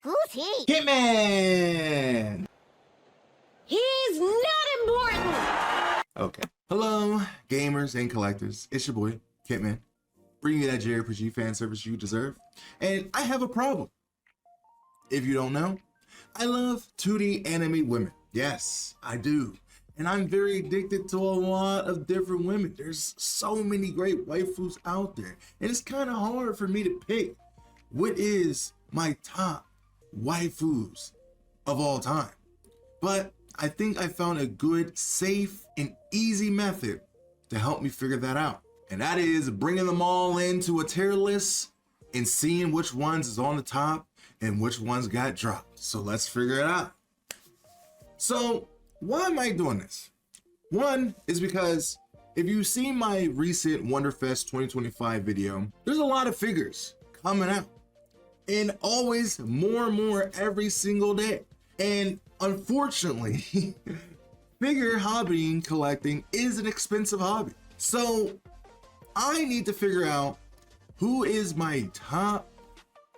Who's he? Kentman! He's not important! Okay. Hello, gamers and collectors. It's your boy, Kentman, bringing you that JRPG fan service you deserve. And I have a problem. If you don't know, I love 2D anime women. Yes, I do. And I'm very addicted to a lot of different women. There's so many great waifus out there. And it's kind of hard for me to pick what is my top waifus of all time. But I think I found a good, safe, and easy method to help me figure that out. And that is bringing them all into a tier list and seeing which ones is on the top and which ones got dropped. So let's figure it out. So why am I doing this? One is because if you've seen my recent Wonderfest 2025 video, there's a lot of figures coming out and always more and more every single day. And unfortunately, figure hobbying collecting is an expensive hobby. So I need to figure out who is my top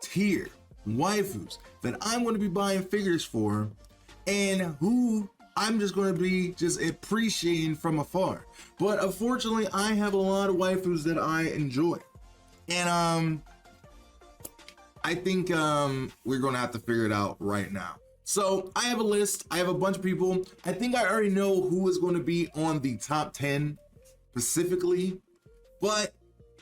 tier waifus that I'm going to be buying figures for and who I'm just going to be just appreciating from afar. But unfortunately, I have a lot of waifus that I enjoy. And I think we're going to have to figure it out right now. So I have a list. I have a bunch of people. I think I already know who is going to be on the top 10 specifically, but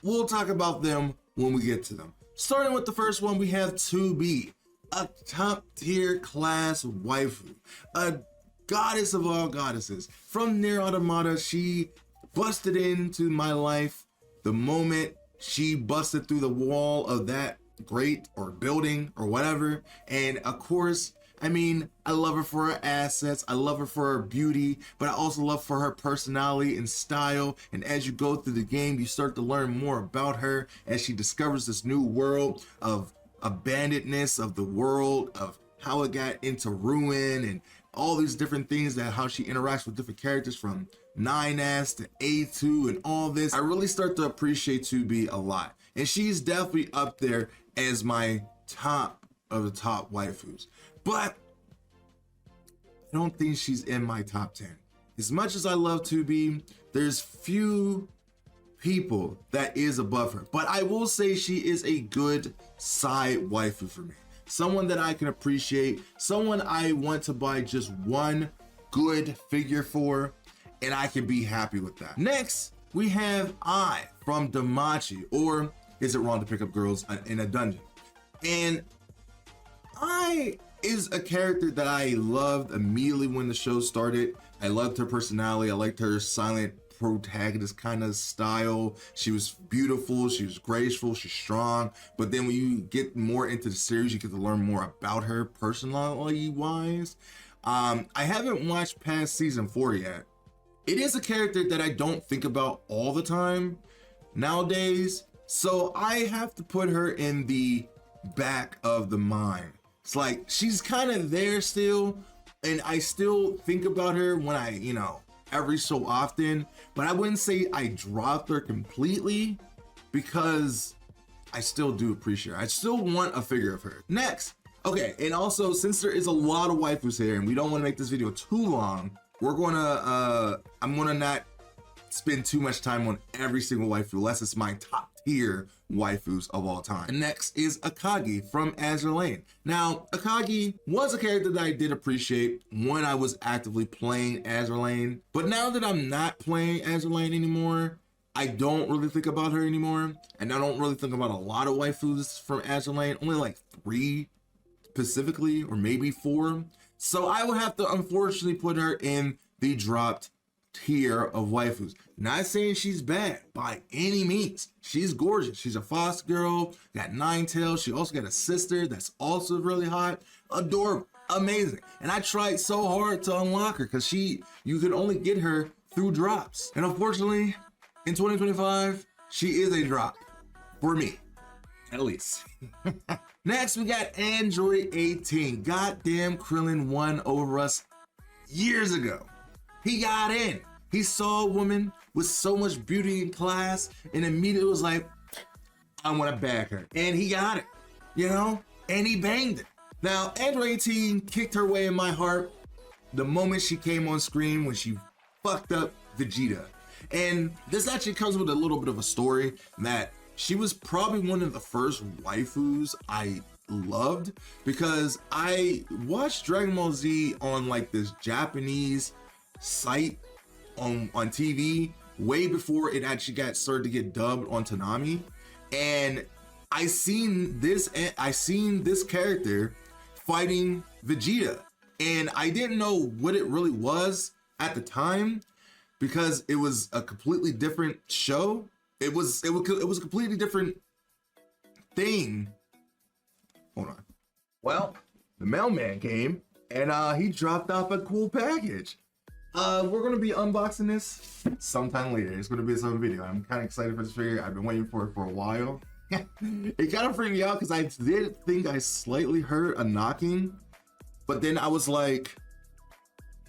we'll talk about them when we get to them. Starting with the first one, we have 2B, a top tier class waifu, a goddess of all goddesses. From Nier Automata, she busted into my life the moment she busted through the wall of that grate or building or whatever. And of course, I mean, I love her for her assets, I love her for her beauty, but I also love for her personality and style. And as you go through the game, you start to learn more about her as she discovers this new world of abandonedness of the world, of how it got into ruin and all these different things, that how she interacts with different characters from 9S to A2 and all this. I really start to appreciate 2B a lot. And she's definitely up there as my top of the top waifus. But I don't think she's in my top 10. As much as I love 2B, there's few people that is above her. But I will say she is a good side waifu for me. Someone that I can appreciate, someone I want to buy just one good figure for, and I can be happy with that. Next, we have I from Damachi, or Is It Wrong to Pick Up Girls in a Dungeon? And I is a character that I loved immediately when the show started. I loved her personality. I liked her silent protagonist kind of style. She was beautiful, she was graceful, she's strong. But then when you get more into the series, you get to learn more about her personality wise. I haven't watched past season 4 yet. It is a character that I don't think about all the time nowadays, so I have to put her in the back of the mind. It's like she's kind of there still, and I still think about her when I, you know, every so often, but I wouldn't say I dropped her completely because I still do appreciate her. I still want a figure of her. Next, okay, and also since there is a lot of waifus here and we don't want to make this video too long, we're gonna I'm gonna not spend too much time on every single waifu unless it's my top tier waifus of all time. And next is Akagi from Azure Lane. Now, Akagi was a character that I did appreciate when I was actively playing Azure Lane, but now that I'm not playing Azure Lane anymore, I don't really think about her anymore, and I don't really think about a lot of waifus from Azure Lane, only like 3 specifically, or maybe 4. So I would have to unfortunately put her in the dropped tier of waifus. Not saying she's bad by any means. She's gorgeous. She's a foster girl, got 9 tails. She also got a sister that's also really hot, adorable, amazing. And I tried so hard to unlock her because you could only get her through drops. And unfortunately, in 2025, she is a drop for me, at least. Next, we got Android 18. Goddamn, Krillin won over us years ago. He got in. He saw a woman with so much beauty and class and immediately was like, I want to bag her. And he got it, you know, and he banged it. Now, Android 18 kicked her way in my heart the moment she came on screen when she fucked up Vegeta. And this actually comes with a little bit of a story that she was probably one of the first waifus I loved, because I watched Dragon Ball Z on like this Japanese site on TV way before it actually got started to get dubbed onto Nami. And I seen this character fighting Vegeta, and I didn't know what it really was at the time because it was a completely different show. It was a completely different thing. Hold on. Well, the mailman came and he dropped off a cool package. We're gonna be unboxing this sometime later. It's gonna be its own video. I'm kind of excited for this figure. I've been waiting for it for a while. It kind of freaked me out because I did think I slightly heard a knocking, but then I was like,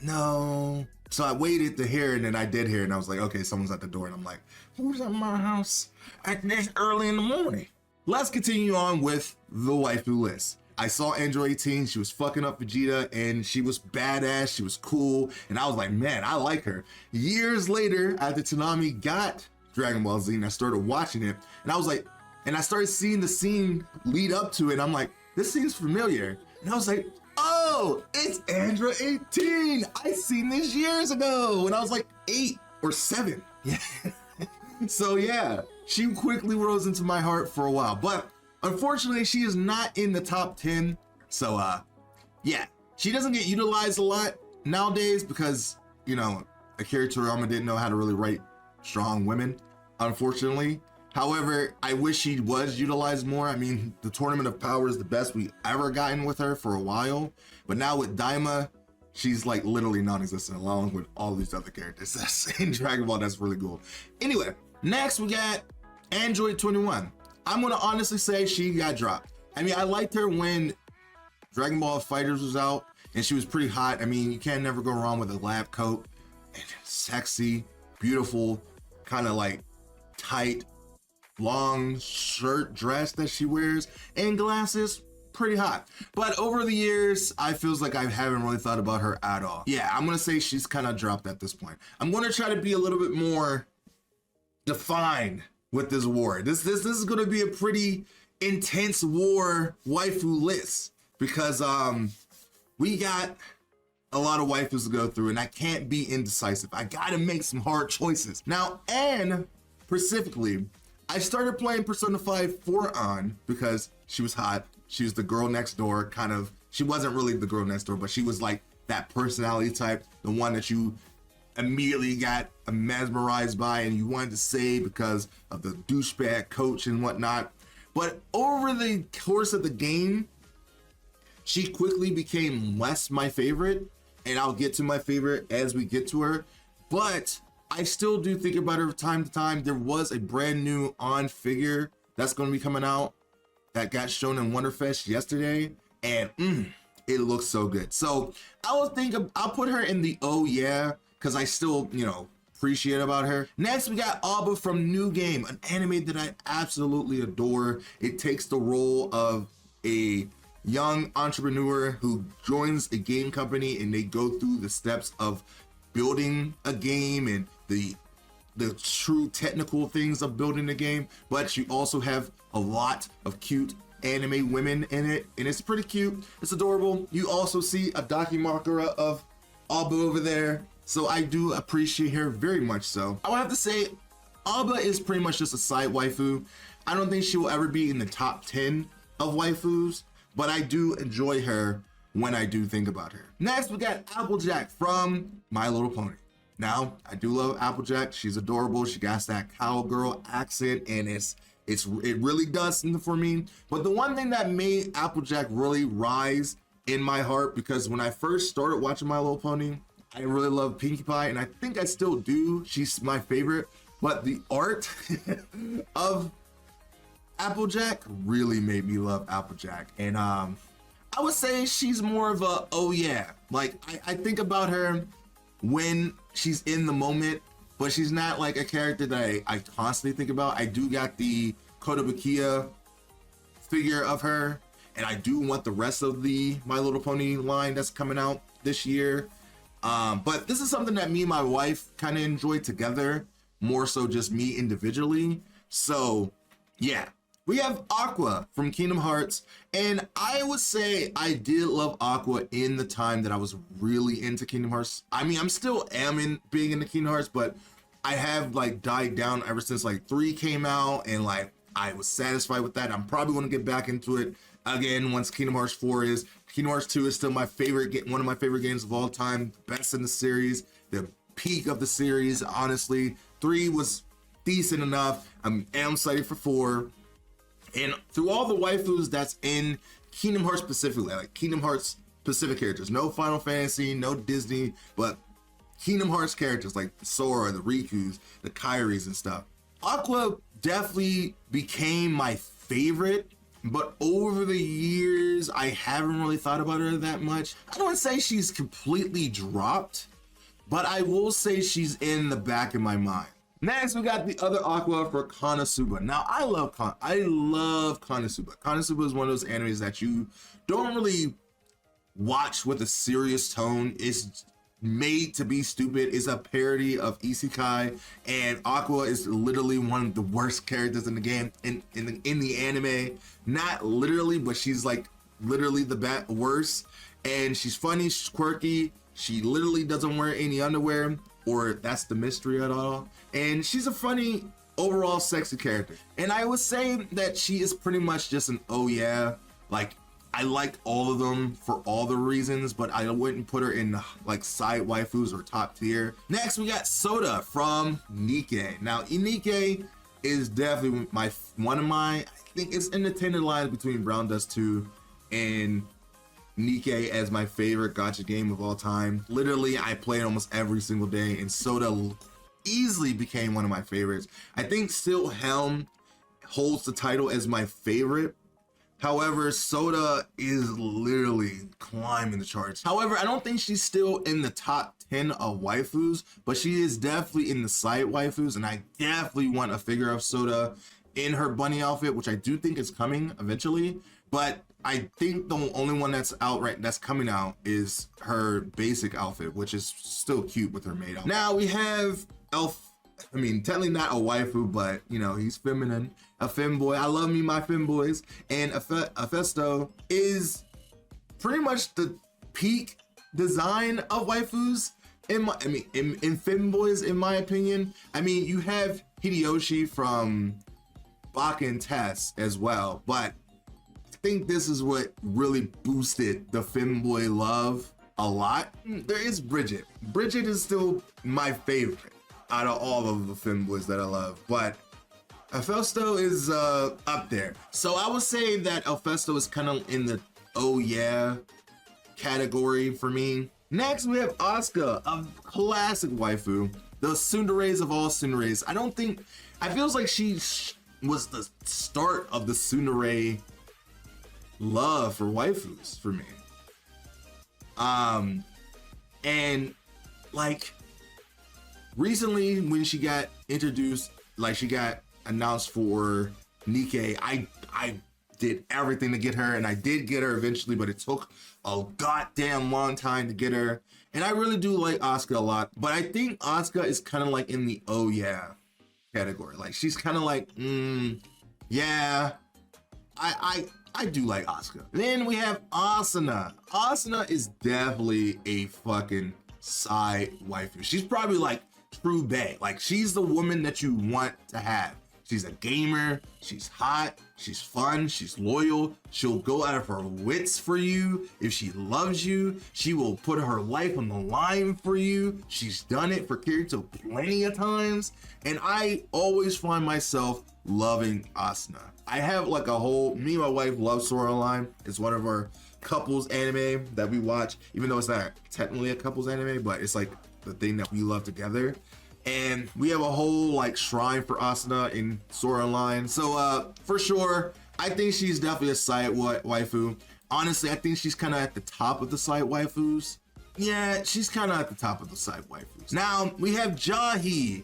no. So I waited to hear it, and then I did hear it, and I was like, okay, someone's at the door, and I'm like, who's at my house at this early in the morning? Let's continue on with the waifu list. I saw Android 18, she was fucking up Vegeta, and she was badass, she was cool, and I was like, man, I like her. Years later, after Tanami got Dragon Ball Z, and I started watching it, and I was like, and I started seeing the scene lead up to it, and I'm like, this seems familiar. And I was like, oh, it's Android 18. I seen this years ago when I was like 8 or 7. Yeah. So yeah, she quickly rose into my heart for a while, but unfortunately she is not in the top 10. So yeah, she doesn't get utilized a lot nowadays because, you know, Akira Toriyama didn't know how to really write strong women, unfortunately. However, I wish she was utilized more. I mean, the Tournament of Power is the best we ever gotten with her for a while, but now with Daima, she's like literally non-existent along with all these other characters that's in Dragon Ball. That's really cool. Anyway, next we got Android 21. I'm gonna honestly say she got dropped. I mean, I liked her when Dragon Ball Fighters was out and she was pretty hot. I mean, you can't never go wrong with a lab coat and sexy, beautiful, kind of like tight, long shirt dress that she wears and glasses. Pretty hot. But over the years, I feels like I haven't really thought about her at all. Yeah, I'm gonna say she's kind of dropped at this point. I'm gonna try to be a little bit more defined with this war. This is gonna be a pretty intense war waifu list because we got a lot of waifus to go through and I can't be indecisive. I gotta make some hard choices. Now, and specifically, I started playing Persona 5 for An because she was hot. She was the girl next door, kind of. She wasn't really the girl next door, but she was like that personality type, the one that you immediately got mesmerized by and you wanted to say because of the douchebag coach and whatnot. But over the course of the game, she quickly became less my favorite, and I'll get to my favorite as we get to her. But I still do think about her from time to time. There was a brand new On figure that's going to be coming out that got shown in Wonderfest yesterday, and it looks so good. So I'll put her in the oh yeah, because I still, you know, appreciate about her. Next, we got Alba from New Game, an anime that I absolutely adore. It takes the role of a young entrepreneur who joins a game company and they go through the steps of building a game and the true technical things of building a game, but you also have a lot of cute anime women in it, and it's pretty cute. It's adorable. You also see a Dakimakura of Alba over there, so I do appreciate her very much so. I would have to say Alba is pretty much just a side waifu. I don't think she will ever be in the top 10 of waifus, but I do enjoy her when I do think about her. Next, we got Applejack from My Little Pony. Now, I do love Applejack. She's adorable. She got that cowgirl accent, and it really does something for me. But the one thing that made Applejack really rise in my heart, because when I first started watching My Little Pony, I really loved Pinkie Pie, and I think I still do. She's my favorite. But the art of Applejack really made me love Applejack. And I would say she's more of a oh yeah. Like I think about her when she's in the moment, but she's not like a character that I constantly think about. I do got the Kotobukiya figure of her, and I do want the rest of the My Little Pony line that's coming out this year. But this is something that me and my wife kind of enjoy together, more so just me individually. So yeah, we have Aqua from Kingdom Hearts, and I would say I did love Aqua in the time that I was really into Kingdom Hearts. I mean, I'm still being into Kingdom Hearts, but I have like died down ever since like 3 came out, and like I was satisfied with that. I'm probably going to get back into it again once Kingdom Hearts 4 is. Kingdom Hearts 2 is still my favorite, one of my favorite games of all time, best in the series, the peak of the series, honestly. 3 was decent enough. I'm excited for 4. And through all the waifus that's in Kingdom Hearts specifically, like Kingdom Hearts specific characters, no Final Fantasy, no Disney, but Kingdom Hearts characters like Sora, the Rikus, the Kairis and stuff. Aqua definitely became my favorite, but over the years, I haven't really thought about her that much. I don't say she's completely dropped, but I will say she's in the back of my mind. Next, we got the other Aqua for Konosuba. Now, I love Konosuba. Konosuba is one of those animes that you don't really watch with a serious tone. It's made to be stupid. It's a parody of isekai, and Aqua is literally one of the worst characters in the game, in the anime. Not literally, but she's like literally the worst. And she's funny, she's quirky. She literally doesn't wear any underwear, or that's the mystery at all. And she's a funny, overall sexy character. And I would say that she is pretty much just an oh yeah. Like, I like all of them for all the reasons, but I wouldn't put her in like side waifus or top tier. Next, we got Soda from Nikke. Now, Nikke is definitely one of my, I think it's in the tender line between Brown Dust 2 and Nikke as my favorite gacha game of all time. Literally, I play it almost every single day, and Soda easily became one of my favorites. I think still Helm holds the title as my favorite. However, Soda is literally climbing the charts. However, I don't think she's still in the top 10 of waifus, but she is definitely in the side waifus, and I definitely want a figure of Soda in her bunny outfit, which I do think is coming eventually. But I think the only one that's coming out is her basic outfit, which is still cute with her maid outfit. Now we have technically not a waifu, but you know, he's feminine, a femboy. I love me my femboys, and Hephaestus is pretty much the peak design of waifus in femboys, in my opinion. I mean, you have Hideyoshi from Baka and Tess as well, but I think this is what really boosted the femboy love a lot. There is Bridget. Bridget is still my favorite out of all of the femboys that I love, but Hephaestus is up there. So I would say that Hephaestus is kind of in the oh yeah category for me. Next, we have Asuka, a classic waifu, the tsunderes of all tsunderes. I feels like she was the start of the tsundere love for waifus for me. And like recently when she got introduced, like she got announced for Nikke, I did everything to get her, and I did get her eventually, but it took a goddamn long time to get her. And I really do like Asuka a lot, but I think Asuka is kind of like in the oh yeah category. Like she's kind of like, yeah, I do like Asuka. Then we have Asuna. Asuna is definitely a fucking side waifu. She's probably like true bae. Like she's the woman that you want to have. She's a gamer, she's hot, she's fun, she's loyal. She'll go out of her wits for you. If she loves you, she will put her life on the line for you. She's done it for Kirito plenty of times. And I always find myself loving Asuna. I have like me and my wife love Sword Online. It's one of our couples anime that we watch, even though it's not technically a couples anime, but it's like the thing that we love together. And we have a whole like shrine for Asuna in Sword Online. So for sure, I think she's definitely a side waifu. Honestly, I think she's kind of at the top of the side waifus. Yeah, she's kind of at the top of the side waifus. Now we have Jahi.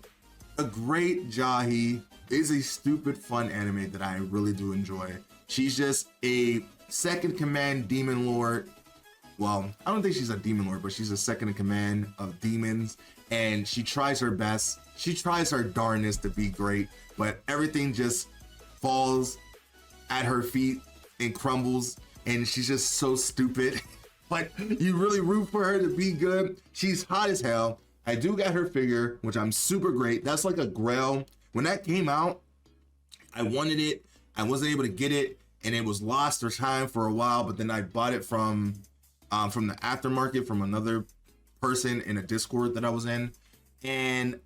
A great Jahi is a stupid fun anime that I really do enjoy. She's just a second command demon lord. Well, I don't think she's a demon lord, but she's a second in command of demons, and she tries her best. She tries her darnest to be great, but everything just falls at her feet and crumbles, and she's just so stupid. But you really root for her to be good. She's hot as hell. I do got her figure, which I'm super great. That's like a grail. When that came out, I wanted it. I wasn't able to get it, and it was lost for time for a while, but then I bought it from the aftermarket from another person in a Discord that I was in, and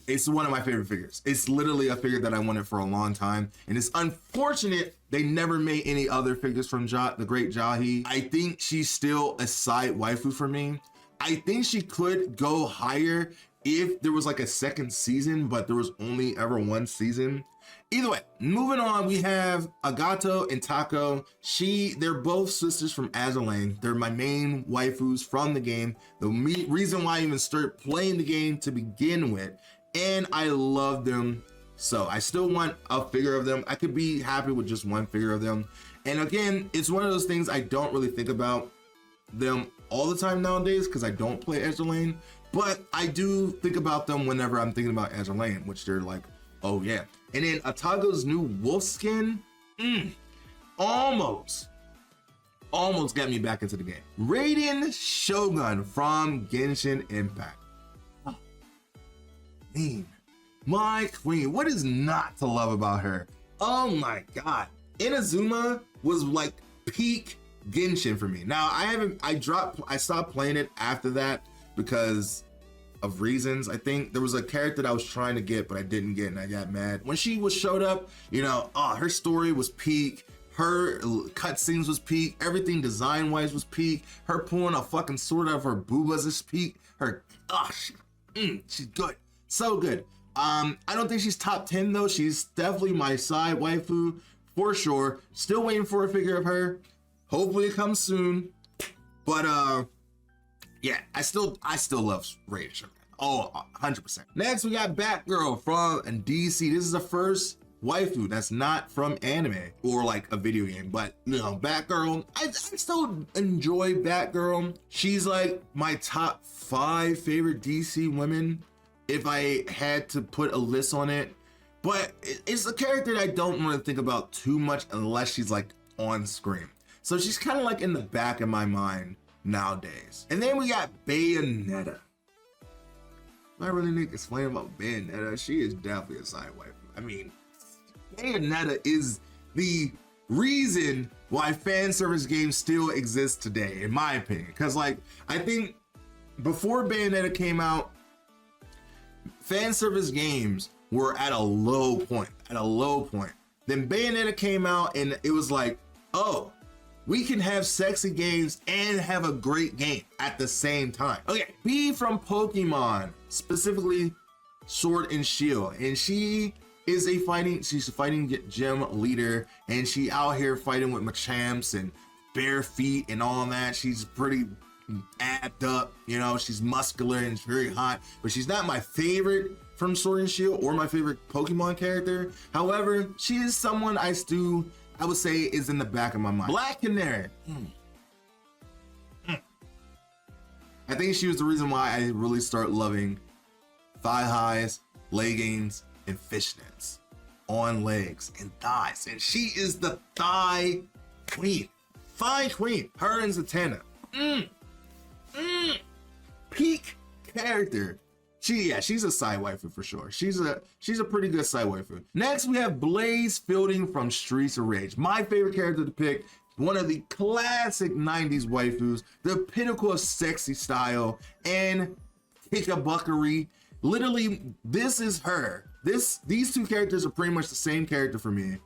it's one of my favorite figures. It's literally a figure that I wanted for a long time, and it's unfortunate they never made any other figures from the great Jahi. I think she's still a side waifu for me. I think she could go higher if there was like a second season, but there was only ever one season. Either way, moving on, we have Agato and Tako. They're both sisters from Azur. They're my main waifus from the game. The reason why I even started playing the game to begin with, and I love them. So I still want a figure of them. I could be happy with just one figure of them. And again, it's one of those things I don't really think about them all the time nowadays because I don't play Azur, but I do think about them whenever I'm thinking about Azur, which they're like, oh yeah. And then Atago's new wolf skin, almost got me back into the game. Raiden Shogun from Genshin Impact. Oh, man, my queen, what is not to love about her? Oh my God. Inazuma was like peak Genshin for me. Now I stopped playing it after that because of reasons. I think there was a character that I was trying to get, but I didn't get, and I got mad. When she showed up, you know, her story was peak. Her cutscenes was peak. Everything design-wise was peak. Her pulling a fucking sword out of her boobas is peak. She's good. So good. I don't think she's top 10 though. She's definitely my side waifu for sure. Still waiting for a figure of her. Hopefully it comes soon. But yeah, I still love Raiden Shogun. Oh, 100%. Next, we got Batgirl from DC. This is the first waifu that's not from anime or like a video game, but you know, Batgirl, I still enjoy Batgirl. She's like my top 5 favorite DC women if I had to put a list on it. But it's a character that I don't want to think about too much unless she's like on screen. So she's kind of like in the back of my mind nowadays. And then we got Bayonetta. I really need to explain about Bayonetta. She is definitely a side waifu. I mean, Bayonetta is the reason why fan service games still exist today, in my opinion. Because like, I think before Bayonetta came out, fan service games were at a low point, Then Bayonetta came out and it was like, oh, we can have sexy games and have a great game at the same time. Okay, B from Pokemon, specifically Sword and Shield, and she's a fighting gym leader, and she out here fighting with Machamps and bare feet and all that. She's pretty amped up, you know, she's muscular and very hot, but she's not my favorite from Sword and Shield or my favorite Pokemon character. However, she is someone I would say is in the back of my mind. Black Canary. I think she was the reason why I really start loving thigh highs, leggings, and fishnets on legs and thighs. And she is the thigh queen. Thigh queen. Her and Zatanna. Peak character. She's a side waifu for sure. She's a pretty good side waifu. Next, we have Blaze Fielding from Streets of Rage. My favorite character to pick. One of the classic 90s waifus, the pinnacle of sexy style and kick-a-buckery. Literally, this is her. These two characters are pretty much the same character for me,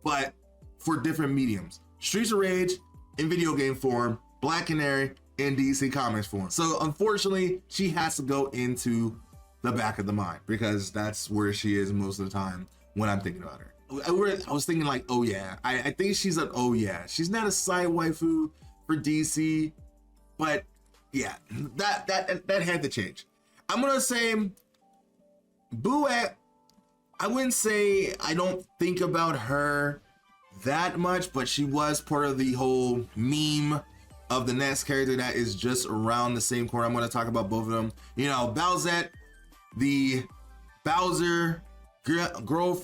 but for different mediums. Streets of Rage in video game form, Black Canary in DC Comics form. So unfortunately, she has to go into the back of the mind because that's where she is most of the time when I'm thinking about her. I was thinking like, oh yeah, I think she's an oh yeah. She's not a side waifu for DC, but yeah, that had to change. I'm gonna say Bowsette. I wouldn't say I don't think about her that much, but she was part of the whole meme of the next character that is just around the same corner. I'm going to talk about both of them. You know, Bowsette, the Bowser girl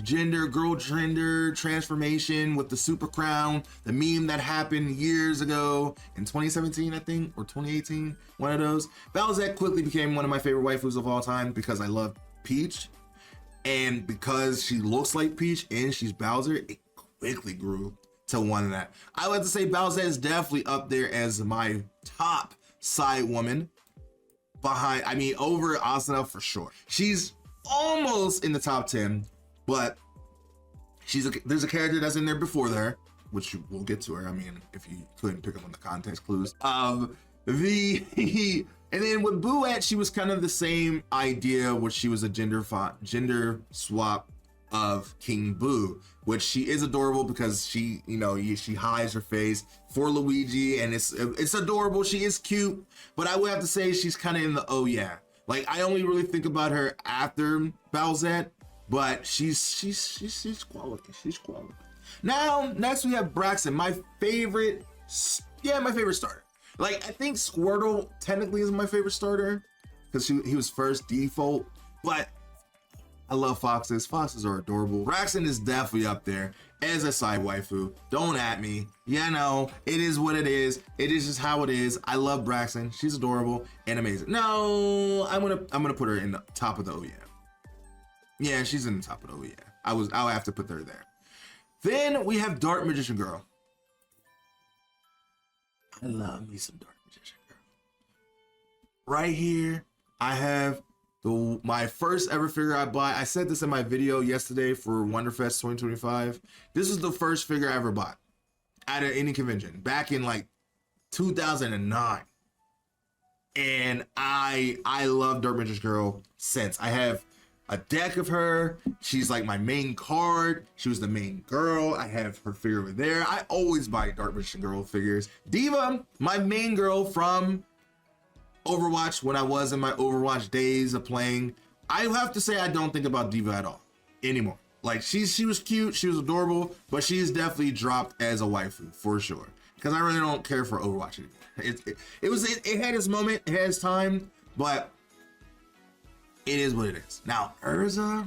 gender transformation with the super crown, the meme that happened years ago in 2017, I think, or 2018, one of those. Bowsette quickly became one of my favorite waifus of all time because I love Peach, and because she looks like Peach and she's Bowser, it quickly grew to one of that. I would have to say Bowsette is definitely up there as my top side woman behind, I mean, over Asuna for sure. She's almost in the top 10, but there's a character that's in there before her, which we'll get to her. I mean, if you couldn't pick up on the context clues. And then with Bouette, she was kind of the same idea, where she was a gender swap of King Boo, which she is adorable because she, you know, she hides her face for Luigi, and it's adorable. She is cute, but I would have to say she's kind of in the oh yeah. Like, I only really think about her after Bowsette, but she's quality. She's quality. Now, next we have Braixen, my favorite starter. Like, I think Squirtle technically is my favorite starter because he was first default, but I love foxes. Foxes are adorable. Braixen is definitely up there as a side waifu. Don't at me. Yeah, no, it is what it is. It is just how it is. I love Braixen. She's adorable and amazing. No, I'm gonna put her in the top of the oh yeah. Yeah, she's in the top of the oh yeah. I'll have to put her there. Then we have Dark Magician Girl. I love me some Dark Magician Girl. Right here, I have my first ever figure I bought. I said this in my video yesterday for Wonderfest 2025. This is the first figure I ever bought at any convention back in like 2009. And I love Dark Magician Girl since. I have a deck of her. She's like my main card. She was the main girl. I have her figure over there. I always buy Dark Magician Girl figures. Diva, my main girl from Overwatch, when I was in my Overwatch days of playing. I have to say I don't think about Diva at all anymore. Like, she was cute, she was adorable, but she's definitely dropped as a waifu for sure, because I really don't care for Overwatch anymore. It had its moment, it had its time, but it is what it is. Now Urza,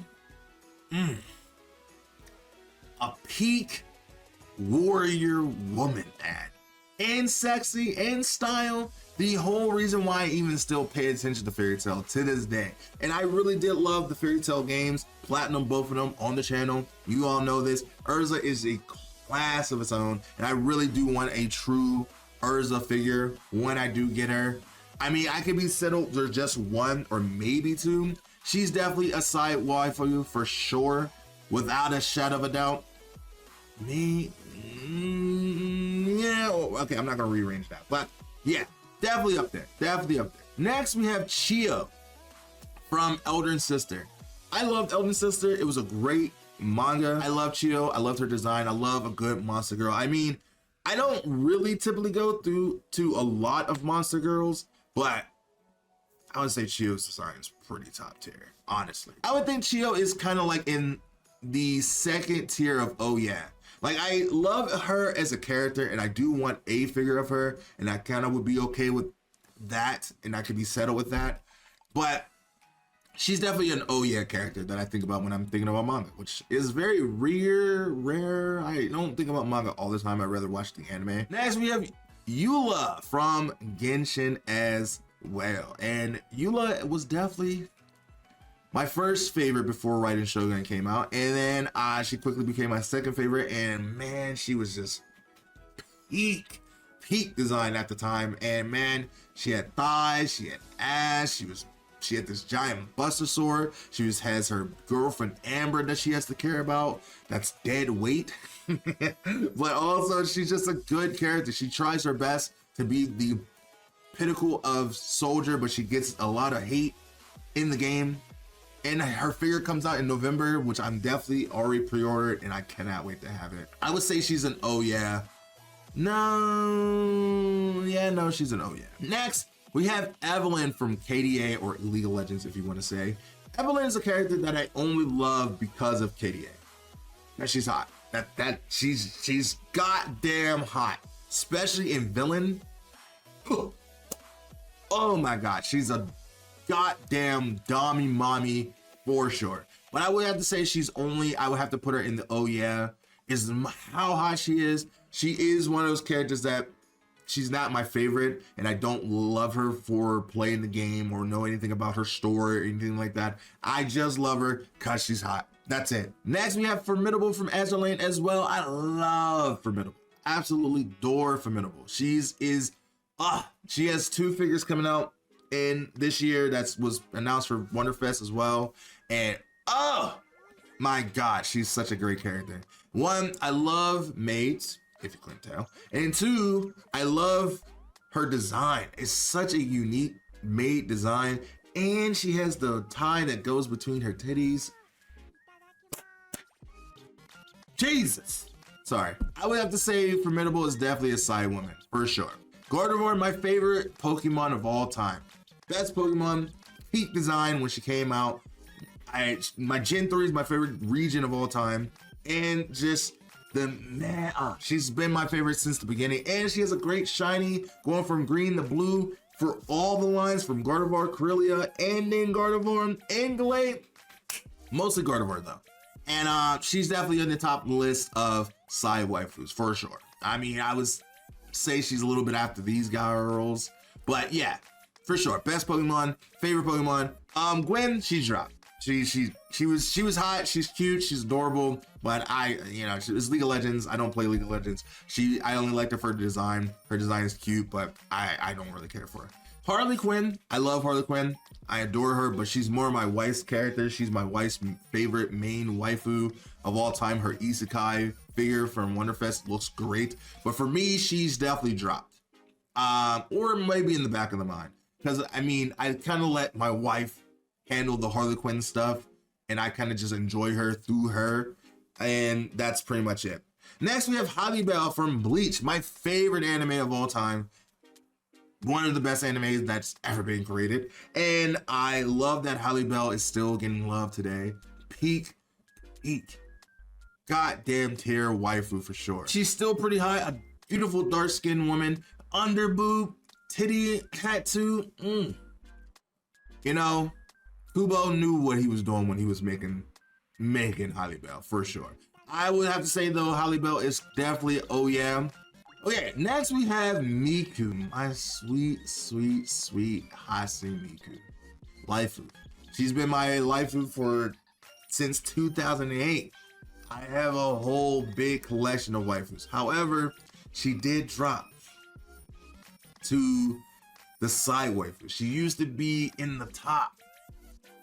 a peak warrior woman, and sexy and style. The whole reason why I even still pay attention to Fairy Tail to this day. And I really did love the Fairy Tail games, platinum both of them on the channel. You all know this. Urza is a class of its own, and I really do want a true Urza figure when I do get her. I mean, I could be settled for just one or maybe two. She's definitely a side waifu for sure, without a shadow of a doubt. Me, yeah, okay, I'm not gonna rearrange that, but yeah. Definitely up there. Definitely up there. Next, we have Chio from Elden Sister. I loved Elden Sister. It was a great manga. I love Chio. I loved her design. I love a good monster girl. I mean, I don't really typically go through to a lot of monster girls, but I would say Chio's design is pretty top tier, honestly. I would think Chio is kind of like in the second tier of oh yeah. Like, I love her as a character, and I do want a figure of her, and I kind of would be okay with that, and I could be settled with that. But she's definitely an oh yeah character that I think about when I'm thinking about manga, which is very rare. I don't think about manga all the time. I'd rather watch the anime. Next, we have Eula from Genshin as well. And Eula was definitely my first favorite before Raiden Shogun came out, and then she quickly became my second favorite, and man, she was just peak design at the time. And man, she had thighs, she had ass, she had this giant buster sword. She has her girlfriend Amber that she has to care about, that's dead weight. But also, she's just a good character. She tries her best to be the pinnacle of soldier, but she gets a lot of hate in the game. And her figure comes out in November, which I'm definitely already pre-ordered, and I cannot wait to have it. I would say she's an oh yeah. No, she's an oh yeah. Next, we have Evelyn from KDA, or League of Legends if you want to say. Evelyn is a character that I only love because of KDA. Now, she's hot. She's goddamn hot, especially in villain. Oh my god, she's a goddamn dommy mommy for sure. But I would have to say I would have to put her in the oh yeah, is how hot she is. She is one of those characters that she's not my favorite, and I don't love her for playing the game or know anything about her story or anything like that. I just love her because she's hot. That's it. Next, we have Formidable from Azure Lane as well. I love Formidable. Absolutely adore Formidable. She has 2 figures coming out in this year that was announced for Wonderfest as well. And oh my god, she's such a great character. 1, I love maids, if you couldn't tell. And 2, I love her design. It's such a unique maid design. And she has the tie that goes between her titties. Jesus. Sorry. I would have to say Formidable is definitely a side woman, for sure. Gardevoir, my favorite Pokemon of all time. Best Pokemon, peak design when she came out. My Gen 3 is my favorite region of all time. And just she's been my favorite since the beginning. And she has a great shiny going from green to blue for all the lines from Gardevoir, Corellia, and then Gardevoir and Gallade. Mostly Gardevoir though. And she's definitely on the top list of side waifus for sure. I mean, I would say she's a little bit after these girls, but yeah, for sure. Best Pokemon, favorite Pokemon. Gwen, she dropped. She was hot. She's cute. She's adorable. But it's League of Legends. I don't play League of Legends. I only liked her for her design. Her design is cute, but I don't really care for her. Harley Quinn, I love Harley Quinn. I adore her, but she's more my wife's character. She's my wife's favorite main waifu of all time. Her isekai figure from Wonderfest looks great, but for me, she's definitely dropped. Or maybe in the back of the mind, because I mean, I kind of let my wife handle the Harley Quinn stuff, and I kind of just enjoy her through her, and that's pretty much it. Next, we have Harley from Bleach, my favorite anime of all time. One of the best animes that's ever been created. And I love that Harley is still getting love today. Peak, goddamn tier waifu for sure. She's still pretty high, a beautiful dark-skinned woman, under boob, titty tattoo. You know, Kubo knew what he was doing when he was making Harley for sure. I would have to say though, Harley is definitely oh yeah. Okay, next we have Miku, my sweet Hase Miku, waifu. She's been my waifu since 2008. I have a whole big collection of waifus. However, she did drop to the side waifu. She used to be in the top,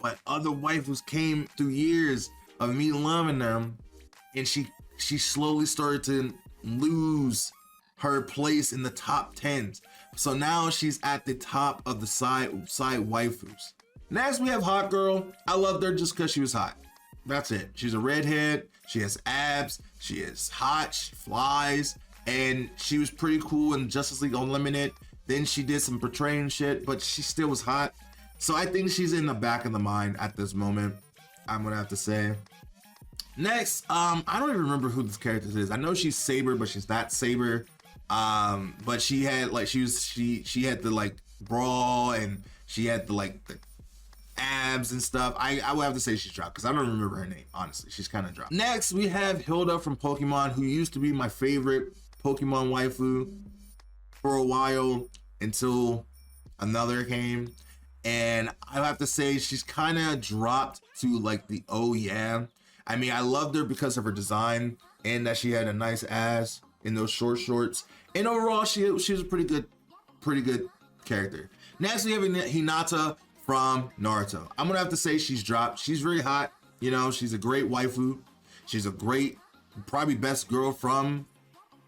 but other waifus came through years of me loving them, and she slowly started to lose her place in the top 10s. So now she's at the top of the side waifus. Next we have Hot Girl. I loved her just because she was hot. That's it. She's a redhead. She has abs. She is hot. She flies. And she was pretty cool in Justice League Unlimited. Then she did some portraying shit, but she still was hot. So I think she's in the back of the mind at this moment, I'm gonna have to say. Next, I don't even remember who this character is. I know she's Saber, but she's not Saber. But she had like she had the like brawl, and she had the abs and stuff. I would have to say she's dropped because I don't remember her name, honestly. She's kind of dropped. Next we have Hilda from Pokemon, who used to be my favorite Pokemon waifu for a while until another came, and I have to say she's kind of dropped to like the oh yeah. I mean, I loved her because of her design and that she had a nice ass in those short shorts. And overall, she was a pretty good character. Next, we have Hinata from Naruto. I'm gonna have to say she's dropped. She's very hot. You know, she's a great waifu. She's a great, probably best girl from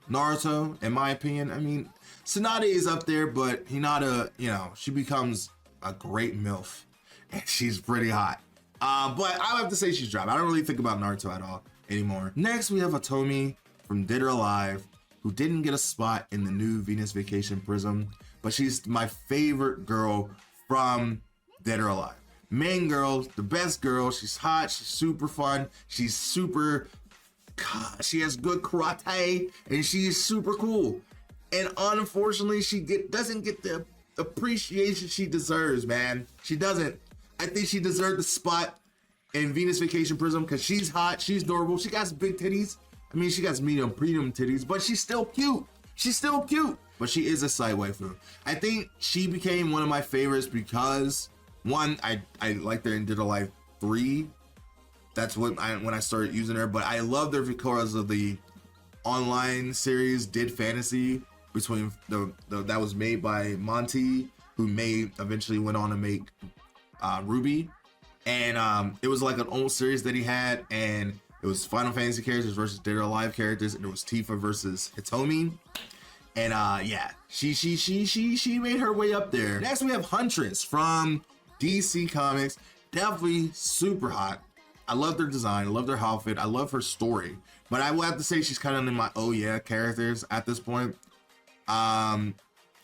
Naruto, in my opinion. I mean, Tsunade is up there, but Hinata, you know, she becomes a great MILF, and she's pretty hot. But I have to say she's dropped. I don't really think about Naruto at all anymore. Next, we have Atomi from Dead or Alive, who didn't get a spot in the new Venus Vacation Prism, but she's my favorite girl from Dead or Alive. Main girl, the best girl. She's hot. She's super fun. She's super God, she has good karate and she is super cool. And unfortunately, she doesn't get the appreciation she deserves, man. She doesn't. I think she deserved the spot in Venus Vacation Prism because she's hot, she's adorable, she got some big titties. I mean, she got medium premium titties, but she's still cute. She's still cute, but she is a side waifu. I think she became one of my favorites because one, I liked her in Dead or Alive 3. That's when I started using her, but I loved her because of the online series Did Fantasy between that was made by Monty, who eventually went on to make Ruby. And it was like an old series that he had, and it was Final Fantasy characters versus Dead or Alive characters, and it was Tifa versus Hitomi. And yeah, she made her way up there. Next we have Huntress from DC Comics. Definitely super hot. I love their design, I love their outfit, I love her story. But I will have to say she's kind of in my oh yeah characters at this point. I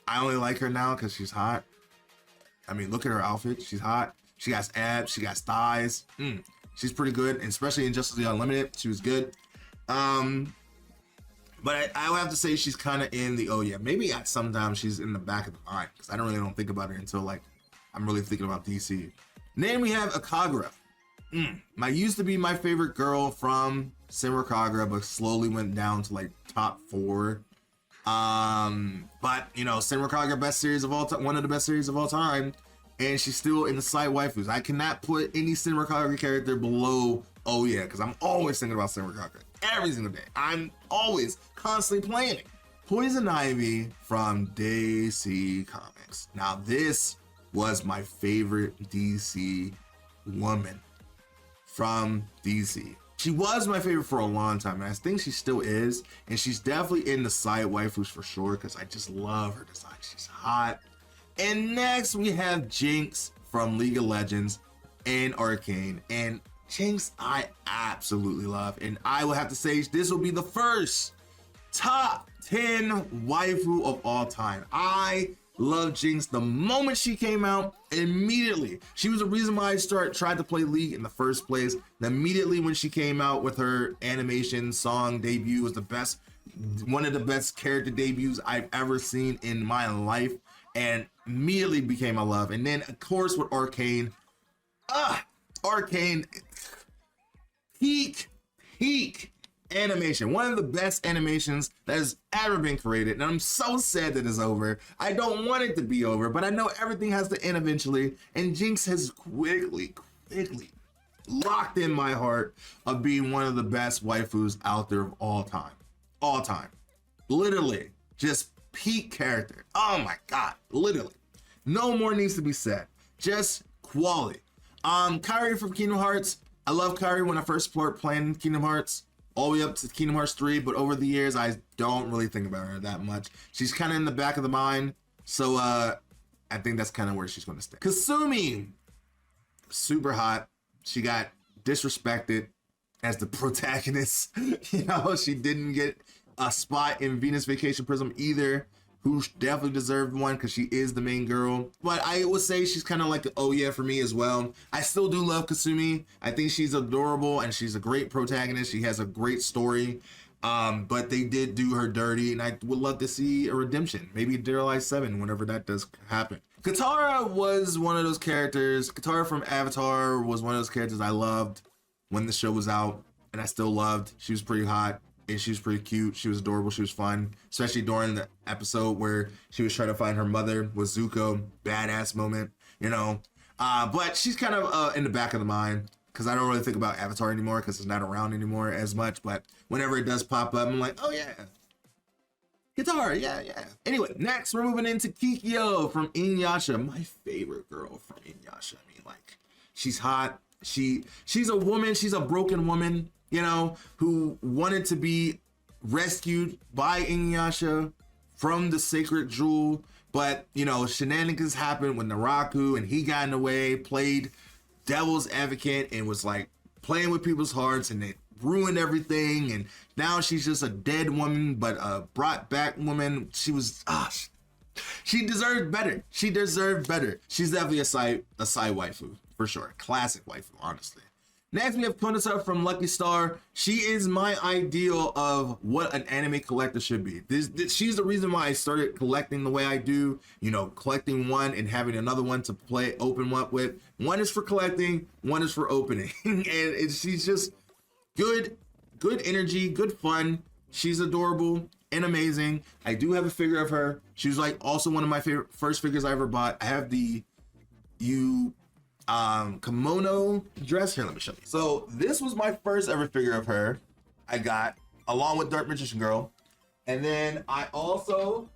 only like her now because she's hot. I mean, look at her outfit, she's hot. She got abs, she got thighs. She's pretty good, and especially in Justice League Unlimited, she was good. But I will have to say she's kind of in the oh yeah. Maybe sometimes she's in the back of the mind because I don't think about her until like I'm really thinking about DC. Then we have Akagi. Used to be my favorite girl from Senran Kagura, but slowly went down to like top 4. But you know, Senran Kagura best series of all time, one of the best series of all time. And she's still in the side waifus. I cannot put any Senran Kagura character below oh yeah, because I'm always thinking about Senran Kagura every single day. I'm always constantly playing it. Poison Ivy from DC Comics. Now this was my favorite DC woman from DC. She was my favorite for a long time, and I think she still is. And she's definitely in the side waifus for sure because I just love her design. She's hot. And next we have Jinx from League of Legends and Arcane. And Jinx I absolutely love. And I will have to say this will be the first top 10 waifu of all time. I love Jinx the moment she came out. Immediately, she was the reason why I tried to play League in the first place. And immediately when she came out with her animation song debut, was the best, one of the best character debuts I've ever seen in my life. And immediately became my love. And then of course with Arcane, Arcane, peak animation, one of the best animations that has ever been created. And I'm so sad that it's over. I don't want it to be over, but I know everything has to end eventually. And Jinx has quickly locked in my heart of being one of the best waifus out there of all time. Literally, just peak character. Oh my God, literally. No more needs to be said. Just quality. Kairi from Kingdom Hearts. I love Kairi when I first started playing Kingdom Hearts, all the way up to Kingdom Hearts 3, but over the years, I don't really think about her that much. She's kind of in the back of the mind, so I think that's kind of where she's going to stay. Kasumi, super hot. She got disrespected as the protagonist. You know, she didn't get a spot in Venus Vacation Prism either, who definitely deserved one because she is the main girl. But I would say she's kind of like the oh yeah for me as well. I still do love Kasumi. I think she's adorable and she's a great protagonist. She has a great story. But they did do her dirty, and I would love to see a redemption. Maybe Dead or Alive 7 whenever that does happen. Katara was one of those characters. Katara from Avatar was one of those characters I loved when the show was out, and I still loved. She was pretty hot. And she was pretty cute. She was adorable. She was fun, especially during the episode where she was trying to find her mother with Zuko. Badass moment, you know. But she's kind of in the back of the mind because I don't really think about Avatar anymore because it's not around anymore as much. But whenever it does pop up, I'm like, oh yeah, guitar, yeah. Anyway, next we're moving into Kikyo from Inuyasha, my favorite girl from Inuyasha. I mean, like, she's hot. She's a woman. She's a broken woman, you know, who wanted to be rescued by Inuyasha from the sacred jewel. But, you know, shenanigans happened with Naraku, and he got in the way, played devil's advocate, and was like playing with people's hearts, and it ruined everything. And now she's just a dead woman, but a brought back woman. She was, she deserved better. She's definitely a side waifu, for sure. Classic waifu, honestly. Next, we have Konata from Lucky Star. She is my ideal of what an anime collector should be. She's the reason why I started collecting the way I do, you know, collecting one and having another one to open up with. One is for collecting, one is for opening. And she's just good energy, good fun. She's adorable and amazing. I do have a figure of her. She was like also one of my favorite first figures I ever bought. I have the kimono dress. Here, let me show you. So this was my first ever figure of her I got, along with Dark Magician Girl. And then I also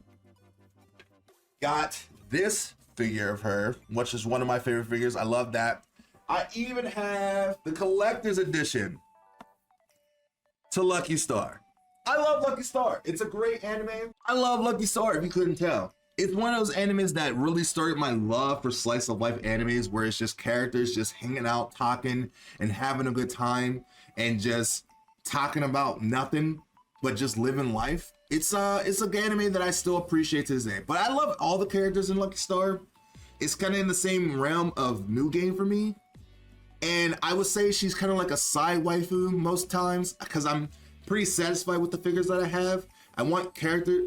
got this figure of her, which is one of my favorite figures. I love that. I even have the collector's edition to Lucky Star. I love Lucky Star. It's a great anime. I love Lucky Star, if you couldn't tell. It's one of those animes that really started my love for slice of life animes, where it's just characters just hanging out, talking and having a good time and just talking about nothing but just living life. It's an anime that I still appreciate to this day. But I love all the characters in Lucky Star. It's kind of in the same realm of New Game for me. And I would say she's kind of like a side waifu most times, because I'm pretty satisfied with the figures that I have. I want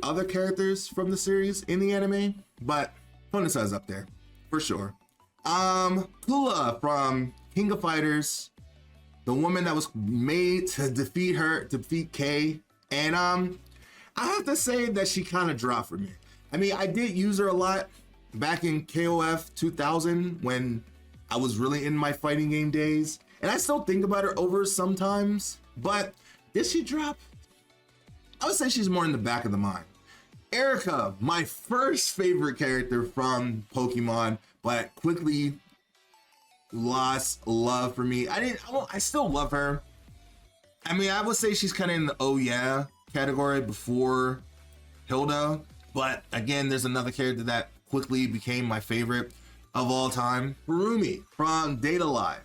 other characters from the series in the anime, but Konata is up there for sure. Eula from King of Fighters, the woman that was made to defeat K, and I have to say that she kind of dropped for me. I mean, I did use her a lot back in KOF 2000 when I was really in my fighting game days, and I still think about her over sometimes, but did she drop? I would say she's more in the back of the mind. Erica, my first favorite character from Pokemon, but quickly lost love for me. I still love her. I mean, I would say she's kind of in the oh yeah category before Hilda, but again, there's another character that quickly became my favorite of all time. Harumi from Data Live.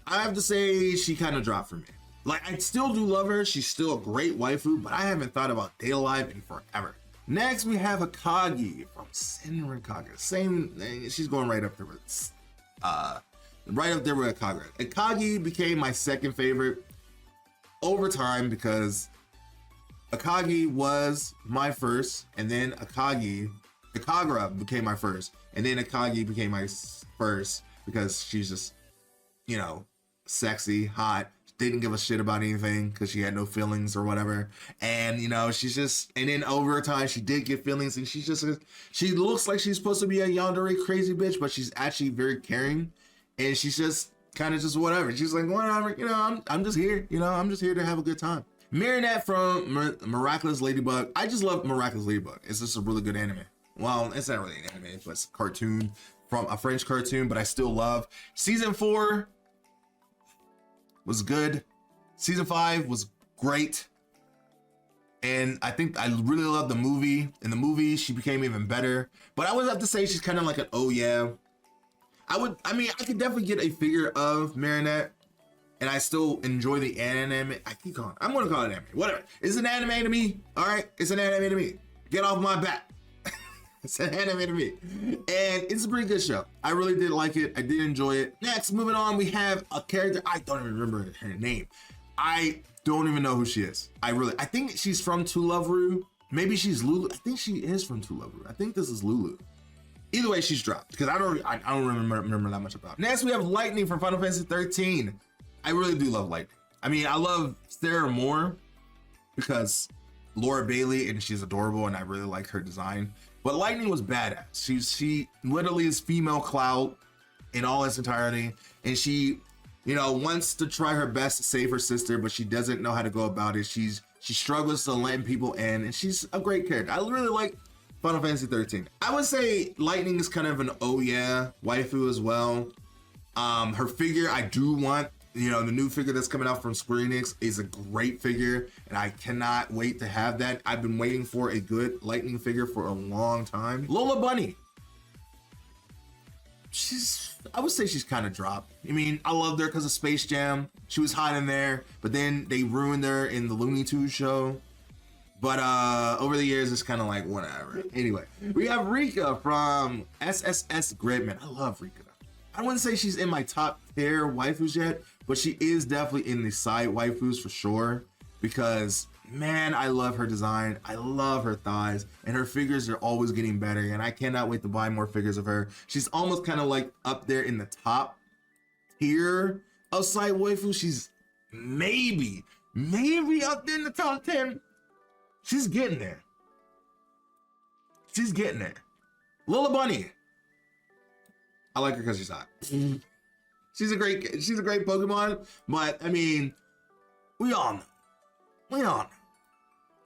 I have to say she kind of dropped for me. Like, I still do love her. She's still a great waifu, but I haven't thought about Data Live in forever. Next, we have Akagi from Senran Kagura. Same thing. She's going right up there with Akagi. Akagi became my second favorite over time because Akagi was my first, and then Kagura became my first, and then Akagi became my first because she's just, you know, sexy, hot, didn't give a shit about anything because she had no feelings or whatever. And, you know, she's just, and then over time she did get feelings, and she's just, she looks like she's supposed to be a yandere crazy bitch, but she's actually very caring, and she's just kind of just whatever. She's like, whatever, you know, I'm just here, you know, I'm just here to have a good time. Marinette from Miraculous Ladybug. I just love Miraculous Ladybug. It's just a really good anime. Well, it's not really an anime, but it's a cartoon, from a French cartoon, but I still love. Season 4 was good. Season 5 was great. And I think I really love the movie. In the movie, she became even better. But I would have to say she's kind of like an oh yeah. I could definitely get a figure of Marinette, and I still enjoy the anime. I'm gonna call it anime. Whatever. It's an anime to me. All right, it's an anime to me. Get off my back. It's an anime to me, and it's a pretty good show. I really did like it. I did enjoy it. Next, moving on, we have a character. I don't even remember her name. I don't even know who she is. I think she's from To Love Ru. Maybe she's Lulu. I think she is from To Love Ru. I think this is Lulu. Either way, she's dropped because I don't remember that much about her. Next, we have Lightning from Final Fantasy 13. I really do love Lightning. I mean, I love Sarah more because Laura Bailey, and she's adorable, and I really like her design. But Lightning was badass. She literally is female Cloud in all its entirety, and she, you know, wants to try her best to save her sister, but she doesn't know how to go about it. She struggles to letting people in, and she's a great character. I really like Final Fantasy 13. I would say Lightning is kind of an oh yeah waifu as well. Her figure, I do want. You know, the new figure that's coming out from Square Enix is a great figure, and I cannot wait to have that. I've been waiting for a good Lightning figure for a long time. Lola Bunny. I would say she's kind of dropped. I mean, I loved her because of Space Jam. She was hot in there, but then they ruined her in the Looney Tunes show. But over the years, it's kind of like whatever. Anyway, we have Rika from SSS Gridman. I love Rika. I wouldn't say she's in my top tier waifus yet, but she is definitely in the side waifus for sure, because man, I love her design. I love her thighs, and her figures are always getting better, and I cannot wait to buy more figures of her. She's almost kind of like up there in the top tier of side waifu. She's maybe up there in the top 10. She's getting there. She's getting there. Lola Bunny. I like her because she's hot. She's a great Pokemon, but I mean, we all know.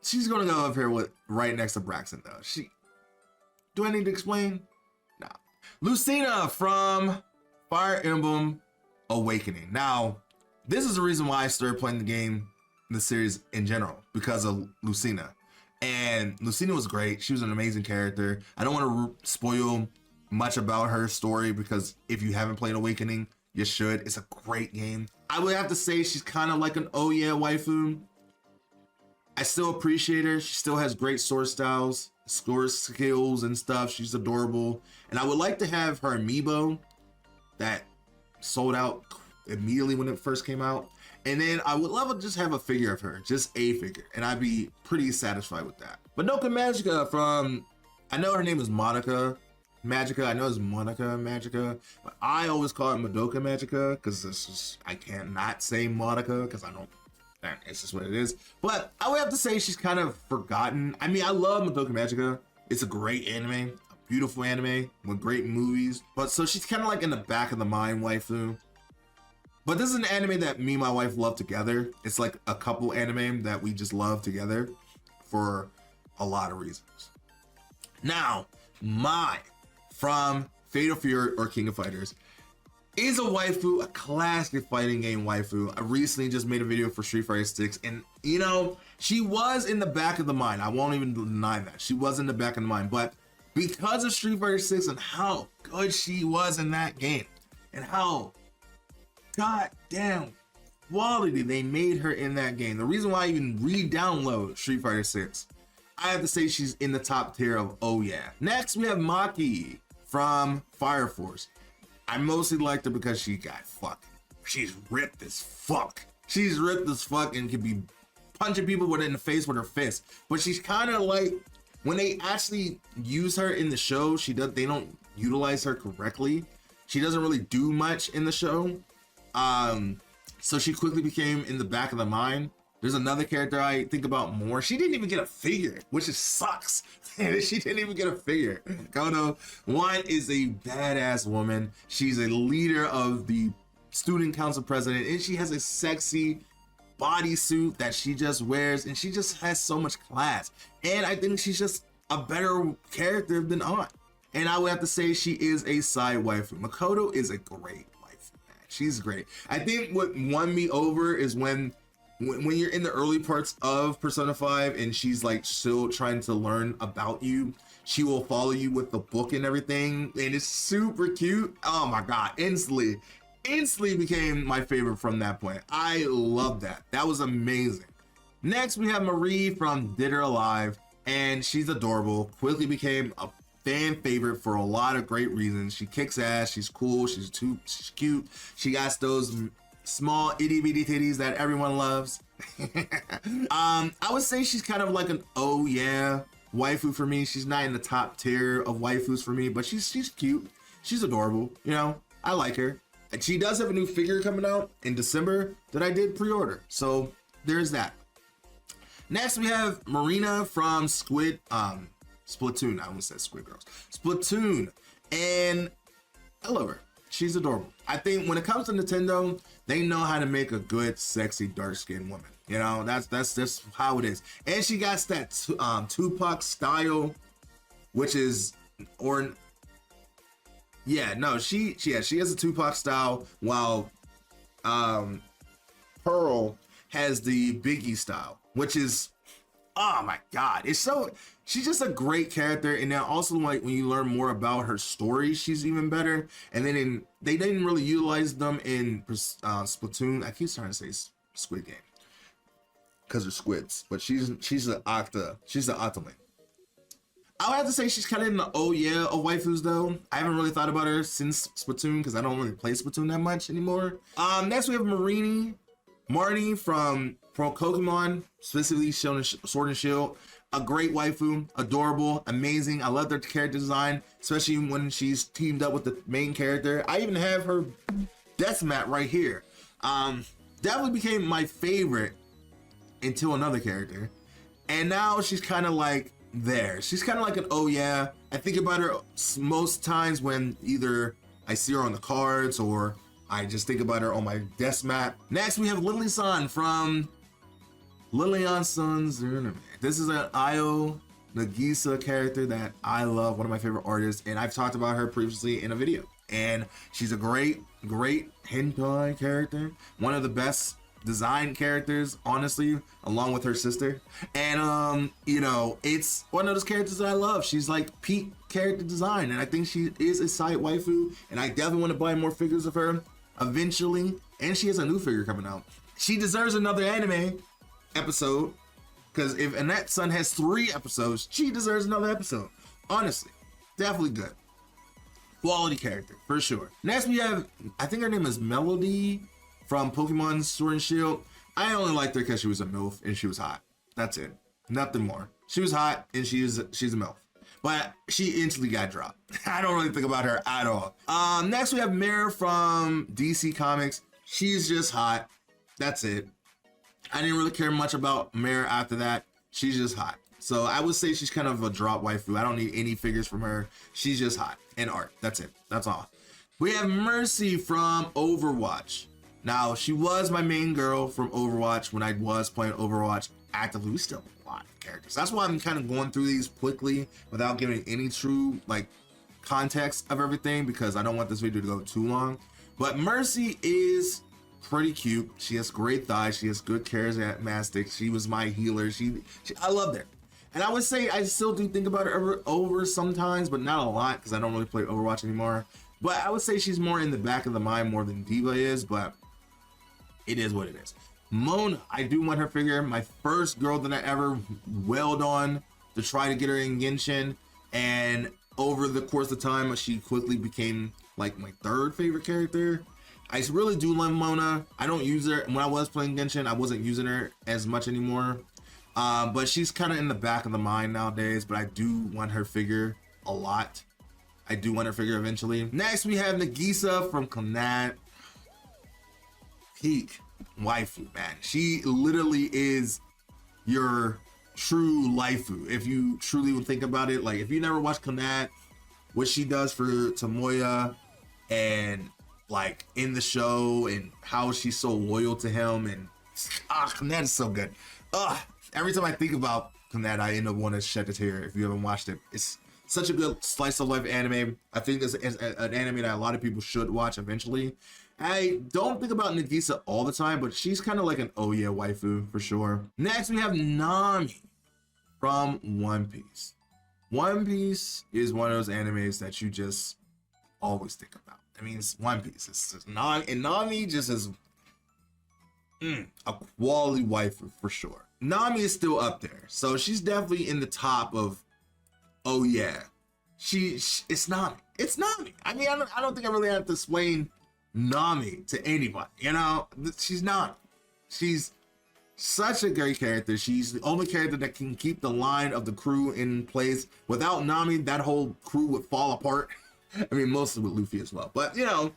She's gonna go up here with right next to Braixen though. Do I need to explain? No. Lucina from Fire Emblem Awakening. Now, this is the reason why I started playing the series in general, because of Lucina. And Lucina was great. She was an amazing character. I don't want to spoil much about her story, because if you haven't played Awakening, you should. It's a great game. I would have to say she's kind of like an oh yeah waifu. I still appreciate her. She still has great sword styles, sword skills and stuff. She's adorable. And I would like to have her amiibo that sold out immediately when it first came out. And then I would love to just have a figure of her, just a figure, and I'd be pretty satisfied with that. Madoka Magica from, I know her name is Monica Magica. I know it's Monica Magica, but I always call it Madoka Magica because it's just, I can't not say Monica because I don't, it's just what it is. But I would have to say she's kind of forgotten. I mean, I love Madoka Magica. It's a great anime, a beautiful anime with great movies. But so she's kind of like in the back of the mind waifu. But this is an anime that me and my wife love together. It's like a couple anime that we just love together for a lot of reasons. Now, Mai from Fatal Fury or King of Fighters is a waifu, a classic fighting game waifu. I recently just made a video for Street Fighter 6, and you know, she was in the back of the mind. I won't even deny that. She was in the back of the mind, but because of Street Fighter 6 and how good she was in that game, and how goddamn quality they made her in that game. The reason why I even re-download Street Fighter 6, I have to say she's in the top tier of oh yeah. Next we have Maki from Fire Force. I mostly liked her because she got fucking, she's ripped as fuck. She's ripped as fuck and can be punching people in the face with her fist. But she's kind of like, when they actually use her in the show, they don't utilize her correctly. She doesn't really do much in the show. So she quickly became in the back of the mind. There's another character I think about more. She didn't even get a figure, which is sucks. She didn't even get a figure. Kono, one is a badass woman. She's a leader of the student council president, and she has a sexy bodysuit that she just wears, and she just has so much class. And I think she's just a better character than Aunt. And I would have to say she is a side waifu. Makoto is a great waifu, man. She's great. I think what won me over is when you're in the early parts of Persona 5 and she's like still trying to learn about you, she will follow you with the book and everything, and it's super cute. Oh my god, instantly became my favorite from that point. I love that. That was amazing. Next we have Marie from Dead or Alive, and she's adorable. Quickly became a fan favorite for a lot of great reasons. She kicks ass, she's cool, she's cute, she got those small itty bitty titties that everyone loves. I would say she's kind of like an oh yeah waifu for me. She's not in the top tier of waifus for me, but she's cute, she's adorable, you know, I like her. And she does have a new figure coming out in December that I did pre-order, so there's that. Next we have Marina from Splatoon. I almost said Squid Girls. Splatoon, and I love her. She's adorable. I think when it comes to Nintendo, they know how to make a good, sexy, dark-skinned woman. You know, that's just how it is. And she got that Tupac style, which is, or yeah, no, she has a Tupac style, while Pearl has the Biggie style, which is, oh my god, it's so, she's just a great character. And then also, like, when you learn more about her story, she's even better. And then they didn't really utilize them in Splatoon. I keep trying to say Squid Game because they're squids, but she's an Octoling. I would have to say she's kind of in the oh yeah of waifus though. I haven't really thought about her since Splatoon because I don't really play Splatoon that much anymore. Next we have Marnie from Pokemon, specifically Sword and Shield. A great waifu, adorable, amazing. I love their character design, especially when she's teamed up with the main character. I even have her death mat right here. Definitely became my favorite until another character. And now she's kind of like there. She's kind of like an oh yeah. I think about her most times when either I see her on the cards or I just think about her on my desk mat. Next we have Lily-san from Lily-san's Anime. This is an Io Nagisa character that I love, one of my favorite artists, and I've talked about her previously in a video. And she's a great hentai character, one of the best design characters, honestly, along with her sister. And you know, it's one of those characters that I love. She's like peak character design, and I think she is a side waifu, and I definitely want to buy more figures of her eventually. And she has a new figure coming out. She deserves another anime episode, because if Annette's son has 3 episodes, she deserves another episode. Honestly, definitely good. Quality character, for sure. Next we have, I think her name is Melody from Pokemon Sword and Shield. I only liked her because she was a MILF and she was hot. That's it. Nothing more. She was hot and she's a MILF. But she instantly got dropped. I don't really think about her at all. Next we have Mare from DC Comics. She's just hot. That's it. I didn't really care much about Mare after that. She's just hot. So I would say she's kind of a drop waifu. I don't need any figures from her. She's just hot and art. That's it. That's all. We have Mercy from Overwatch. Now, she was my main girl from Overwatch when I was playing Overwatch actively. We still have a lot of characters. That's why I'm kind of going through these quickly without giving any true like context of everything, because I don't want this video to go too long. But Mercy is pretty cute. She has great thighs. She has good charismatic. She was my healer. I loved her. And I would say I still do think about her over sometimes, but not a lot because I don't really play Overwatch anymore. But I would say she's more in the back of the mind more than Diva is, but it is what it is. Mona, I do want her figure. My first girl that I ever wailed on to try to get her in Genshin, and over the course of time, she quickly became like my 3rd favorite character. I really do love Mona. I don't use her. When I was playing Genshin, I wasn't using her as much anymore. But she's kind of in the back of the mind nowadays, but I do want her figure a lot. I do want her figure eventually. Next, we have Nagisa from Clannad. Peak waifu, man. She literally is your true waifu. If you truly would think about it, like if you never watched Clannad, what she does for Tomoya and like in the show and how she's so loyal to him, and Clannad is so good. Every time I think about Clannad, I end up wanting to shed a tear. If you haven't watched it, it's such a good slice of life anime. I think it's an anime that a lot of people should watch eventually. I don't think about Nagisa all the time, but she's kind of like an oh yeah waifu for sure. Next we have Nami from One Piece. One Piece is one of those animes that you just always think about. I mean, it's One Piece. It's just Nami just is a quality waifu for sure. Nami is still up there, so she's definitely in the top of oh yeah. It's Nami. It's Nami. I mean, I don't think I really have to explain Nami to anybody. You know, she's Nami. She's such a great character. She's the only character that can keep the line of the crew in place. Without Nami, that whole crew would fall apart. I mean, mostly with Luffy as well, but you know,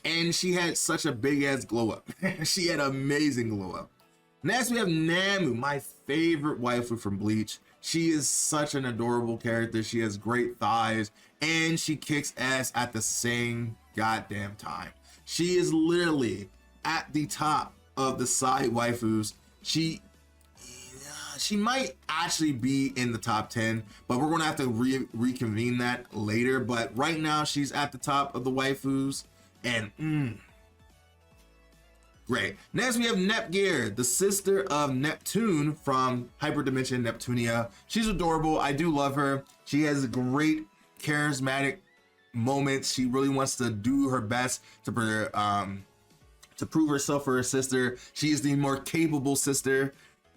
and she had such a big ass glow up. She had an amazing glow up. Next we have Namu, my favorite waifu from Bleach. She is such an adorable character. She has great thighs and she kicks ass at the same goddamn time. She is literally at the top of the side waifus. She might actually be in the top 10, but we're gonna have to reconvene that later. But right now she's at the top of the waifus, and great. Next we have Nepgear, the sister of Neptune from Hyperdimension Neptunia. She's adorable. I do love her. She has great charismatic moments. She really wants to do her best to prove herself for her sister. She is the more capable sister.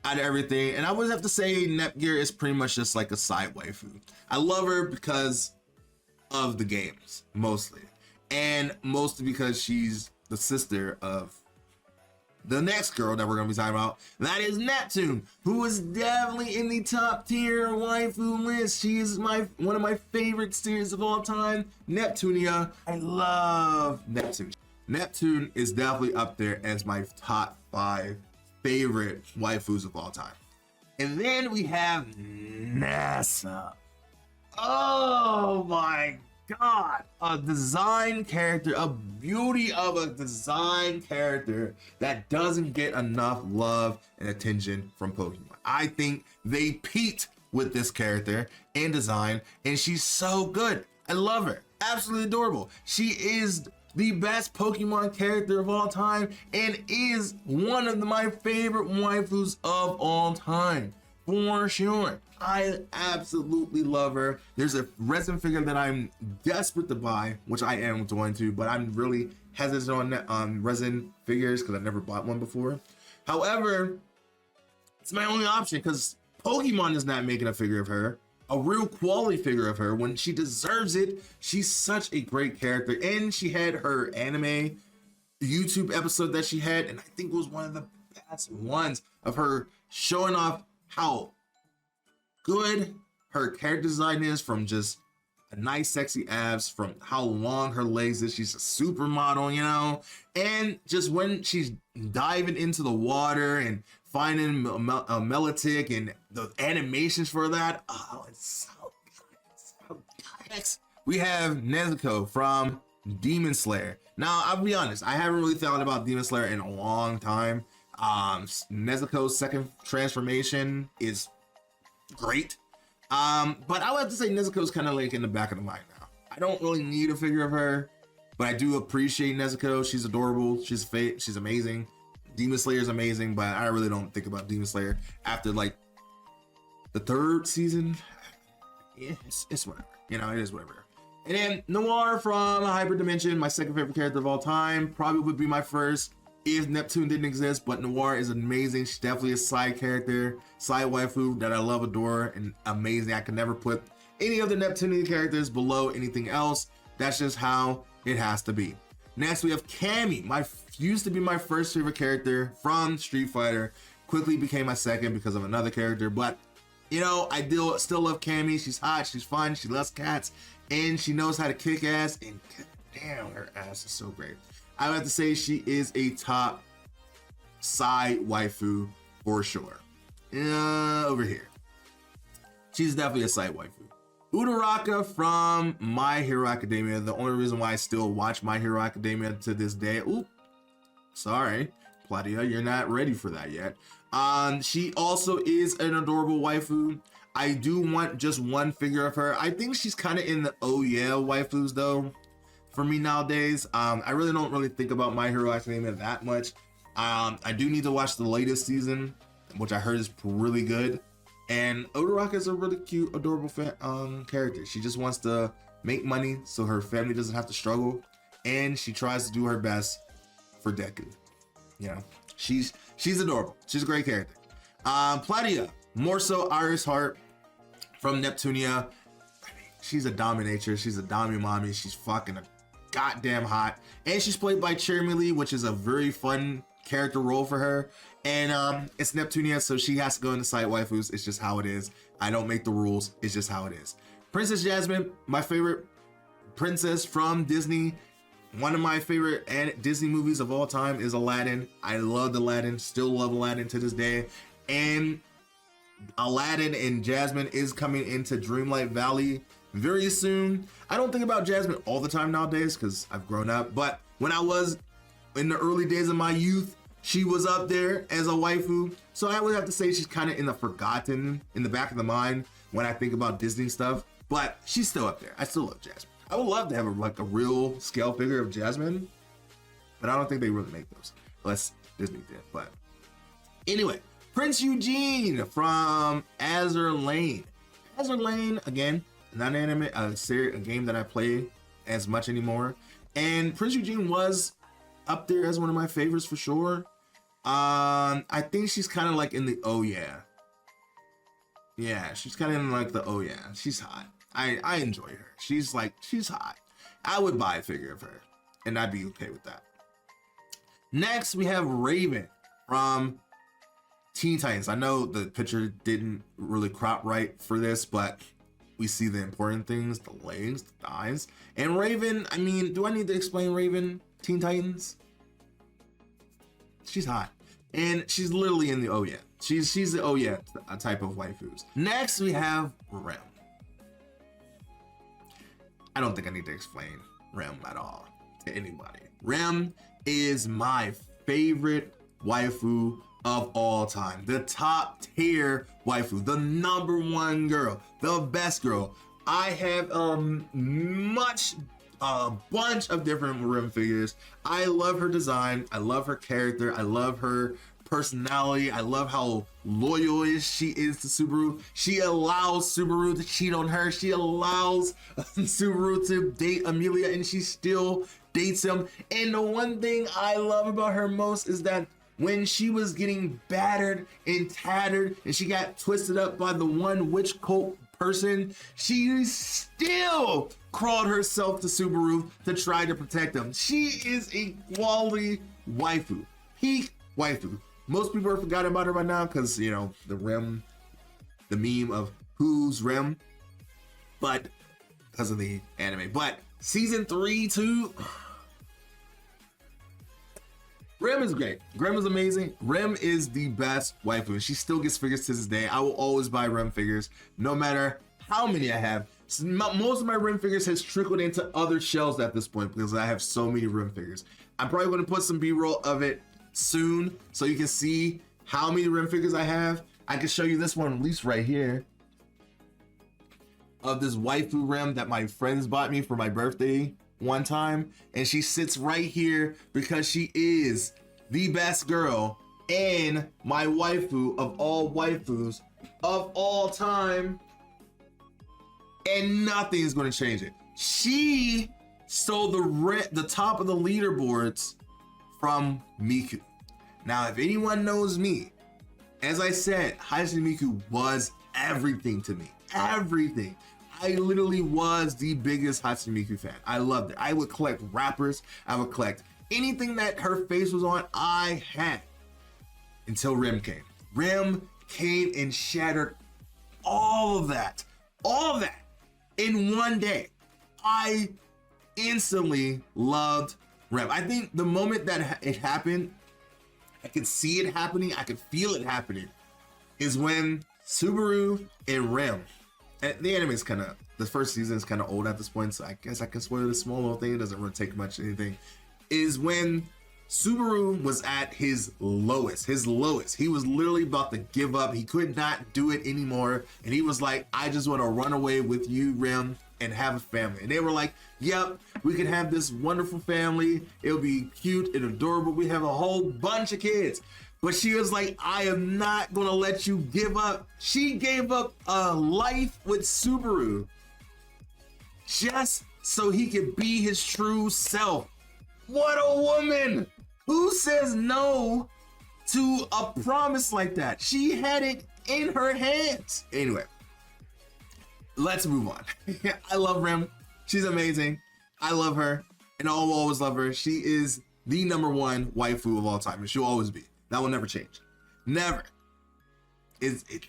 out of everything. And I would have to say Nepgear is pretty much just like a side waifu. I love her because of the games, mostly. And mostly because she's the sister of the next girl that we're going to be talking about. That is Neptune, who is definitely in the top tier waifu list. She is one of my favorite series of all time, Neptunia. I love Neptune. Neptune is definitely up there as my top 5 favorite waifus of all time. And then we have Nessa. Oh my God, a design character, a beauty of a design character that doesn't get enough love and attention from Pokemon. I think they peaked with this character in design, and she's so good. I love her, absolutely adorable. She is the best Pokemon character of all time and is one of my favorite waifus of all time, for sure. I absolutely love her. There's a resin figure that I'm desperate to buy, which I am going to, but I'm really hesitant on resin figures because I've never bought one before. However, it's my only option because Pokemon is not making a figure of her, a real quality figure of her when she deserves it. She's such a great character, and she had her anime YouTube episode that she had, and I think it was one of the best ones of her showing off how good her character design is, from just a nice sexy abs, from how long her legs is. She's a supermodel, you know, and just when she's diving into the water and finding a Melodic and the animations for that, oh, it's so good. It's so good. Next, we have Nezuko from Demon Slayer. Now, I'll be honest, I haven't really thought about Demon Slayer in a long time. Nezuko's second transformation is great, but I would have to say Nezuko's kind of like in the back of the mind now. I don't really need a figure of her, but I do appreciate Nezuko. She's adorable. She's amazing. Demon Slayer is amazing, but I really don't think about Demon Slayer after like the 3rd season. Yeah, it's whatever, you know, it is whatever. And then Noir from Hyper Dimension, my second favorite character of all time, probably would be my first if Neptune didn't exist, but Noir is amazing. She's definitely a side character, side waifu that I love, adore, and amazing. I can never put any of the Neptunian characters below anything else. That's just how it has to be. Next, we have Cammy. Used to be my first favorite character from Street Fighter. Quickly became my second because of another character, but you know, I still love Cammy. She's hot, she's fun, she loves cats, and she knows how to kick ass, and damn, her ass is so great. I would have to say she is a top side waifu for sure. Over here, she's definitely a side waifu. Uraraka from My Hero Academia. The only reason why I still watch My Hero Academia to this day. Ooh, sorry, Platia, you're not ready for that yet. She also is an adorable waifu. I do want just one figure of her. I think she's kind of in the oh yeah waifus though. For me nowadays, I really don't really think about My Hero Academia that much. I do need to watch the latest season, which I heard is really good. And Uraraka is a really cute, adorable character. She just wants to make money so her family doesn't have to struggle, and she tries to do her best for Deku. You know, she's adorable. She's a great character. Platia, more so Iris Heart from Neptunia. I mean, she's a dominatrix. She's a domi mommy. She's fucking goddamn hot, and she's played by Cherry Lee, which is a very fun character role for her. And it's Neptunia, so she has to go into side waifus. It's just how it is. I don't make the rules. It's just how it is. Princess Jasmine, my favorite princess from Disney. One of my favorite Disney movies of all time is Aladdin. I loved Aladdin, still love Aladdin to this day. And Aladdin and Jasmine is coming into Dreamlight Valley very soon. I don't think about Jasmine all the time nowadays because I've grown up, but when I was in the early days of my youth, she was up there as a waifu. So I would have to say she's kind of in the back of the mind when I think about Disney stuff, but she's still up there. I still love Jasmine. I would love to have a real scale figure of Jasmine, but I don't think they really make those unless Disney did. But anyway, Prince Eugene from Azur Lane. Azur Lane, again, not an anime, a game that I play as much anymore. And Prince Eugene was up there as one of my favorites for sure. I think she's kind of like in the oh yeah. Yeah, she's kind of in like the oh yeah. She's hot. I enjoy her. She's hot. I would buy a figure of her, and I'd be okay with that. Next, we have Raven from Teen Titans. I know the picture didn't really crop right for this, but we see the important things, the legs, the thighs. And Raven, I mean, do I need to explain Raven, Teen Titans? She's hot. And she's literally in the oh yeah. She's the oh yeah type of waifus. Next, we have Rem. I don't think I need to explain Rem at all to anybody. Rem is my favorite waifu of all time. The top tier waifu, the number one girl, the best girl. I have a bunch of different Rem figures. I love her design. I love her character. I love her personality. I love how loyal she is to Subaru. She allows Subaru to cheat on her. She allows Subaru to date Amelia, and she still dates him. And the one thing I love about her most is that when she was getting battered and tattered and she got twisted up by the one witch cult person, she still crawled herself to Subaru to try to protect him. She is a quality waifu, peak waifu. Most people are forgotten about her by now because, you know, the Rem, the meme of who's Rem, but because of the anime. But season 3 too, Rem is great. Rem is amazing. Rem is the best waifu. She still gets figures to this day. I will always buy Rem figures, no matter how many I have. Most of my Rem figures has trickled into other shelves at this point because I have so many Rem figures. I'm probably going to put some B-roll of it soon so you can see how many Rem figures I have. I can show you this one, at least right here, of this waifu Rem that my friends bought me for my birthday one time, and she sits right here because she is the best girl and my waifu of all waifus of all time, and nothing is going to change it. She stole the top of the leaderboards from Miku. Now, if anyone knows me, as I said, Hatsune Miku was everything to me. Everything. I literally was the biggest Hatsune Miku fan. I loved it. I would collect wrappers. I would collect anything that her face was on, I had. Until Rem came. Rem came and shattered all of that. All of that in one day. I instantly loved Rem. I think the moment that it happened, I could see it happening, I could feel it happening, is when Subaru and Rem, and the anime is kind of, the first season is kind of old at this point, so I guess I can spoil this small little thing, it doesn't really take much anything, is when Subaru was at his lowest. He was literally about to give up. He could not do it anymore, and he was like, I just want to run away with you, Rem, and have a family. And they were like, yep, we can have this wonderful family. It'll be cute and adorable. We have a whole bunch of kids. But she was like, I am not gonna let you give up. She gave up a life with Subaru just so he could be his true self. What a woman! Who says no to a promise like that? She had it in her hands. Anyway, let's move on. I love Rem. She's amazing. I love her, and I'll always love her. She is the number one waifu of all time, and she'll always be. That will never change. Never.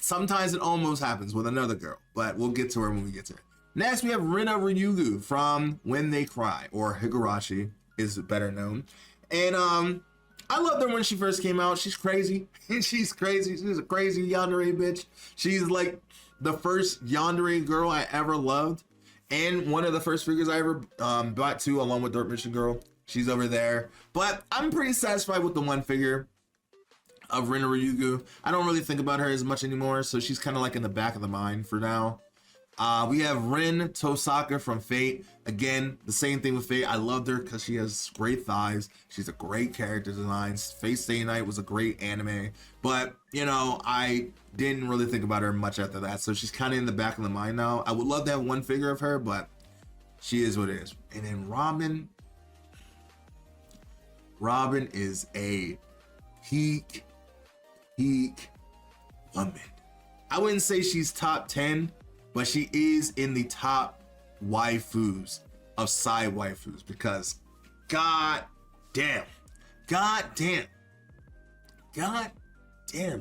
Sometimes it almost happens with another girl, but we'll get to her when we get to her. Next, we have Rina Ryugu from When They Cry, or Higurashi is better known. And I loved her when she first came out. She's crazy. She's crazy. She's a crazy yandere bitch. She's like the first yandere girl I ever loved, and one of the first figures I ever bought too, along with Dirt Mission Girl. She's over there. But I'm pretty satisfied with the one figure of Rina Ryugu. I don't really think about her as much anymore, so she's kind of like in the back of the mind for now. We have Rin Tosaka from Fate. Again, the same thing with Fate. I loved her because she has great thighs. She's a great character design. Fate Stay Night was a great anime. But, you know, I didn't really think about her much after that. So she's kind of in the back of the mind now. I would love to have one figure of her, but she is what it is. And then Robin. Robin is a peak woman. I wouldn't say she's top 10, but she is in the top waifus of side waifus because god damn,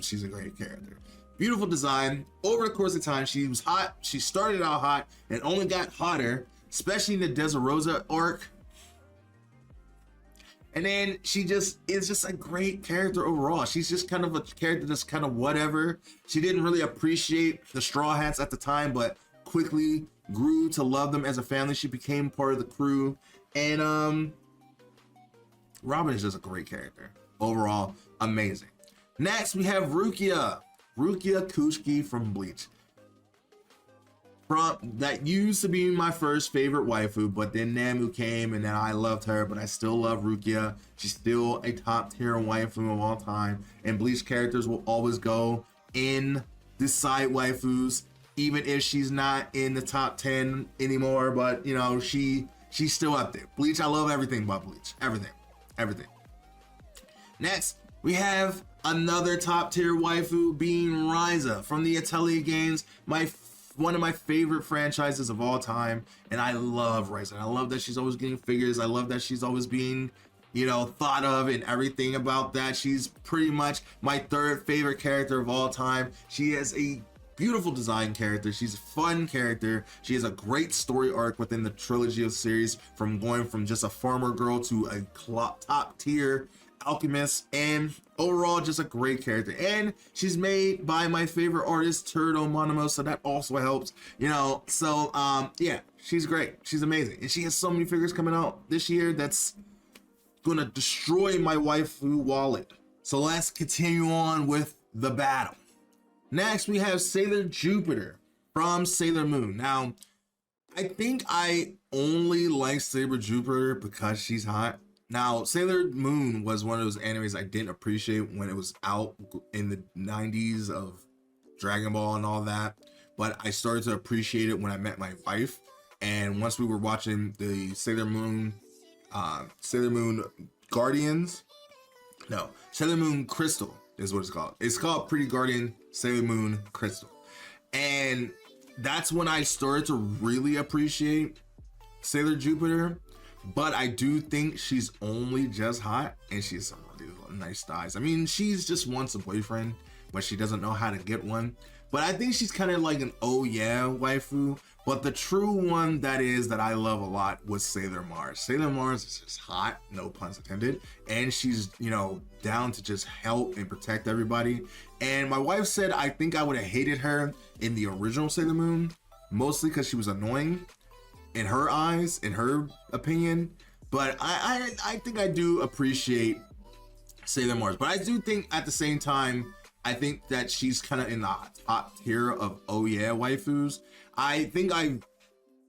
she's a great character. Beautiful design. Over the course of time, she was hot. She started out hot and only got hotter, especially in the Dressrosa arc. And then she just is just a great character overall. She's just kind of a character that's kind of whatever. She didn't really appreciate the Straw Hats at the time, but quickly grew to love them as a family. She became part of the crew. And Robin is just a great character. Overall, amazing. Next, we have Rukia Kushiki from Bleach. That used to be my first favorite waifu, but then Namu came and then I loved her, but I still love Rukia. She's still a top tier waifu of all time, and Bleach characters will always go in the side waifus, even if she's not in the top 10 anymore, but you know, she's still up there. Bleach, I love everything about Bleach. Everything. Next, we have another top tier waifu being Ryza from the Atelier games, one of my favorite franchises of all time, and I love Ryza. I love that she's always getting figures. I love that she's always being, you know, thought of and everything about that. She's pretty much my third favorite character of all time. She has a beautiful design character. She's a fun character. She has a great story arc within the trilogy of series, from going from just a farmer girl to a top tier alchemist, and overall just a great character. And she's made by my favorite artist Turtle Monimo, so that also helps, you know. So yeah, she's great, she's amazing, and she has so many figures coming out this year that's gonna destroy my waifu wallet. So let's continue on with the battle. Next, we have Sailor Jupiter from Sailor Moon. Now, I think I only like Sailor Jupiter because she's hot. Now, Sailor Moon was one of those animes I didn't appreciate when it was out in the 90s of Dragon Ball and all that, but I started to appreciate it when I met my wife. And once we were watching the Sailor Moon Crystal is what it's called. It's called Pretty Guardian Sailor Moon Crystal. And that's when I started to really appreciate Sailor Jupiter. But I do think she's only just hot, and she has some really nice thighs. I mean, she's just wants a boyfriend, but she doesn't know how to get one. But I think she's kind of like an oh yeah waifu. But the true one that I love a lot was Sailor Mars. Sailor Mars is just hot, no puns intended, and she's, you know, down to just help and protect everybody. And my wife said I think I would have hated her in the original Sailor Moon, mostly because she was annoying in her eyes, in her opinion. But I think I do appreciate Sailor Mars. But I do think at the same time, I think that she's kind of in the top tier of oh yeah waifus. I think I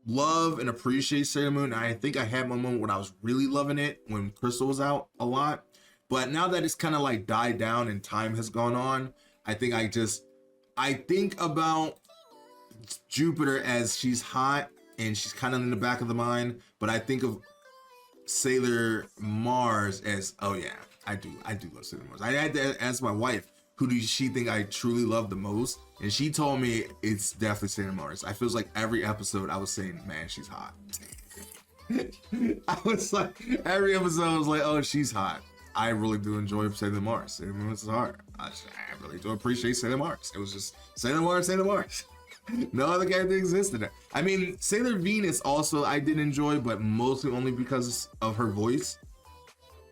love and appreciate Sailor Moon. I think I had my moment when I was really loving it when Crystal was out a lot. But now that it's kind of like died down and time has gone on, I think I think about Jupiter as she's hot and she's kind of in the back of the mind, but I think of Sailor Mars as, oh yeah, I do love Sailor Mars. I had to ask my wife, who does she think I truly love the most? And she told me it's definitely Sailor Mars. I feels like every episode I was saying, man, she's hot. I was like, every episode I was like, oh, she's hot. I really do enjoy Sailor Mars. Sailor Mars is hard. I really do appreciate Sailor Mars. It was just Sailor Mars. No other character existed. I mean, Sailor Venus also I did enjoy, but mostly only because of her voice,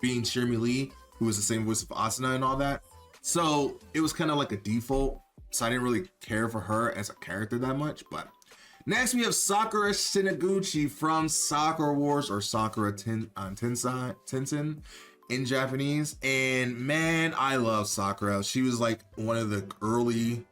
being Shirley Lee, who was the same voice of Asuna and all that. So it was kind of like a default. So I didn't really care for her as a character that much. But next we have Sakura Shinaguchi from Sakura Wars, or Sakura Tensei in Japanese. And man, I love Sakura. She was like one of the early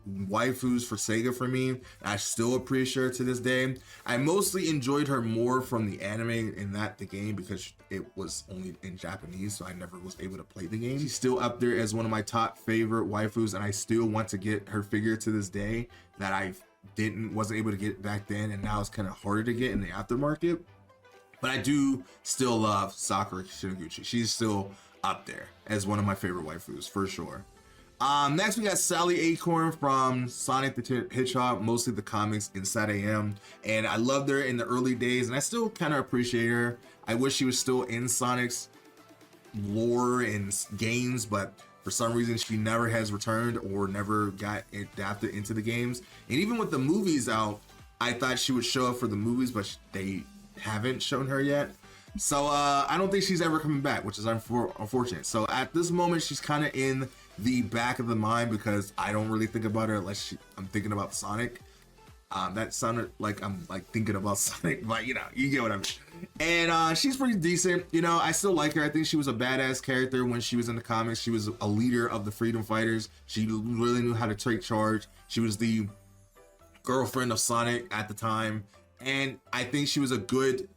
waifus for Sega for me. I still appreciate her to this day. I mostly enjoyed her more from the anime and not the game because it was only in Japanese, so I never was able to play the game. She's still up there as one of my top favorite waifus, and I still want to get her figure to this day that I wasn't able to get back then, and now it's kind of harder to get in the aftermarket. But I do still love Sakura Shinaguchi. She's still up there as one of my favorite waifus for sure. Next we got Sally Acorn from Sonic the Hedgehog, mostly the comics Inside AM, and I loved her in the early days, and I still kind of appreciate her. I wish she was still in Sonic's lore and games, but for some reason she never has returned or never got adapted into the games. And even with the movies out, I thought she would show up for the movies, but they haven't shown her yet. So I don't think she's ever coming back, which is unfortunate. So at this moment, she's kind of in the back of the mind because I don't really think about her unless I'm thinking about Sonic. That sounded like I'm like thinking about Sonic, but you know, you get what I mean. And she's pretty decent. You know, I still like her. I think she was a badass character when she was in the comics. She was a leader of the Freedom Fighters. She really knew how to take charge. She was the girlfriend of Sonic at the time. And I think she was a good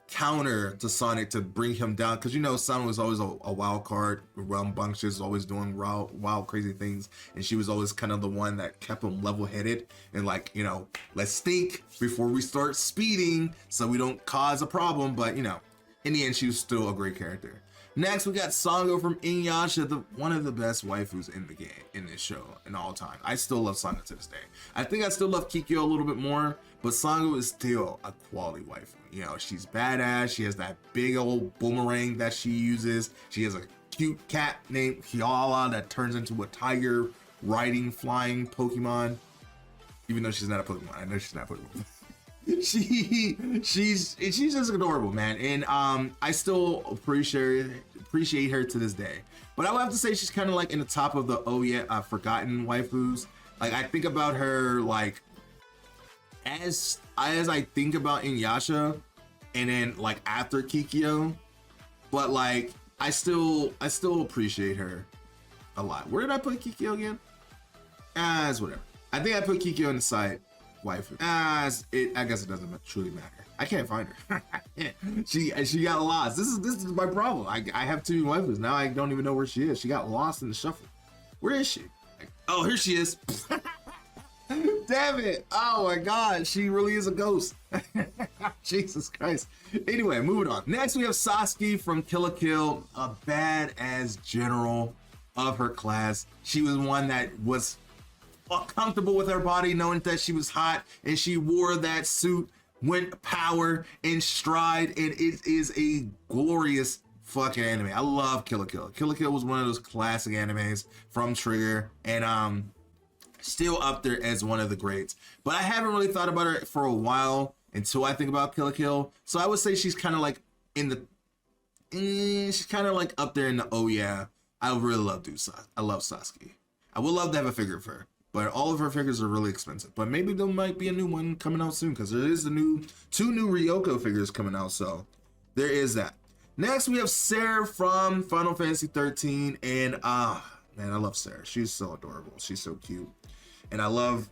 counter to Sonic to bring him down, because you know Sonic was always a wild card, rambunctious, always doing wild crazy things, and she was always kind of the one that kept him level-headed and like, you know, let's think before we start speeding so we don't cause a problem. But you know, in the end, she was still a great character. Next we got Sango from Inuyasha, one of the best waifus in the game, in this show, in all time. I still love Sango to this day. I think I still love Kikyo a little bit more, but Sango is still a quality waifu. You know, she's badass. She has that big old boomerang that she uses. She has a cute cat named Hyala that turns into a tiger riding flying Pokemon. Even though she's not a Pokemon. I know she's not a Pokemon. she's just adorable, man. And I still appreciate her to this day. But I would have to say she's kind of like in the top of the forgotten waifus. Like I think about her like as I think about Inuyasha, and then like after Kikyo, but like I still appreciate her a lot. Where did I put Kikyo again? It's whatever. I think I put Kikyo in the side waifu. I guess it doesn't truly matter. I can't find her. she got lost. This is my problem. I have two waifus now. I don't even know where she is. She got lost in the shuffle. Where is she? Oh, here she is. Damn it. Oh my god, she really is a ghost. Jesus Christ. Anyway, moving on. Next we have Sasuke from Kill la Kill, a badass general of her class. She was one that was comfortable with her body, knowing that she was hot, and she wore that suit, went power and stride, and it is a glorious fucking anime. I love Kill la Kill. Kill la Kill was one of those classic animes from Trigger, and still up there as one of the greats. But I haven't really thought about her for a while until I think about Kill la Kill. So I would say she's kind of like in the she's kind of like up there in the oh yeah, I really love I love Sasuke. I would love to have a figure of her, but all of her figures are really expensive. But maybe there might be a new one coming out soon, because there is two new Ryoko figures coming out, so there is that. Next we have Sarah from Final Fantasy 13, and man, I love Sarah. She's so adorable. She's so cute. And I love,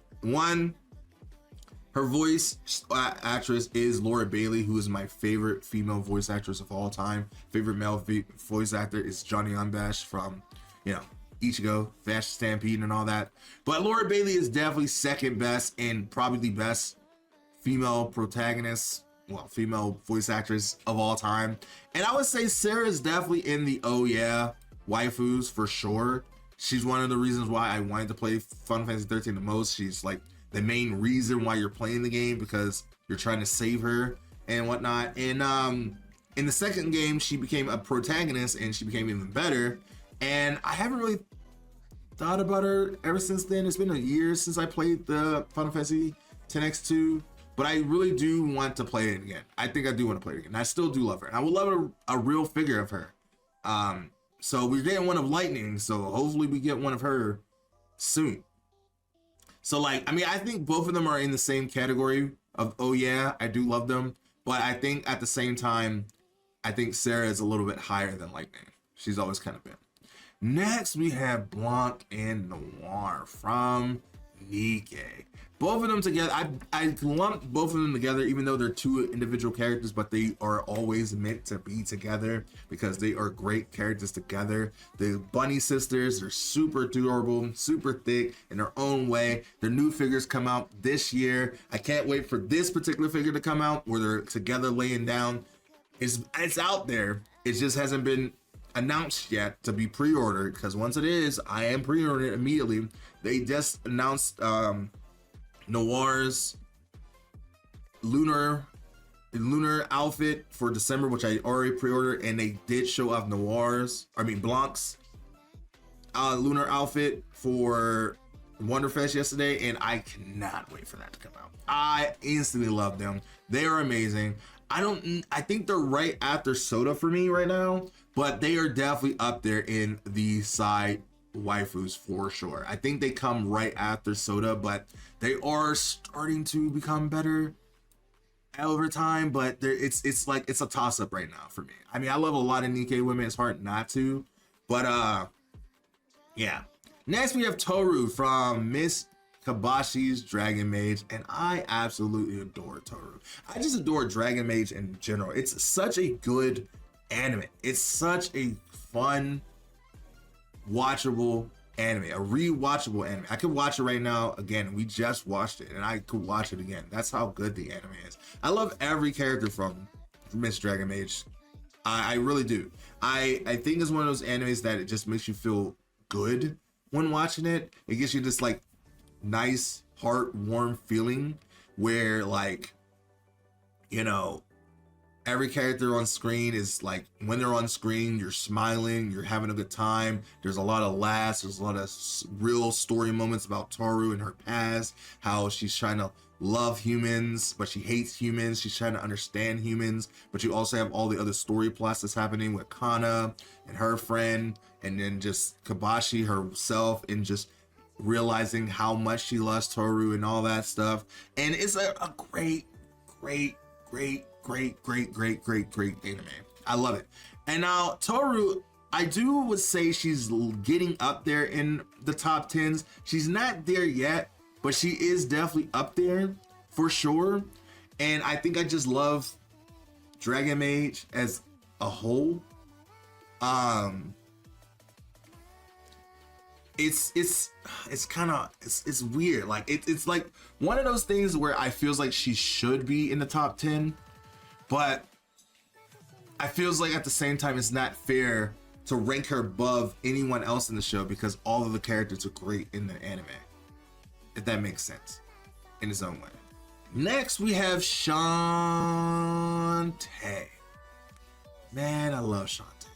her voice actress is Laura Bailey, who is my favorite female voice actress of all time. Favorite male voice actor is Johnny Unbash from, you know, Ichigo, Vash Stampede and all that. But Laura Bailey is definitely second best and probably the best female protagonist, well, female voice actress of all time. And I would say Sarah is definitely in the oh yeah waifus for sure. She's one of the reasons why I wanted to play Final Fantasy 13 the most. She's like the main reason why you're playing the game, because you're trying to save her and whatnot. And in the second game, she became a protagonist and she became even better. And I haven't really thought about her ever since then. It's been a year since I played the Final Fantasy X-2, but I really do want to play it again. I think I do want to play it again. I still do love her, and I would love a real figure of her. So we're getting one of Lightning, so hopefully we get one of her soon. So like, I mean, I think both of them are in the same category of, oh yeah, I do love them. But I think at the same time, I think Sarah is a little bit higher than Lightning. She's always kind of been. Next, we have Blanc and Noir from Nikke. Both of them together, I lumped both of them together, even though they're two individual characters, but they are always meant to be together because they are great characters together. The Bunny sisters are super adorable, super thick in their own way. Their new figures come out this year. I can't wait for this particular figure to come out where they're together laying down. It's out there. It just hasn't been announced yet to be pre-ordered, because once it is, I am pre-ordering it immediately. They just announced Noir's lunar outfit for December, which I already pre-ordered, and they did show off Blanc's lunar outfit for Wonderfest yesterday, and I cannot wait for that to come out. I instantly love them. They are amazing. I think they're right after Soda for me right now, but they are definitely up there in the side waifus for sure. I think they come right after Soda, but they are starting to become better over time, but it's like it's a toss-up right now for me. I mean, I love a lot of Nikke women. It's hard not to, but yeah. Next we have Toru from Miss Kabashi's Dragon Mage, and I absolutely adore Toru. I just adore Dragon Mage in general. It's such a good anime. It's such a fun, watchable anime, a rewatchable anime. I could watch it right now again. We just watched it, and I could watch it again. That's how good the anime is. I love every character from Miss Dragon Mage. I really do. I think it's one of those animes that it just makes you feel good when watching it. It gives you this like nice heart warm feeling where, like, you know, every character on screen is like, when they're on screen, you're smiling, you're having a good time. There's a lot of laughs, there's a lot of real story moments about Toru and her past, how she's trying to love humans but she hates humans, she's trying to understand humans, but you also have all the other story plots that's happening with Kana and her friend, and then just Kabashi herself, and just realizing how much she loves Toru and all that stuff. And it's a great anime. I love it. And now Toru, I would say she's getting up there in the top 10s. She's not there yet, but she is definitely up there for sure. And I think I just love Dragon Mage as a whole. It's kind of it's weird. Like it's like one of those things where I feels like she should be in the top 10, but I feels like at the same time it's not fair to rank her above anyone else in the show, because all of the characters are great in the anime, if that makes sense in its own way. Next we have Shantae. Man, I love Shantae.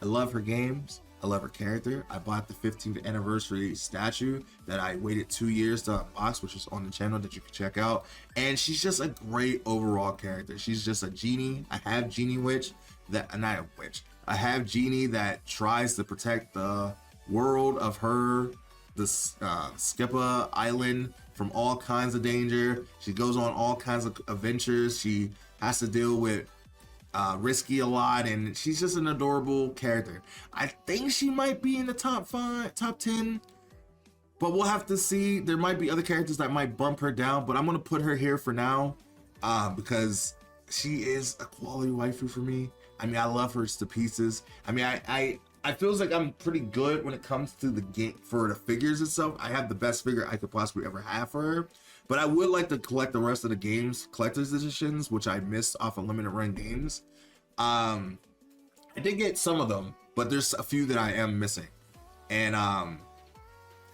I love her games. I love her character. I bought the 15th anniversary statue that I waited 2 years to unbox, which is on the channel that you can check out. And she's just a great overall character. She's just a genie. I have Genie Witch that, not a witch. I have Genie that tries to protect the world of her, the Skippa Island, from all kinds of danger. She goes on all kinds of adventures. She has to deal with Risky a lot, and she's just an adorable character. I think she might be in the top 10, but we'll have to see. There might be other characters that might bump her down, but I'm gonna put her here for now because she is a quality waifu for me. I mean, I love her to pieces. I mean, I feels like I'm pretty good when it comes to the game for the figures itself. I have the best figure I could possibly ever have for her, but I would like to collect the rest of the games, collector's editions, which I missed off of limited run games. I did get some of them, but there's a few that I am missing. And I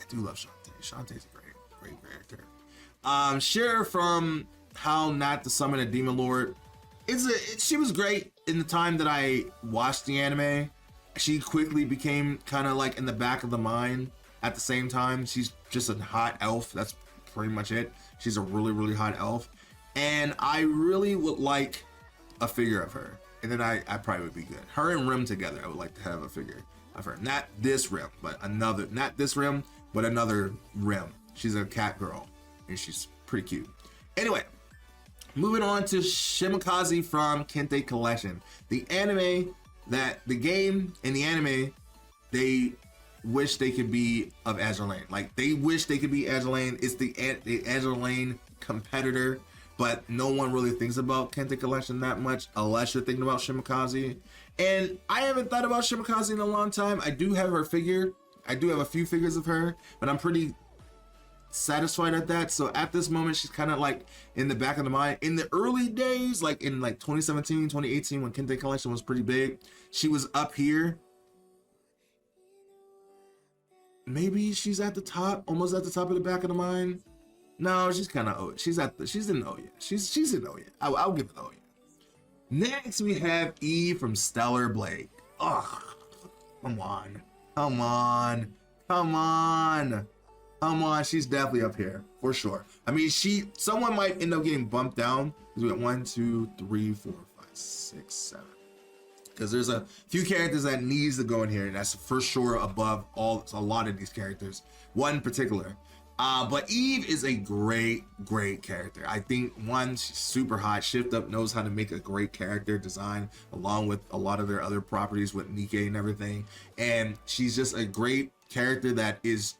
do love Shantae. Shantae's a great character. Cher from How Not to Summon a Demon Lord. She was great in the time that I watched the anime. She quickly became kind of like in the back of the mind at the same time. She's just a hot elf. That's pretty much it. She's a really hot elf, and I really would like a figure of her, and then I probably would be good. Her and Rim together, I would like to have a figure of her. Not this Rim, but another, not this Rim, but another Rim. She's a cat girl, and she's pretty cute. Anyway, moving on to Shimakaze from Kente Collection. The anime, the game and the anime, they wish they could be of Azure Lane. Like, they wish they could be Azure Lane. It's the Azure Lane competitor, but no one really thinks about Kente Collection that much unless you're thinking about Shimakaze. And I haven't thought about Shimakaze in a long time. I do have her figure. I do have a few figures of her, but I'm pretty satisfied at that. So at this moment, she's kind of like in the back of the mind. In the early days, like in like 2017, 2018, when Kente Collection was pretty big, she was up here. Maybe she's at the top, almost at the top of the back of the mind. No, she's kind of O. She's in O yet. She's in O yet. I'll give it O yet. Next, we have Eve from Stellar Blade. Ugh, come on. She's definitely up here for sure. I mean, someone might end up getting bumped down because we got 1, 2, 3, 4, 5, 6, 7. Because there's a few characters that needs to go in here, and that's for sure above a lot of these characters. One in particular. But Eve is a great character. I think she's super hot. Shift Up knows how to make a great character design along with a lot of their other properties with Nikke and everything. And she's just a great character that is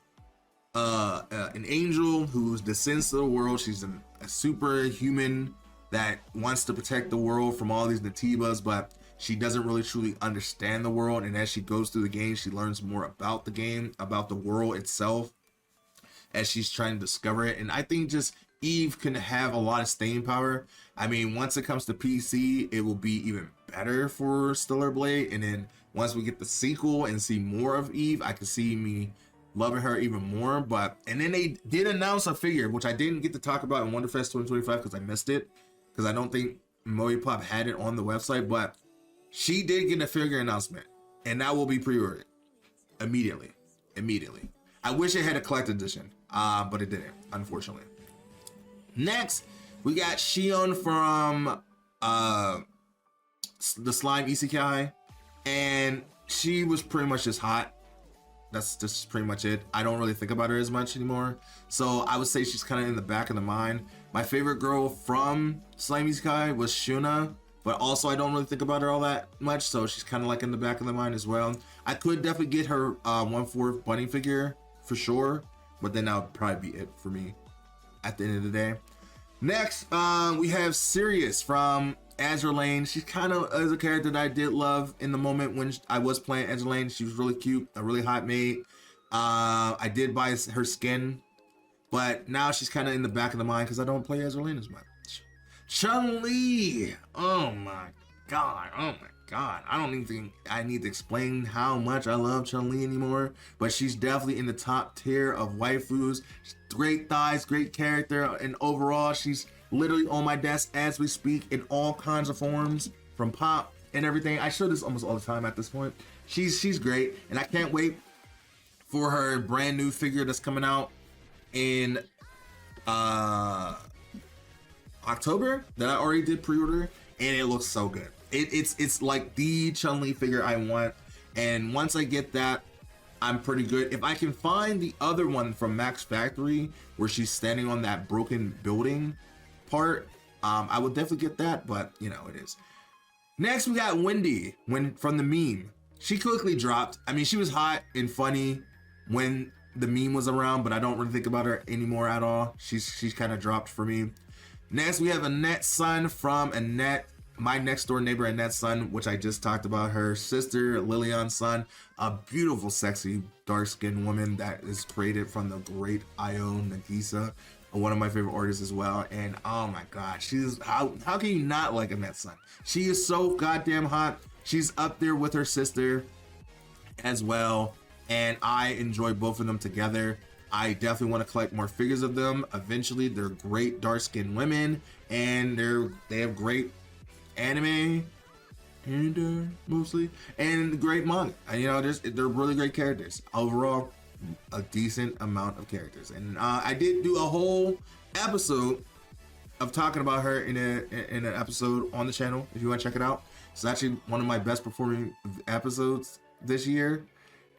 an angel who descends to the world. She's a superhuman that wants to protect the world from all these Natibas, but she doesn't really truly understand the world. And as she goes through the game, she learns more about the game, about the world itself, as she's trying to discover it. And I think just Eve can have a lot of staying power. I mean, once it comes to PC, it will be even better for Stellar Blade. And then once we get the sequel and see more of Eve, I can see me loving her even more. And then they did announce a figure, which I didn't get to talk about in Wonderfest 2025 because I missed it, because I don't think Moe Pop had it on the website. But she did get a figure announcement, and that will be pre-ordered immediately. I wish it had a collector's edition, but it didn't, unfortunately. Next, we got Shion from the Slime Isekai, and she was pretty much just hot. That's just pretty much it. I don't really think about her as much anymore, so I would say she's kind of in the back of the mind. My favorite girl from Slime Isekai was Shuna, but also I don't really think about her all that much, so she's kind of like in the back of the mind as well. I could definitely get her 1/4 bunny figure for sure, but then that would probably be it for me at the end of the day. Next, we have Sirius from Azure Lane. She's kind of is a character that I did love in the moment when I was playing Azure Lane. She was really cute, a really hot mate. I did buy her skin, but now she's kind of in the back of the mind because I don't play Azure Lane as much. Chun-Li! Oh my god. I don't even think I need to explain how much I love Chun-Li anymore, but she's definitely in the top tier of waifus. Great thighs, great character, and overall, she's literally on my desk as we speak in all kinds of forms, from pop and everything. I show this almost all the time at this point. She's great, and I can't wait for her brand new figure that's coming out in October that I already did pre-order, and it looks so good. It's like the Chun-Li figure I want, and once I get that, I'm pretty good. If I can find the other one from Max Factory where she's standing on that broken building part, I would definitely get that, but you know, it is. Next, we got Wendy from the meme. She quickly dropped. I mean, she was hot and funny when the meme was around, but I don't really think about her anymore at all. She's kind of dropped for me. Next, we have Annette's son from Annette, my next door neighbor Annette's son, which I just talked about. Her sister Lillian's son, a beautiful, sexy, dark-skinned woman that is created from the great Io Nagisa, one of my favorite artists as well. And oh my god, how can you not like Annette's son? She is so goddamn hot. She's up there with her sister as well, and I enjoy both of them together. I definitely want to collect more figures of them eventually. They're great dark-skinned women, and they have great anime and mostly, and great manga. And, you know, they're really great characters. Overall, a decent amount of characters. And I did do a whole episode of talking about her in an episode on the channel. If you want to check it out, it's actually one of my best performing episodes this year.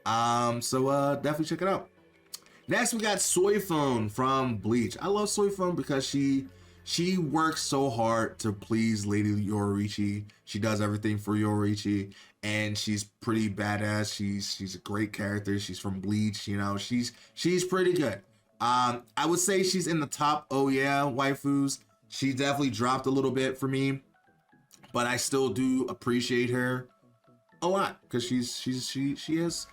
So definitely check it out. Next, we got Soifone from Bleach. I love Soifone because she works so hard to please Lady Yororichi. She does everything for Yororichi, and she's pretty badass. She's a great character. She's from Bleach, you know. She's pretty good. I would say she's in the top waifus. She definitely dropped a little bit for me, but I still do appreciate her a lot because she has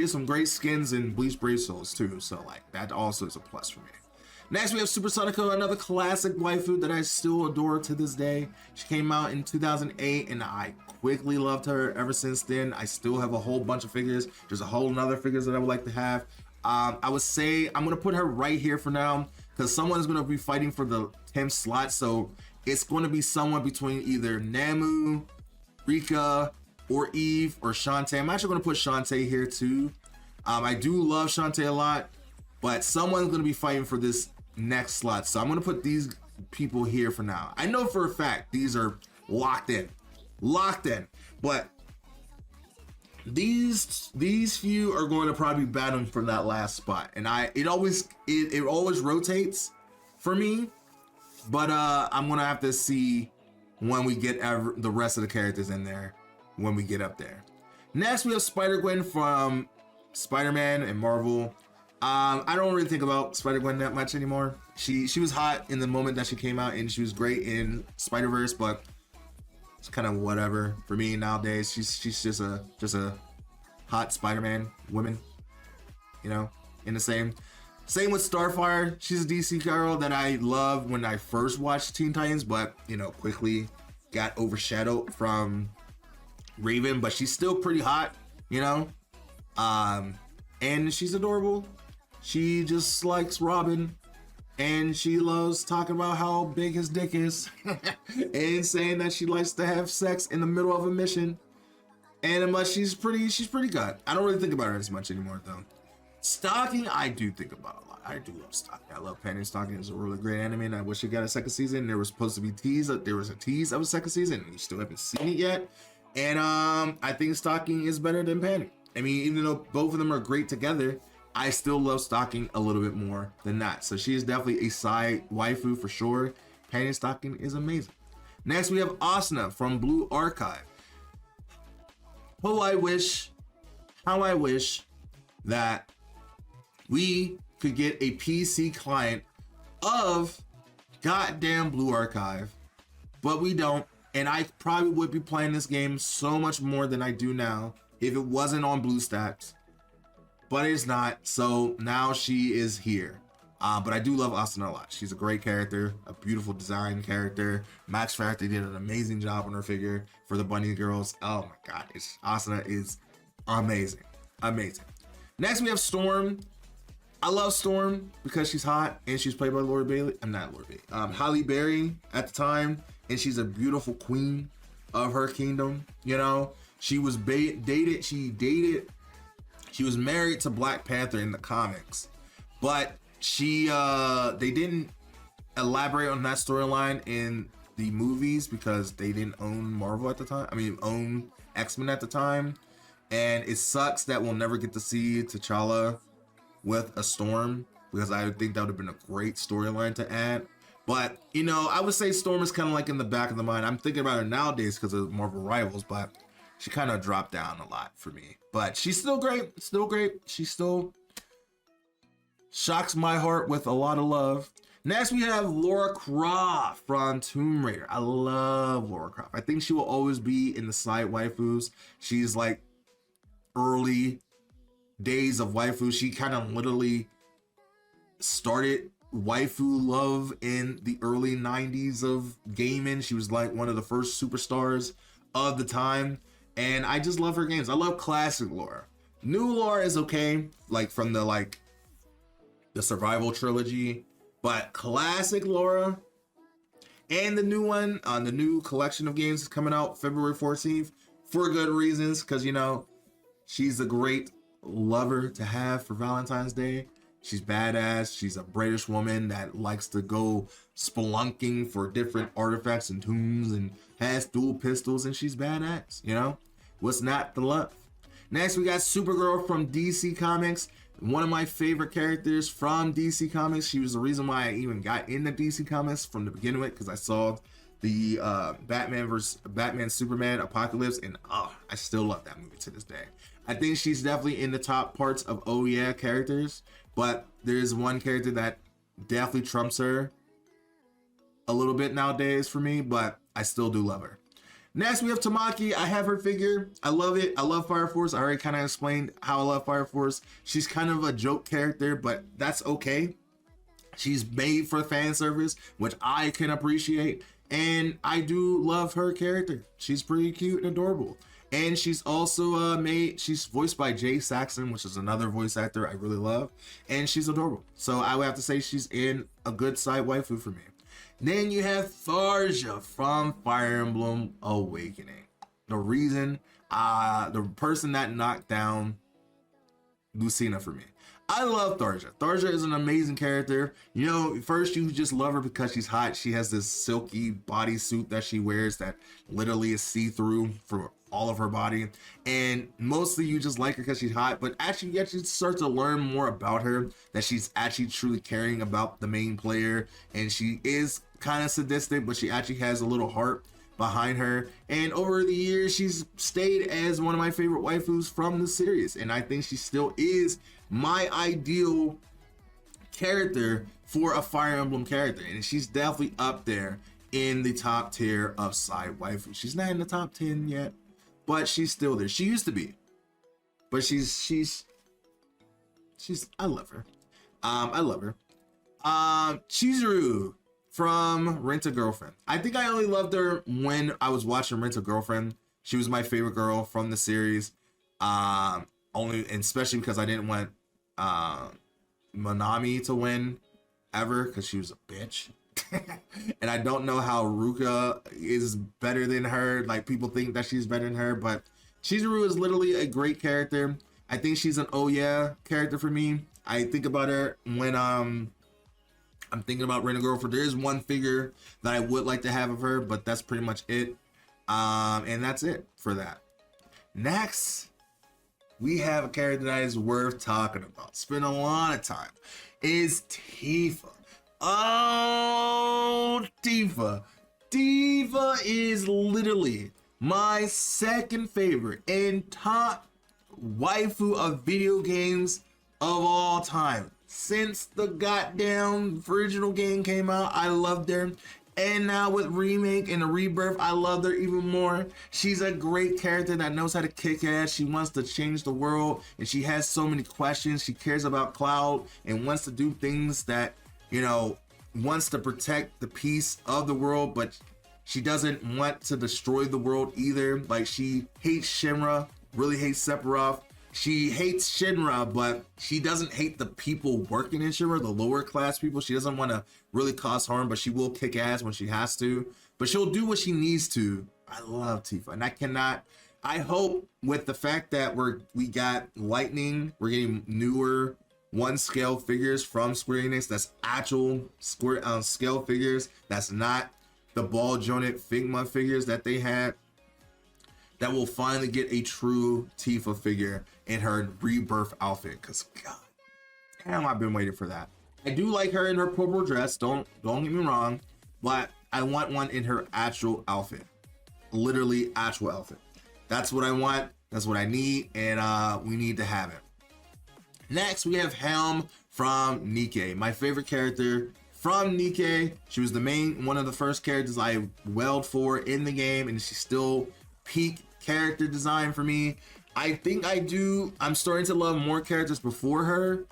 some great skins in Bleach Brave Souls too. So like that also is a plus for me. Next, we have Super Sonico, another classic waifu that I still adore to this day. She came out in 2008, and I quickly loved her ever since then. I still have a whole bunch of figures. There's a whole nother figures that I would like to have. I would say I'm gonna put her right here for now, because someone's gonna be fighting for the 10th slot, so it's going to be someone between either Namu, Rika, or Eve, or Shantae. I'm actually going to put Shantae here too. I do love Shantae a lot, but someone's going to be fighting for this next slot, so I'm going to put these people here for now. I know for a fact these are locked in, but these few are going to probably be battling for that last spot, and it always rotates for me, but I'm gonna have to see when we get the rest of the characters in there when we get up there. Next, we have Spider-Gwen from Spider-Man and Marvel. I don't really think about Spider-Gwen that much anymore. She was hot in the moment that she came out, and she was great in Spider-Verse, but it's kind of whatever for me nowadays. She's just a hot Spider-Man woman, you know, in the same with Starfire. She's a DC girl that I loved when I first watched Teen Titans, but you know, quickly got overshadowed from Raven, but she's still pretty hot, you know, and she's adorable. She just likes Robin, and she loves talking about how big his dick is and saying that she likes to have sex in the middle of a mission. And unless she's pretty good. I don't really think about her as much anymore though. Stalking, I do think about a lot. I do love Stalking. I love Penny. Stalking is a really great anime, and I wish it got a second season. There was supposed to be there was a tease of a second season, and we still haven't seen it yet. And I think Stalking is better than Penny. I mean, even though both of them are great together, I still love Stalking a little bit more than that. So she is definitely a side waifu for sure. Penny Stalking is amazing. Next, we have Asuna from Blue Archive. How I wish that we could get a PC client of goddamn Blue Archive, but we don't. And I probably would be playing this game so much more than I do now if it wasn't on BlueStacks, but it's not. So now she is here. But I do love Asuna a lot. She's a great character, a beautiful design character. Max Factor did an amazing job on her figure for the Bunny Girls. Oh my God, Asuna is amazing, amazing. Next we have Storm. I love Storm because she's hot and she's played by Lori Bailey. I'm not Lori Bailey. Halle Berry at the time, and she's a beautiful queen of her kingdom. You know, she was dated. She was married to Black Panther in the comics, but they didn't elaborate on that storyline in the movies because they didn't own Marvel at the time. I mean, own X-Men at the time, and it sucks that we'll never get to see T'Challa with a Storm, because I think that would have been a great storyline to add. But you know, I would say Storm is kind of like in the back of the mind. I'm thinking about her nowadays because of Marvel Rivals, but she kind of dropped down a lot for me. But she's still great, She still shocks my heart with a lot of love. Next, we have Lara Croft from Tomb Raider. I love Lara Croft. I think she will always be in the side waifus. She's like early days of waifu. She kind of literally started waifu love in the early 90s of gaming. She was like one of the first superstars of the time, and I just love her games. I love classic Lara. New Lara is okay, like from the survival trilogy, but classic Lara and the new one on the new collection of games is coming out February 14th for good reasons, because you know, she's a great lover to have for Valentine's Day. She's badass. She's a British woman that likes to go spelunking for different artifacts and tombs and has dual pistols, and she's badass, you know? What's not to love? Next, we got Supergirl from DC Comics. One of my favorite characters from DC Comics. She was the reason why I even got into DC Comics from the beginning of it, because I saw the Batman Superman Apocalypse, and I still love that movie to this day. I think she's definitely in the top parts of oh yeah characters, but there's one character that definitely trumps her a little bit nowadays for me, but I still do love her. Next, we have Tamaki. I have her figure. I love it. I love Fire Force. I already kind of explained how I love Fire Force. She's kind of a joke character, but that's okay. She's made for fan service, which I can appreciate. And I do love her character. She's pretty cute and adorable. And she's also she's voiced by Jay Saxon, which is another voice actor I really love. And she's adorable. So I would have to say she's in a good side waifu for me. Then you have Tharja from Fire Emblem Awakening. The reason, the person that knocked down Lucina for me. I love Tharja. Tharja is an amazing character. You know, first you just love her because she's hot. She has this silky bodysuit that she wears that literally is see-through for all of her body. And mostly you just like her because she's hot, but actually you actually start to learn more about her, that she's actually truly caring about the main player. And she is kind of sadistic, but she actually has a little heart behind her. And over the years, she's stayed as one of my favorite waifus from the series. And I think she still is my ideal character for a Fire Emblem character. And she's definitely up there in the top tier of side waifu. She's not in the top 10 yet, but she's still there. She used to be, but she's I love her. I love her. Chizuru from Rent a Girlfriend. I think I only loved her when I was watching Rent a Girlfriend. She was my favorite girl from the series. Only, and especially because I didn't want Manami to win ever, because she was a bitch. And I don't know how Ruka is better than her. Like, people think that she's better than her, but Chizuru is literally a great character. I think she's an oh yeah character for me. I think about her when I'm thinking about Rent a Girlfriend. There is one figure that I would like to have of her, but that's pretty much it. And that's it for that. Next, we have a character that is worth talking about. Spend a lot of time. Is Tifa. Oh, Tifa. Tifa is literally my second favorite and top waifu of video games of all time. Since the goddamn original game came out, I loved her. And now with remake and the rebirth, I love her even more. She's a great character that knows how to kick ass. She wants to change the world, and she has so many questions. She cares about Cloud and wants to do things that, you know, wants to protect the peace of the world, but she doesn't want to destroy the world either. Like, she hates Shinra, really hates Sephiroth. She hates Shinra, but she doesn't hate the people working in Shinra, the lower class people. She doesn't want to really cause harm, but she will kick ass when she has to. But she'll do what she needs to. I love Tifa, and I hope with the fact that we got Lightning, we're getting newer one scale figures from Square Enix. That's actual scale figures. That's not the ball jointed Figma figures that they had. That will finally get a true Tifa figure in her rebirth outfit. Cause God damn, I've been waiting for that. I do like her in her purple dress. Don't get me wrong, but I want one in her actual outfit. Literally actual outfit. That's what I want. That's what I need, and we need to have it. Next, we have Helm from Nikke, my favorite character from Nikke. She was one of the first characters I wailed for in the game, and she's still peak character design for me. I think I'm starting to love more characters before her,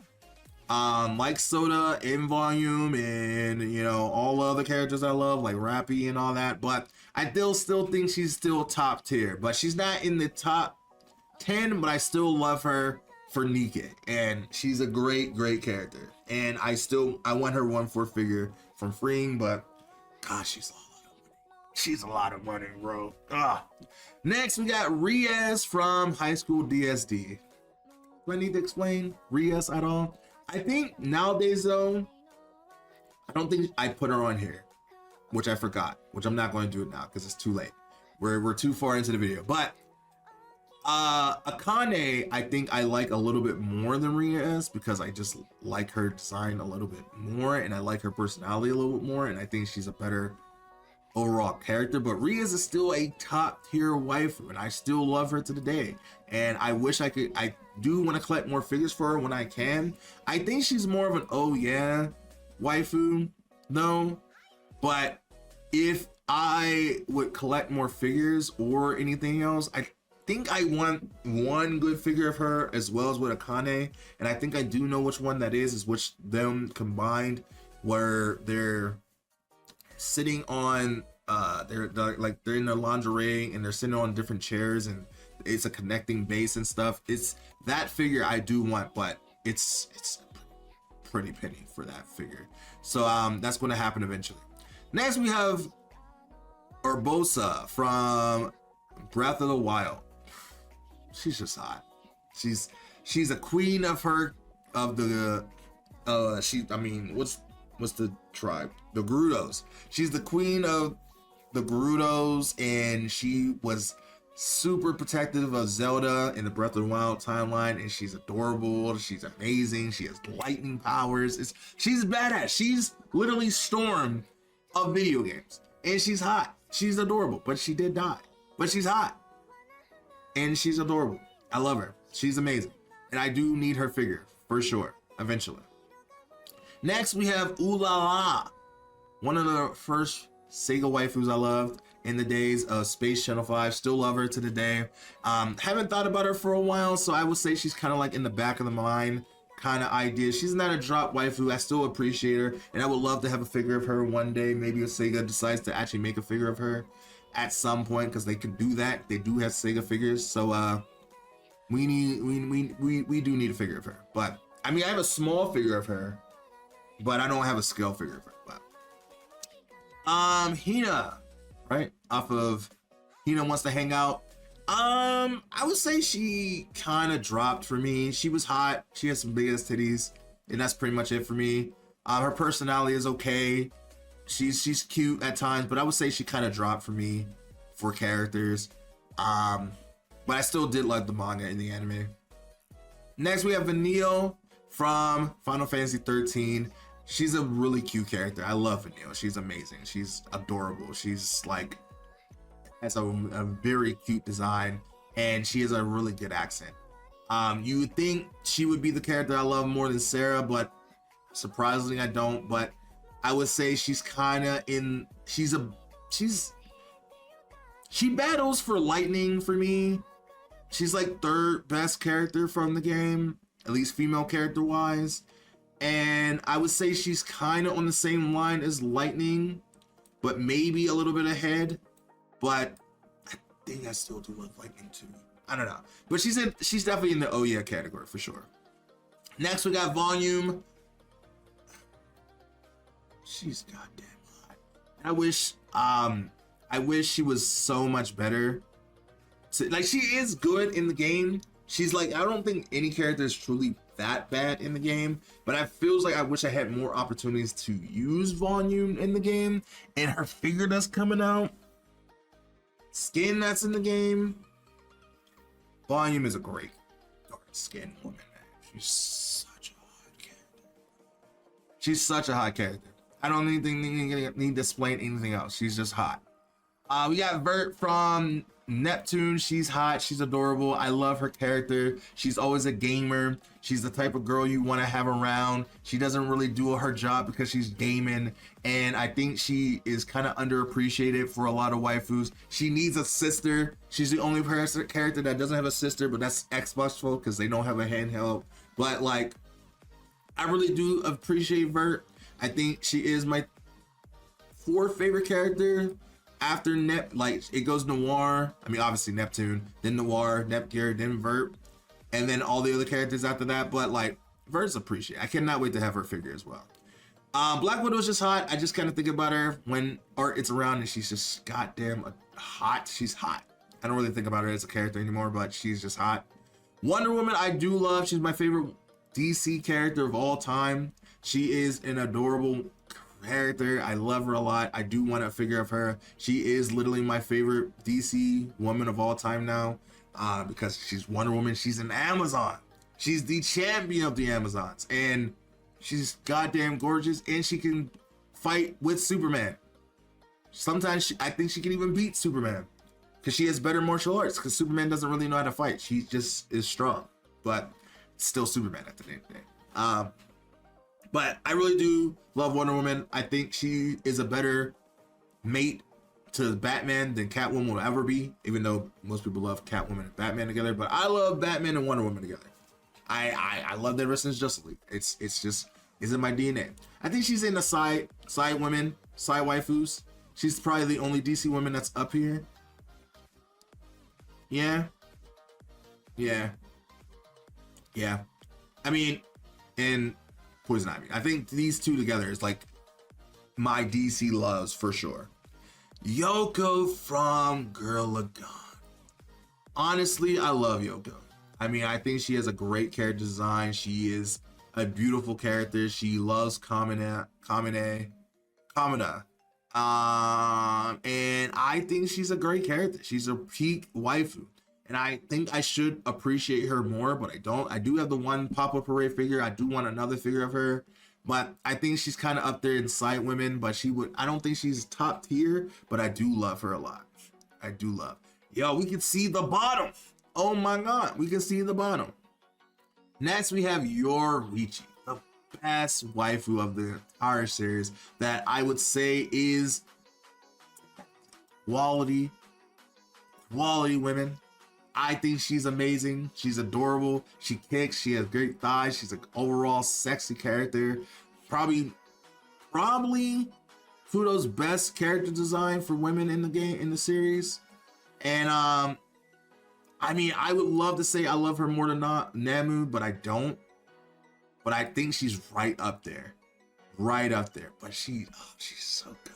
like Soda in Volume, and you know, all the other characters I love, like Rappy and all that. But I still think she's still top tier, but she's not in the top 10. But I still love her for Nikke, and she's a great character. And I want her 1/4 figure from Freeing, but gosh, she's a lot of money, bro. Next, we got Riaz from High School DSD. Do I need to explain Riaz at all? I think nowadays, though, I don't think I put her on here, which I forgot, which I'm not going to do it now because it's too late. We're too far into the video. But Akane, I think I like a little bit more than Riaz because I just like her design a little bit more, and I like her personality a little bit more, and I think she's a better overall character. But Riaz is still a top tier waifu, and I still love her to the day. And I wish I do want to collect more figures for her when I can. I think she's more of an oh yeah waifu though. But if I would collect more figures or anything else, I think I want one good figure of her as well as with Akane. And I think I do know which one that is which them combined where they're sitting on they're in their lingerie and they're sitting on different chairs and it's a connecting base and stuff. It's that figure I do want, but it's a pretty penny for that figure. So that's going to happen eventually. Next we have Urbosa from Breath of the Wild. She's just hot. She's a queen of the what's the tribe? The Gerudos. She's the queen of the Gerudos, and she was super protective of Zelda in the Breath of the Wild timeline, and she's adorable. She's amazing. She has lightning powers. She's badass. She's literally Storm of video games, and she's hot. She's adorable, but she did die. But she's hot, and she's adorable. I love her. She's amazing, and I do need her figure for sure eventually. Next, we have Eula, one of the first Sega waifus I loved in the days of Space Channel 5. Still love her to the day. Haven't thought about her for a while, so I would say she's kind of like in the back of the mind kind of idea. She's not a drop waifu. I still appreciate her, and I would love to have a figure of her one day. Maybe if Sega decides to actually make a figure of her at some point, because they can do that. They do have Sega figures, so we do need a figure of her. But I mean, I have a small figure of her, but I don't have a scale figure of her. But Hina, right? Off of Hina Wants to Hang Out. I would say she kind of dropped for me. She was hot. She has some big ass titties, and that's pretty much it for me. Her personality is okay. She's cute at times, but I would say she kind of dropped for me for characters. But I still did like the manga and the anime. Next, we have Vanille from Final Fantasy 13. She's a really cute character. I love Vanille. She's amazing. She's adorable. She's like, has a very cute design, and she has a really good accent. You would think she would be the character I love more than Sarah, but surprisingly I don't. But I would say she's kind of in, she battles for lightning for me. She's like third best character from the game, at least female character wise. And I would say she's kind of on the same line as Lightning, but maybe a little bit ahead. But I think I still do love Lightning too. I don't know. But she's definitely in the oh yeah category for sure. Next we got Volume. She's goddamn hot. I wish she was so much better. Like, she is good in the game. She's like, I don't think any character is truly that bad in the game, but I feels like I wish I had more opportunities to use Volume in the game. And her figure that's coming out, skin that's in the game, Volume is a great dark skin woman, man. She's such a hot character. She's such a hot character. I don't need to explain anything else. She's just hot. We got Vert from Neptune. She's hot. She's adorable. I love her character. She's always a gamer. She's the type of girl you want to have around. She doesn't really do her job because she's gaming, and I think she is kind of underappreciated for a lot of waifus. She needs a sister. She's the only character that doesn't have a sister, but that's Xbox fault because they don't have a handheld. But like, I really do appreciate Vert. I think she is my fourth favorite character after like it goes Noir. I mean, obviously Neptune, then Noir, Nepgear, then Vert, and then all the other characters after that. But like, Vert's appreciated. I cannot wait to have her figure as well. Black Widow's just hot. I just kind of think about her when Art is around, and she's just goddamn hot. She's hot. I don't really think about her as a character anymore, but she's just hot. Wonder Woman, I do love. She's my favorite DC character of all time. She is an adorable character. I love her a lot. I do want a figure of her. She is literally my favorite DC woman of all time now, because she's Wonder Woman. She's an Amazon. She's the champion of the Amazons, and she's goddamn gorgeous, and she can fight with Superman. Sometimes I think she can even beat Superman because she has better martial arts, because Superman doesn't really know how to fight. She just is strong, but still Superman at the end of the day. But I really do love Wonder Woman. I think she is a better mate to Batman than Catwoman will ever be, even though most people love Catwoman and Batman together. But I love Batman and Wonder Woman together. I love that ever since Justice League. It's just Is in my DNA. I think she's in the side women, side waifus. She's probably the only DC woman that's up here. Yeah. I mean, in Poison Ivy. I think these two together is like my DC loves for sure. Yoko from Girl Lagan. Honestly, I love Yoko. I mean, I think she has a great character design. She is a beautiful character. She loves Kamina. And I think she's a great character. She's a peak waifu. And I think I should appreciate her more, but I don't. I do have the one pop-up parade figure. I do want another figure of her. But I think she's kind of up there in side women, but I don't think she's top tier, but I do love her a lot. I do love. Yo, we can see the bottom. Oh my God, we can see the bottom. Next, we have Yoruichi, the best waifu of the entire series that I would say is quality women. I think she's amazing. She's adorable. She kicks. She has great thighs. She's an overall sexy character. Probably Fudo's best character design for women in the game, in the series. And I mean, I would love to say I love her more than Namu, but I don't. But I think she's right up there. But she's so good.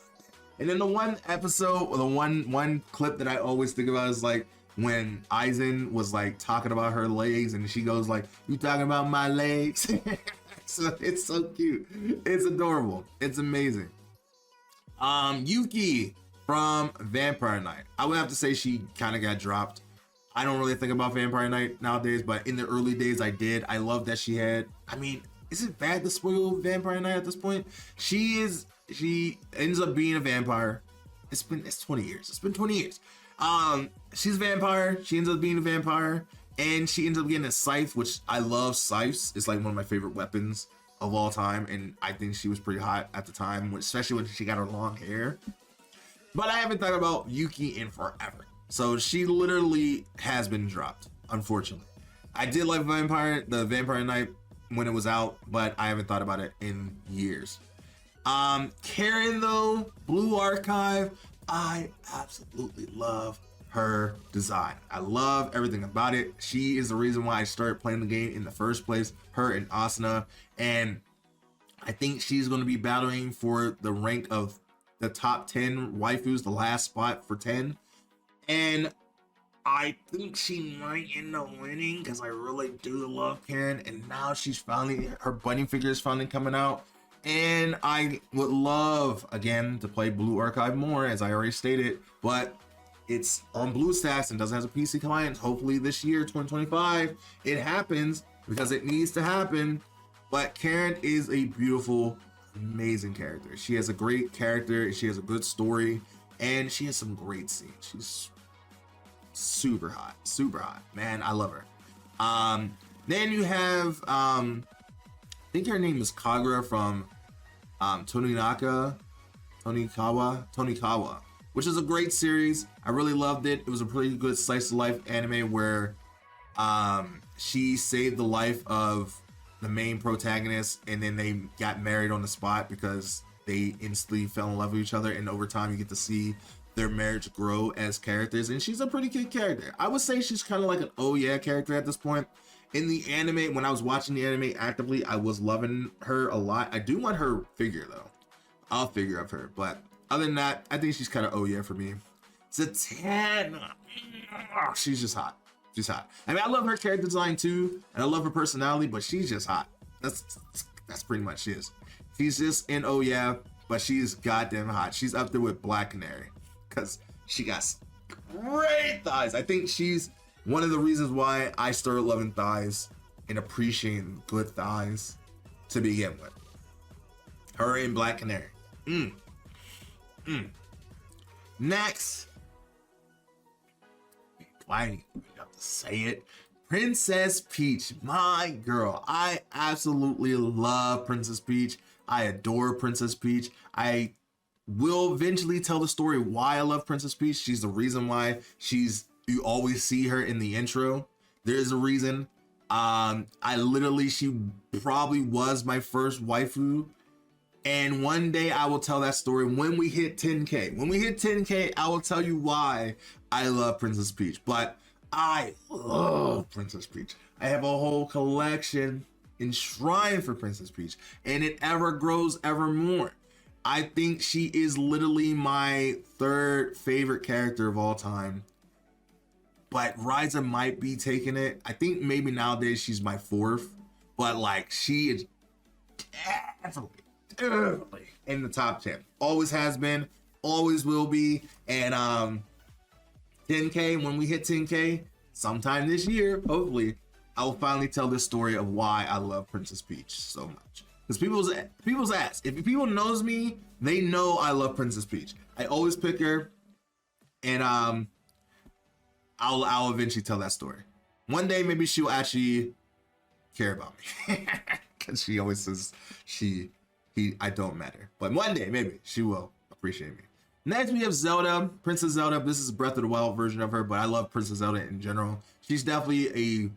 And then the one episode, or the one clip that I always think about is like when Aizen was like talking about her legs, and she goes like, "You talking about my legs?" So it's so cute. It's adorable. It's amazing. Yuki from Vampire Knight. I would have to say she kind of got dropped. I don't really think about Vampire Knight nowadays, but in the early days I did. I love that she had, I mean, is it bad to spoil Vampire Knight at this point? She ends up being a vampire. It's 20 years. It's been 20 years. She's a vampire. She ends up being a vampire, and she ends up getting a scythe, which I love. Scythes. It's like one of my favorite weapons of all time, and I think she was pretty hot at the time, especially when she got her long hair. But I haven't thought about Yuki in forever. So she literally has been dropped, unfortunately. I did like the Vampire Knight when it was out, but I haven't thought about it in years. Karen though, Blue Archive, I absolutely love her design. I love everything about it. She is the reason why I started playing the game in the first place, her and Asuna. And I think she's going to be battling for the rank of the top 10 waifus, the last spot for 10. And I think she might end up winning because I really do love Karen. And now her bunny figure is finally coming out. And I would love, again, to play Blue Archive more, as I already stated. But it's on BlueStacks and doesn't have a PC client. Hopefully this year, 2025, it happens because it needs to happen. But Karen is a beautiful, amazing character. She has a great character. She has a good story. And she has some great scenes. She's super hot, man. I love her. Then you have I think her name is Kagura from Tonikawa, which is a great series. I really loved it. It was a pretty good slice of life anime where she saved the life of the main protagonist, and then they got married on the spot because they instantly fell in love with each other, and over time you get to see their marriage grow as characters. And she's a pretty good character. I would say she's kind of like an oh yeah character at this point. In the anime, when I was watching the anime actively, I was loving her a lot. I do want her figure though. I'll figure of her, but other than that, I think she's kind of oh yeah for me. Zatanna, she's just hot. She's hot. I mean, I love her character design too, and I love her personality, but she's just hot. That's pretty much it. She's just in oh yeah, but she's goddamn hot. She's up there with Black Canary because she got great thighs. I think she's one of the reasons why I started loving thighs and appreciating good thighs to begin with. Her and Black Canary. Next, why do you have to say it? Princess Peach, my girl. I absolutely love Princess Peach. I adore Princess Peach. I will eventually tell the story why I love Princess Peach. She's the reason why you always see her in the intro. There is a reason. She probably was my first waifu. And one day I will tell that story when we hit 10K. When we hit 10K, I will tell you why I love Princess Peach. But I love Princess Peach. I have a whole collection enshrined for Princess Peach, and it ever grows ever more. I think she is literally my third favorite character of all time. But Ryza might be taking it. I think maybe nowadays she's my fourth. But like, she is definitely in the top 10. Always has been, always will be. And 10K, when we hit 10K, sometime this year, hopefully, I will finally tell this story of why I love Princess Peach so much. Because people's ask, if people knows me, they know I love Princess Peach. I always pick her, and I'll eventually tell that story. One day, maybe she'll actually care about me, because she always says I don't matter. But one day, maybe she will appreciate me. Next, we have Zelda, Princess Zelda. This is Breath of the Wild version of her, but I love Princess Zelda in general. She's definitely a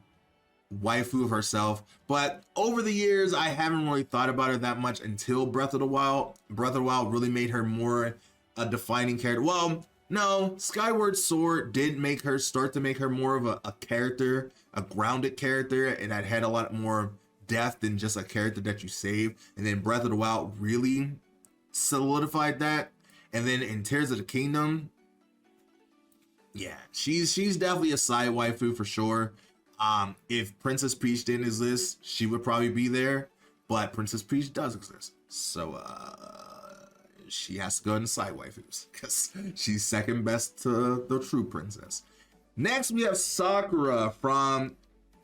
waifu of herself, but over the years, I haven't really thought about her that much until Breath of the Wild. Breath of the Wild really made her more a defining character. Well, no, Skyward Sword did start to make her more of a character, a grounded character, and that had a lot more depth than just a character that you save. And then Breath of the Wild really solidified that. And then in Tears of the Kingdom, yeah, she's definitely a side waifu for sure. If Princess Peach didn't exist, she would probably be there, but Princess Peach does exist. So she has to go into side waifus because she's second best to the true princess. Next, we have Sakura from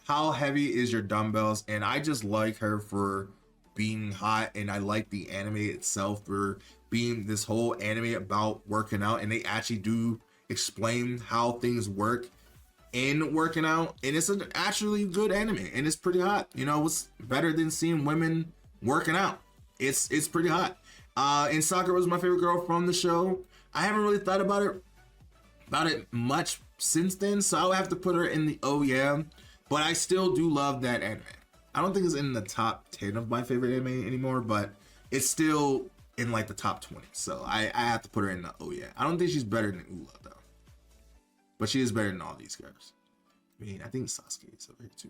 How Heavy Is Your Dumbbells? And I just like her for being hot, and I like the anime itself for being this whole anime about working out, and they actually do explain how things work in working out, and it's an actually good anime, and it's pretty hot. You know, what's better than seeing women working out? It's pretty hot. And Sakura was my favorite girl from the show. I haven't really thought about it much since then, so I'll have to put her in the oh yeah, but I still do love that anime. I don't think it's in the top 10 of my favorite anime anymore, but it's still in like the top 20, so I have to put her in the oh yeah. I don't think she's better than Eula though, but she is better than all these girls. I mean, I think Sasuke is over here too.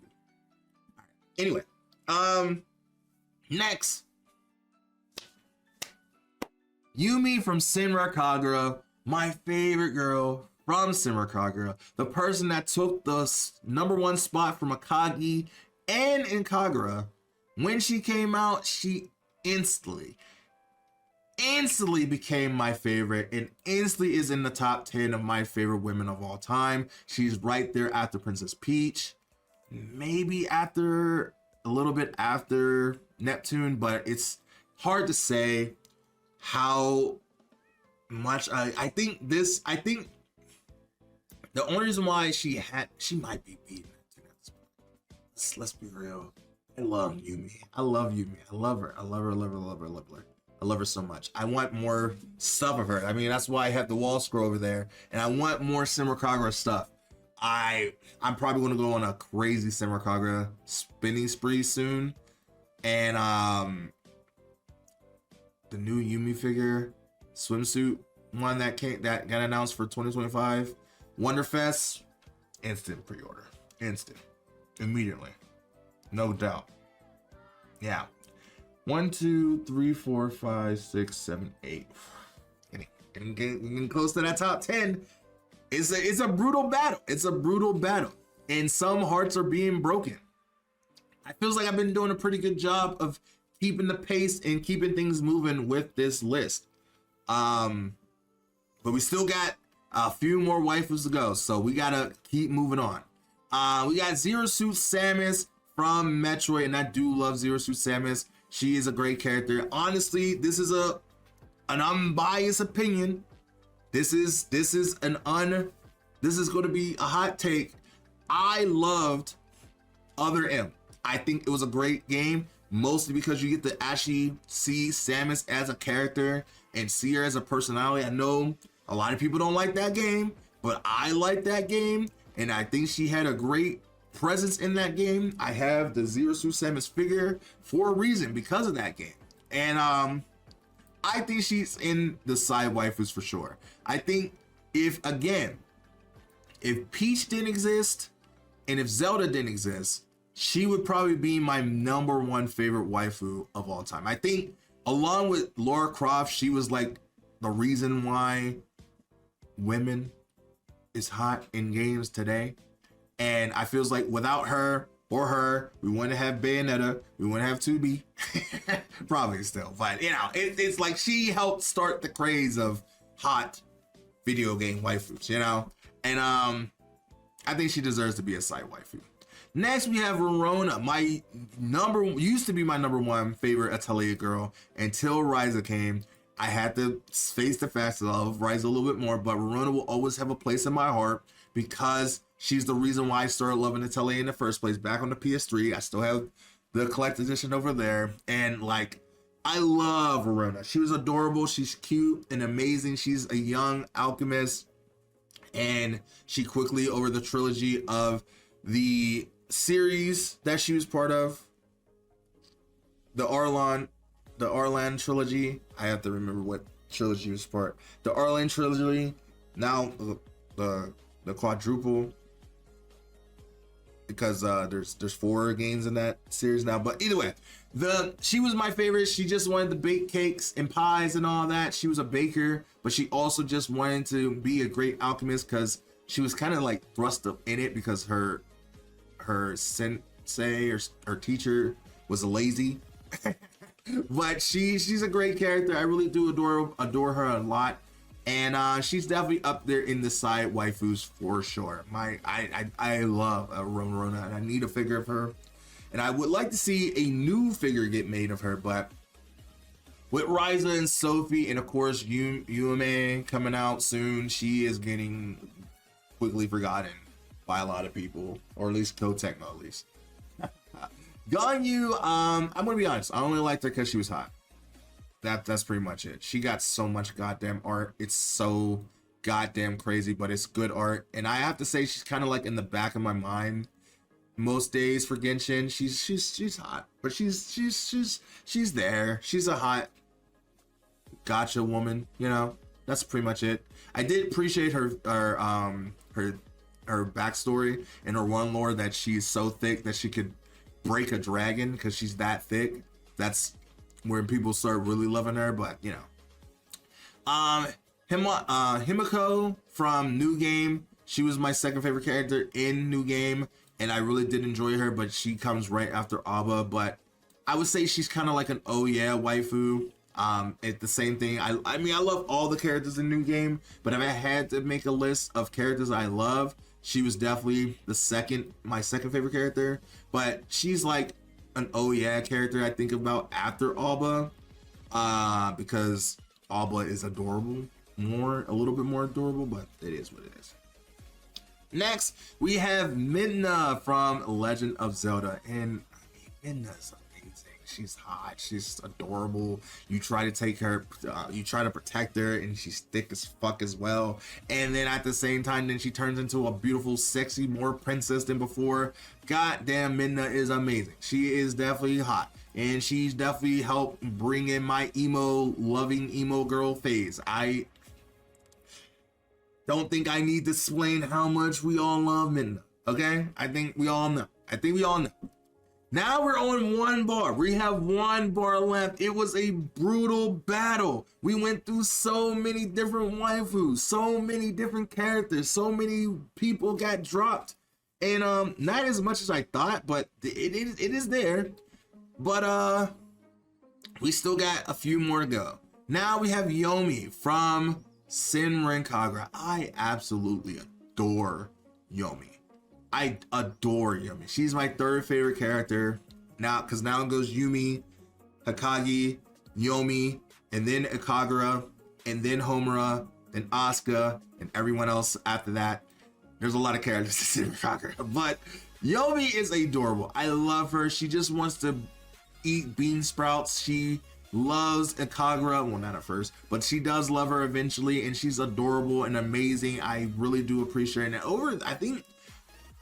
All right. Anyway, next, Yumi from Senran Kagura, my favorite girl from Senran Kagura, the person that took the #1 spot from Akagi and in Kagura. When she came out, she instantly became my favorite, and instantly is in the top 10 of my favorite women of all time. She's right there after Princess Peach, maybe a little bit after Neptune, but it's hard to say how much I think the only reason why she might be beating Neptune at this point. Let's be real. I love Yumi. I love Yumi. I love her. I love her so much. I want more stuff of her. I mean, that's why I have the wall scroll over there, and I want more Senran Kagura stuff. I'm probably going to go on a crazy Senran Kagura spinning spree soon, and the new Yumi figure swimsuit one that got announced for 2025 Wonderfest, instant pre-order, immediately, no doubt. Yeah. 1, 2, 3, 4, 5, 6, 7, 8. Getting close to that top 10. It's a brutal battle. And some hearts are being broken. I feels like I've been doing a pretty good job of keeping the pace and keeping things moving with this list. But we still got a few more waifus to go, so we gotta keep moving on. We got Zero Suit Samus from Metroid, and I do love Zero Suit Samus. She is a great character. Honestly, this is an unbiased opinion. This is going to be a hot take. I loved Other M. I think it was a great game, mostly because you get to actually see Samus as a character and see her as a personality. I know a lot of people don't like that game, but I like that game, and I think she had a great presence in that game. I have the Zero Suit Samus figure for a reason, because of that game. And I think she's in the side waifus for sure. I think if Peach didn't exist and if Zelda didn't exist, she would probably be my number one favorite waifu of all time. I think along with Lara Croft, she was like the reason why women is hot in games today. And I feels like without her, we wouldn't have Bayonetta, we wouldn't have 2B. Probably still, but you know, it's like she helped start the craze of hot video game waifus, you know? And I think she deserves to be a side waifu. Next, we have Verona, used to be my number one favorite Atelier girl until Ryza came. I had to face the fact that I love Ryza a little bit more, but Verona will always have a place in my heart because she's the reason why I started loving Atelier in the first place. Back on the PS3, I still have the collector's edition over there, and like, I love Verona. She was adorable, she's cute and amazing. She's a young alchemist, and she quickly, over the trilogy of the series that she was part of, the Arlan trilogy. I have to remember what trilogy was part. The Arlan trilogy, now the quadruple, because there's 4 games in that series now. But either way, she was my favorite. She just wanted to bake cakes and pies and all that. She was a baker, but she also just wanted to be a great alchemist because she was kind of like thrust up in it because her sensei or her teacher was lazy. But she's a great character. I really do adore her a lot, and she's definitely up there in the side waifus for sure. I love Verona, and I need a figure of her, and I would like to see a new figure get made of her. But with Ryza and Sophie, and of course Yume coming out soon, she is getting quickly forgotten by a lot of people, or at least Kotechno at least. Ganyu, I'm gonna be honest, I only liked her because she was hot. That's pretty much it. She got so much goddamn art. It's so goddamn crazy, but it's good art. And I have to say, she's kind of like in the back of my mind most days for Genshin. She's hot, but she's there. She's a hot gotcha woman, you know. That's pretty much it. I did appreciate her backstory and her one lore, that she's so thick that she could break a dragon because she's that thick. That's where people start really loving her. But you know, Himiko from New Game, she was my second favorite character in New Game, and I really did enjoy her, but she comes right after Abba. But I would say she's kind of like an oh yeah waifu. It's the same thing. I mean, I love all the characters in New Game, but if I had to make a list of characters I love, she was definitely my second favorite character. But she's like an oh yeah character I think about after Alba, because Alba is adorable, a little bit more adorable, but it is what it is. Next, we have Midna from Legend of Zelda, and I mean, Midna's amazing. She's hot, she's adorable. You try to take her, you try to protect her, and she's thick as fuck as well. And then at the same time, then she turns into a beautiful, sexy, more princess than before. Goddamn, Midna is amazing. She is definitely hot, and she's definitely helped bring in my loving emo girl phase. I don't think I need to explain how much we all love Midna, okay? I think we all know. Now we're on one bar. We have one bar left. It was a brutal battle. We went through so many different waifus, so many different characters, so many people got dropped. And not as much as I thought, but it is there. But we still got a few more to go. Now we have Yomi from Senran Kagura. I absolutely adore Yomi. I adore Yomi. She's my third favorite character now, because now it goes Yumi, Akagi, Yomi, and then Akagura, and then Homura, then Asuka, and everyone else after that. There's a lot of characters in Akagura, but Yomi is adorable. I love her. She just wants to eat bean sprouts. She loves Akagura, well, not at first, but she does love her eventually, and she's adorable and amazing. I really do appreciate it. And I think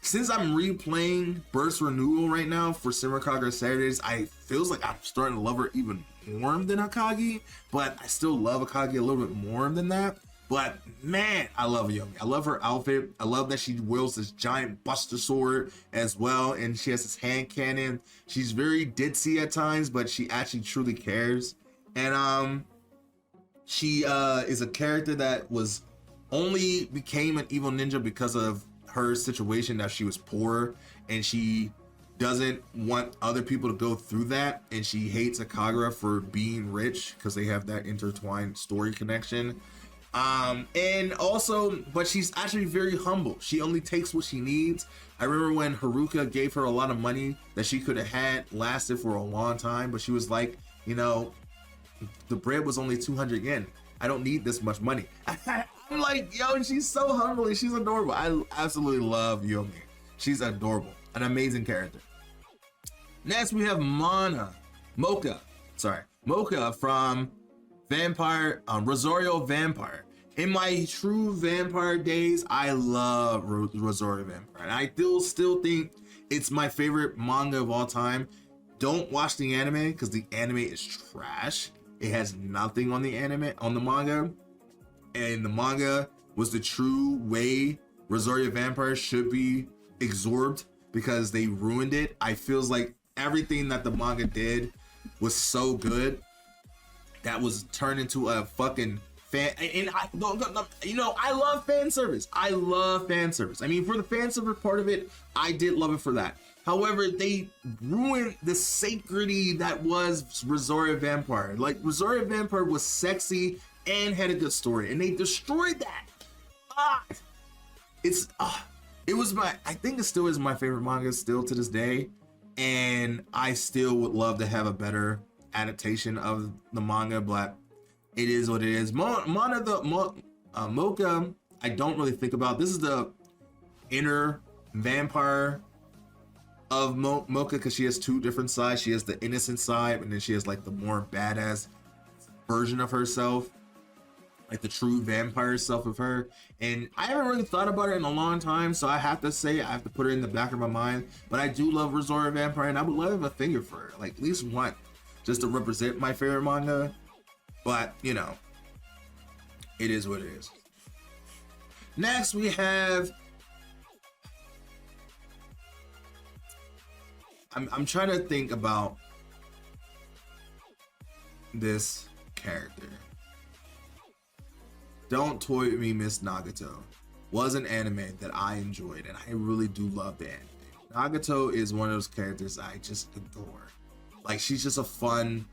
since I'm replaying Burst Renewal right now for Samurai Kagura Saturdays, I feels like I'm starting to love her even more than Akagi, but I still love Akagi a little bit more than that. But man, I love Yomi. I love her outfit. I love that she wields this giant buster sword as well, and she has this hand cannon. She's very ditzy at times, but she actually truly cares. And she is a character that was only became an evil ninja because of her situation, that she was poor and she doesn't want other people to go through that, and she hates Akagura for being rich because they have that intertwined story connection. And also, but she's actually very humble. She only takes what she needs. I remember when Haruka gave her a lot of money that she could have had lasted for a long time, but she was like, you know, the bread was only 200 yen. I don't need this much money. I'm like, yo, she's so humble and she's adorable. I absolutely love Yomi. She's adorable, an amazing character. Next, we have Mocha from Vampire, Rosario Vampire. In my true vampire days, I love Rosario Vampire, and I still think it's my favorite manga of all time. Don't watch the anime because the anime is trash. It has nothing on the manga, and the manga was the true way Rosario Vampire should be absorbed because they ruined it. I feels like everything that the manga did was so good that was turned into a fucking fan. And I love fan service. I love fan service. I mean, for the fan service part of it, I did love it for that. However, they ruined the sacredity that was Rosario Vampire. Like, Rosario Vampire was sexy and had a good story, and they destroyed that. I think it still is my favorite manga still to this day, and I still would love to have a better adaptation of the manga, but it is what it is. Mocha, I don't really think about. This is the inner vampire of Mocha because she has two different sides. She has the innocent side, and then she has like the more badass version of herself, like the true vampire self of her. And I haven't really thought about it in a long time, so I have to say I have to put it in the back of my mind. But I do love Rosario Vampire, and I would love a figure for her, like at least one, just to represent my favorite manga. But you know, it is what it is. Next we have, I'm trying to think about this character. Don't Toy With Me, Miss Nagato was an anime that I enjoyed, and I really do love the anime. Nagato is one of those characters I just adore. Like, she's just a fun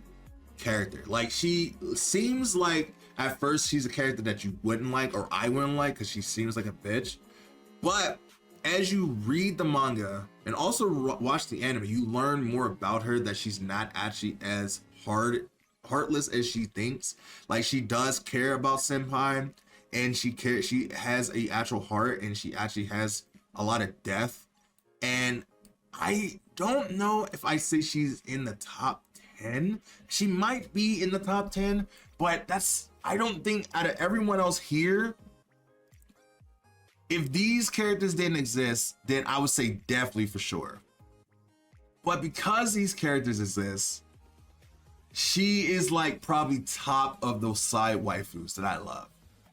character. Like, she seems like at first she's a character that you wouldn't like, or I wouldn't like, because she seems like a bitch. But as you read the manga and also watch the anime, you learn more about her, that she's not actually as heartless as she thinks. Like, she does care about senpai, and she has a actual heart, and she actually has a lot of depth. And I don't know if I say she's in the top 10. She might be in the top 10, but I don't think out of everyone else here, if these characters didn't exist, then I would say definitely for sure. But because these characters exist, she is like probably top of those side waifus that I love.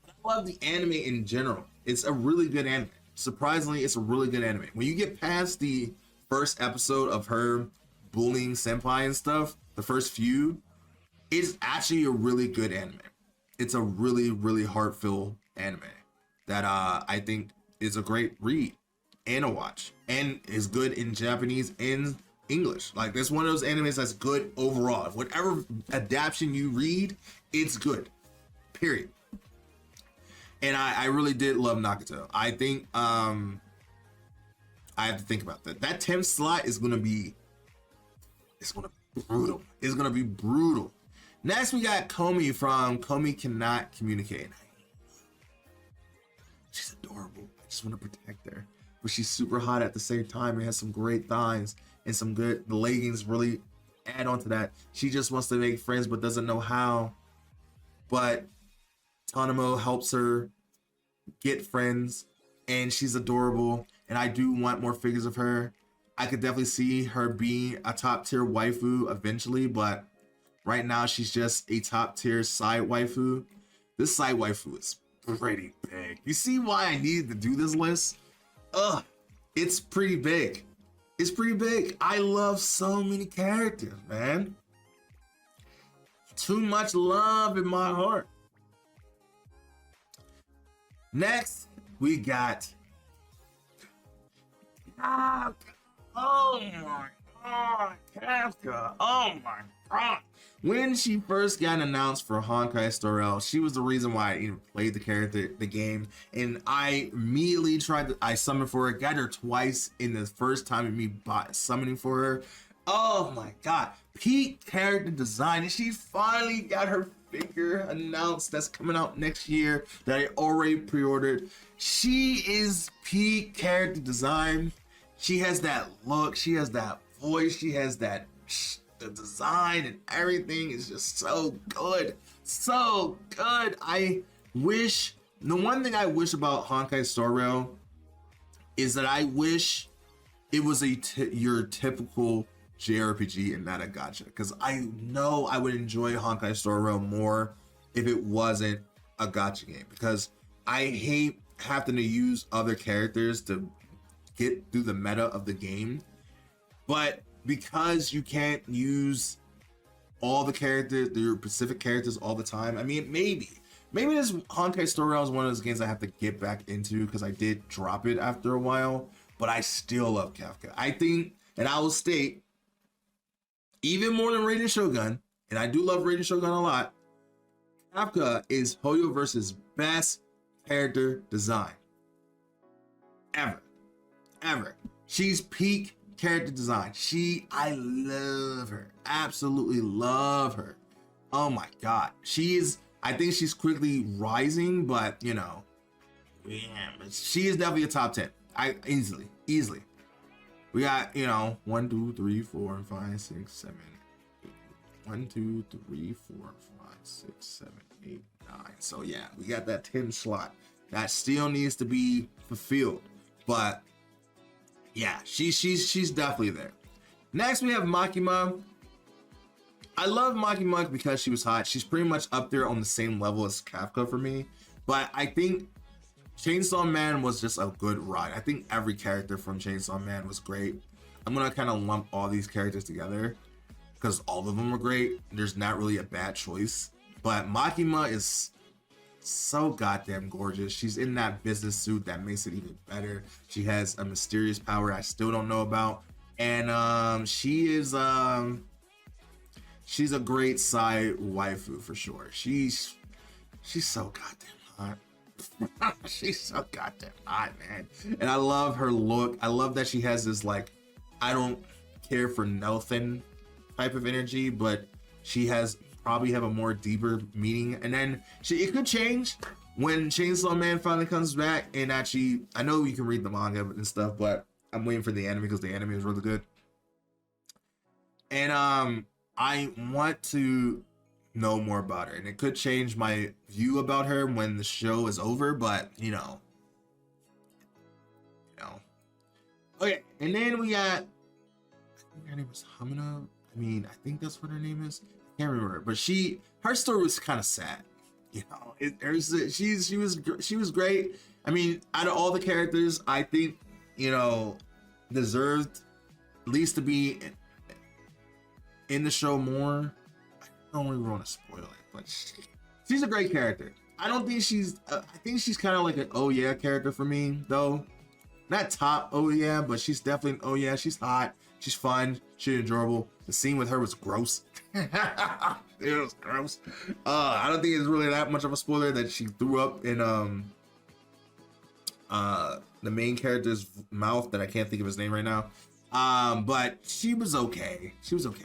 I love the anime in general. It's a really good anime. Surprisingly, it's a really good anime. When you get past the first episode of her bullying senpai and stuff, the first few, it's actually a really good anime. It's a really, really heartfelt anime that I think is a great read and a watch, and is good in Japanese and English. Like, that's one of those animes that's good overall. Whatever adaptation you read, it's good, period. And I really did love Nagato. I think I have to think about that. That 10th slot is gonna be brutal. It's gonna be brutal. Next we got Komi from Komi Cannot Communicate. She's adorable. I just want to protect her, but she's super hot at the same time and has some great thighs and some good. The leggings really add on to that. She just wants to make friends but doesn't know how. But Tanamo helps her get friends, and she's adorable, and I do want more figures of her. I could definitely see her being a top tier waifu eventually, but right now she's just a top tier side waifu. This side waifu is pretty big. You see why I needed to do this list? It's pretty big. It's pretty big. I love so many characters, man. Too much love in my heart. Next, we got Kafka. Oh my god, Kafka. Oh my god. When she first got announced for Honkai Star Rail, she was the reason why I even played the game, and I immediately I summoned for her, got her twice in the first time of me summoning for her. Oh my god, peak character design, and she finally got her figure announced that's coming out next year that I already pre-ordered. She is peak character design. She has that look, she has that voice, she has that the design, and everything is just so good. So good. The one thing I wish about Honkai Star Rail is that I wish it was your typical JRPG and not a gacha, because I know I would enjoy Honkai Star Rail more if it wasn't a gacha game, because I hate having to use other characters to get through the meta of the game. But because you can't use all the characters, your specific characters all the time, I mean, maybe this Honkai Star Rail is one of those games I have to get back into, because I did drop it after a while, but I still love Kafka. I think, and I will state, even more than Raiden Shogun, and I do love Raiden Shogun a lot, Kafka is Hoyoverse's best character design ever. She's peak character design. I love her, absolutely love her. Oh my god, I think she's quickly rising, but you know, yeah, she is definitely a top 10. Easily. We got, 1, 2, 3, 4, 5, 6, 7, 8. 1, 2, 3, 4, 5, 6, 7, 8, 9. So yeah, we got that 10 slot that still needs to be fulfilled, but yeah, she's definitely there. Next, we have Makima. I love Makima because she was hot. She's pretty much up there on the same level as Kafka for me, but I think Chainsaw Man was just a good ride. I think every character from Chainsaw Man was great. I'm gonna kind of lump all these characters together because all of them are great. There's not really a bad choice, but Makima is so goddamn gorgeous. She's in that business suit that makes it even better. She has a mysterious power I still don't know about, and she's a great side waifu for sure. She's so goddamn hot. She's so goddamn hot, man. And I love her look. I love that she has this, like, I don't care for nothing type of energy, but she probably have a more deeper meaning. And then it could change when Chainsaw Man finally comes back. And actually, I know you can read the manga and stuff, but I'm waiting for the anime because the anime is really good. And I want to know more about her, and it could change my view about her when the show is over, but you know. Okay, and then we got, I think her name was Hamina. I think that's what her name is. I can't remember, but her story was kind of sad. She was great. I mean, out of all the characters, I think deserved at least to be in the show more. I don't really want to spoil it, but she's a great character. I don't think I think she's kind of like an oh yeah character for me, though. Not top oh yeah, but she's definitely an oh yeah. She's hot, she's fun, she's enjoyable. The scene with her was gross. It was gross. I don't think it's really that much of a spoiler that she threw up in the main character's mouth that I can't think of his name right now. But she was okay. She was okay.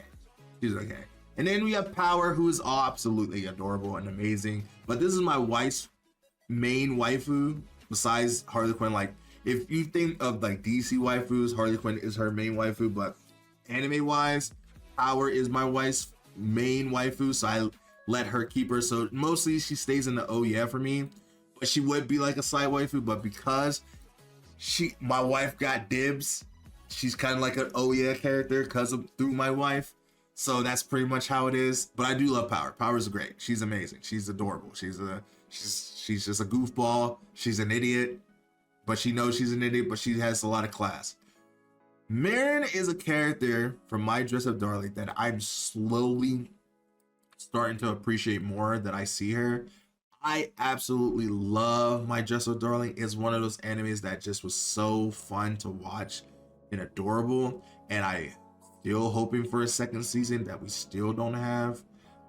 And then we have Power, who is absolutely adorable and amazing. But this is my wife's main waifu besides Harley Quinn. Like, if you think of like DC waifus, Harley Quinn is her main waifu, but anime wise, Power is my wife's main waifu, so I let her keep her. So mostly she stays in the oh yeah for me, but she would be like a side waifu. But because my wife got dibs. She's kind of like an oh yeah character through my wife. So that's pretty much how it is. But I do love Power. Power's great. She's amazing. She's adorable. She's just a goofball. She's an idiot, but she knows she's an idiot, but she has a lot of class. Marin is a character from My Dress Up Darling that I'm slowly starting to appreciate more that I see her. I absolutely love My Dress Up Darling. It's one of those animes that just was so fun to watch and adorable. And I still hoping for a second season that we still don't have.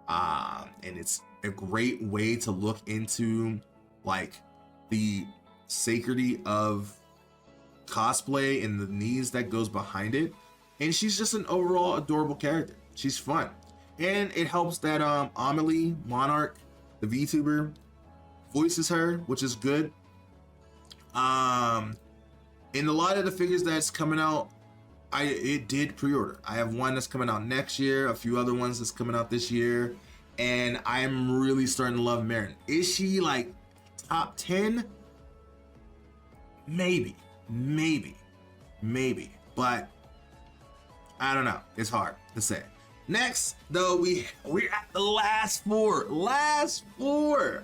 And it's a great way to look into like the sacredity of cosplay and the needs that goes behind it. And she's just an overall adorable character. She's fun. And it helps that Amelie Monarch, the VTuber, voices her, which is good. In a lot of the figures that's coming out, it did pre-order. I have one that's coming out next year, a few other ones that's coming out this year, and I'm really starting to love Marin. Is she like top 10? Maybe, but I don't know. It's hard to say. Next, though, we're at the last four.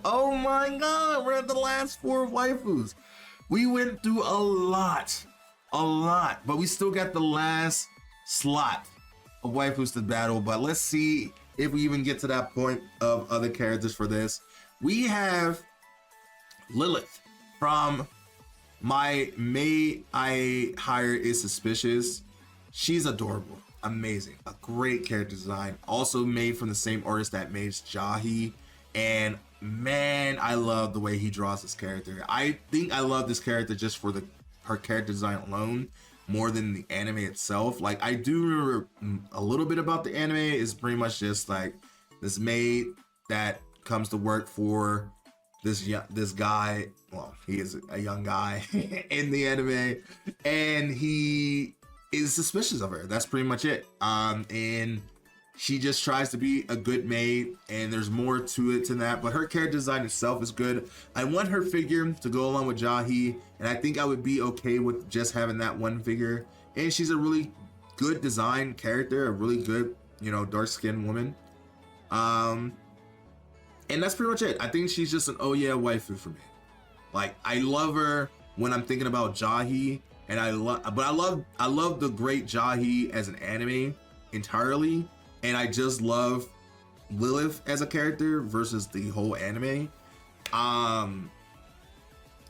Oh my god, we're at the last four waifus. We went through a lot, but we still got the last slot of waifus to battle. But let's see if we even get to that point of other characters for this. We have Lilith from My May I Hire Is Suspicious. She's adorable, amazing, a great character design. Also made from the same artist that made Jahi. And man, I love the way he draws this character. I think I love this character just for her character design alone, more than the anime itself. Like, I do remember a little bit about the anime. Is pretty much just like this maid that comes to work for this guy. Well, he is a young guy in the anime, and he is suspicious of her. That's pretty much it. And she just tries to be a good maid, and there's more to it than that. But her character design itself is good. I want her figure to go along with Jahi, and I think I would be okay with just having that one figure. And she's a really good design character, a really good, dark-skinned woman. And that's pretty much it. I think she's just an oh yeah waifu for me. Like, I love her when I'm thinking about Jahi, and I love the great Jahi as an anime entirely. And I just love Lilith as a character versus the whole anime. And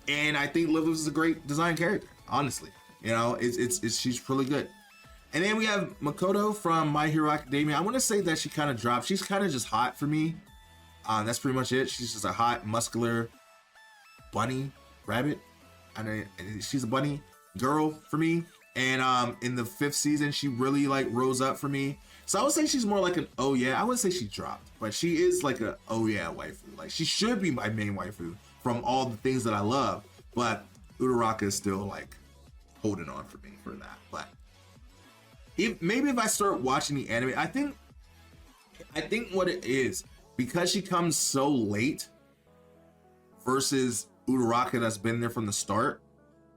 I think Lilith is a great design character, honestly. She's really good. And then we have Makoto from My Hero Academia. I want to say that she kind of dropped. She's kind of just hot for me. That's pretty much it. She's just a hot, muscular bunny, rabbit. She's a bunny girl for me. And in the 5th season, she really rose up for me. So I would say she's more like an oh yeah. I wouldn't say she dropped, but she is like a oh yeah waifu. Like, she should be my main waifu from all the things that I love. But Uraraka is still holding on for me for that. But maybe if I start watching the anime, I think what it is, because she comes so late versus Uraraka that's been there from the start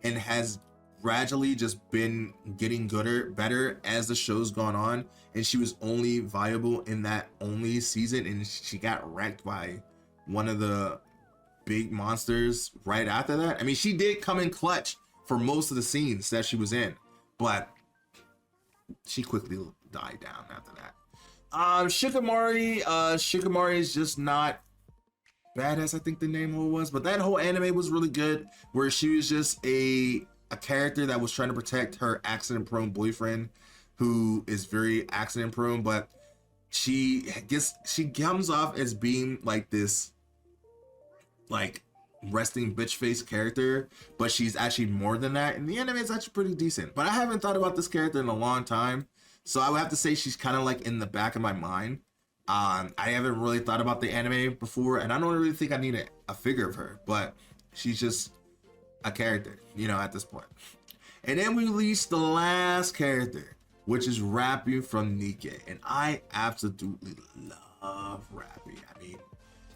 and has gradually just been getting better as the show's gone on, and she was only viable in that only season, and she got wrecked by one of the big monsters right after that. I mean, she did come in clutch for most of the scenes that she was in, but she quickly died down after that. Shikimori is just not badass, I think the name was, but that whole anime was really good, where she was just a character that was trying to protect her accident-prone boyfriend, who is very accident-prone, but she comes off as being this resting bitch face character, but she's actually more than that. And the anime is actually pretty decent. But I haven't thought about this character in a long time, so I would have to say she's kind of in the back of my mind. I haven't really thought about the anime before, and I don't really think I need a figure of her, but she's just a character, at this point. And then we released the last character, which is Rappy from Nikke. And I absolutely love Rappy. I mean,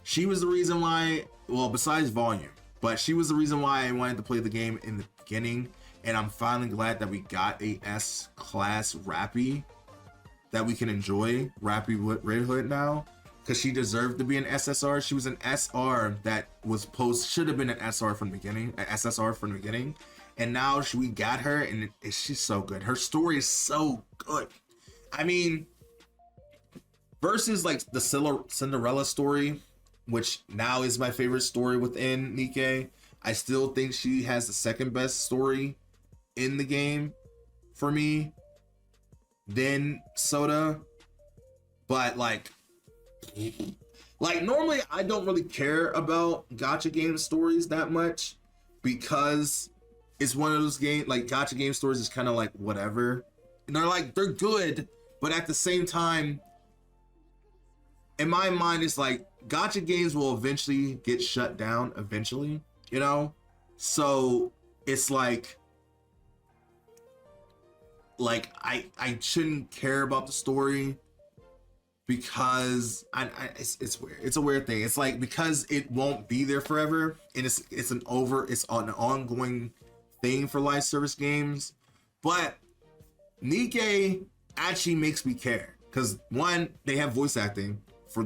she was the reason why, well, besides volume, but she was the reason why I wanted to play the game in the beginning, and I'm finally glad that we got a S-class Rappy that we can enjoy, Rappy Red Hood now, because she deserved to be an SSR. She was an SR that was should have been an SR from the beginning, an SSR from the beginning, and now we got her, and she's so good. Her story is so good. I mean, versus like the Cinderella story, which now is my favorite story within Nikke, I still think she has the second best story in the game for me than Soda. But like normally I don't really care about gacha game stories that much, because it's one of those games, like gacha game stories is kind of like whatever, and they're good, but at the same time, in my mind, it's like gacha games will eventually get shut down eventually, you know? So it's like I shouldn't care about the story, because it's weird. It's a weird thing. It's like, because it won't be there forever, and it's an ongoing thing for live service games. But Nikke actually makes me care, because one, they have voice acting for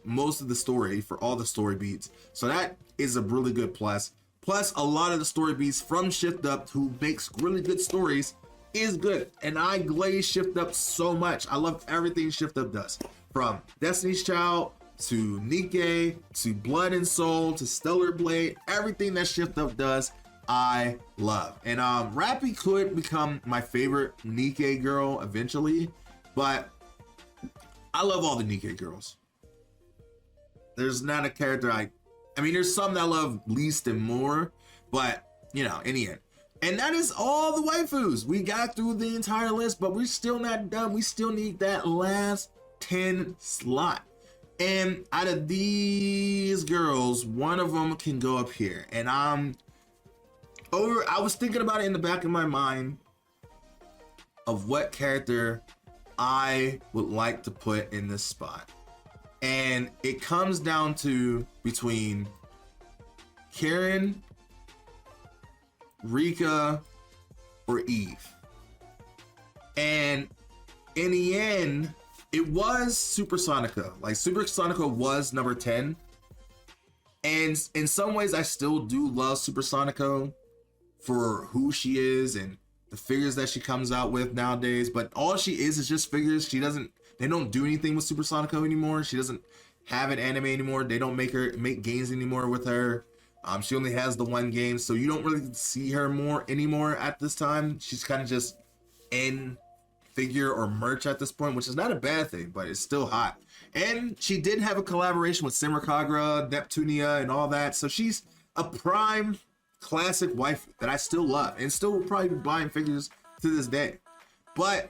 most of the story, for all the story beats, so that is a really good plus. Plus, a lot of the story beats from Shift Up, who makes really good stories, is good, and I glaze Shift Up so much. I love everything Shift Up does, from Destiny's Child to Nikke to Blood and Soul to Stellar Blade. Everything that Shift Up does, I love. And Rappy could become my favorite Nikke girl eventually, but I love all the Nikke girls. There's not a character I mean, there's some that I love least and more, but you know, in the end. And that is all the waifus. We got through the entire list, but we're still not done. We still need that last 10 slot. And out of these girls, one of them can go up here. And I was thinking about it in the back of my mind of what character I would like to put in this spot. And it comes down to between Karen, Rika, or Eve. And in the end, it was Super Sonica. Like, Super Sonica was number 10. And in some ways, I still do love Super Sonica for who she is and the figures that she comes out with nowadays. But all she is just figures. They don't do anything with Super Sonico anymore. She doesn't have an anime anymore. They don't make games anymore with her. She only has the one game, so you don't really see her anymore at this time. She's kind of just in figure or merch at this point, which is not a bad thing, but it's still hot. And she did have a collaboration with Simrakagra, Neptunia, and all that. So she's a prime classic wife that I still love and still will probably be buying figures to this day. But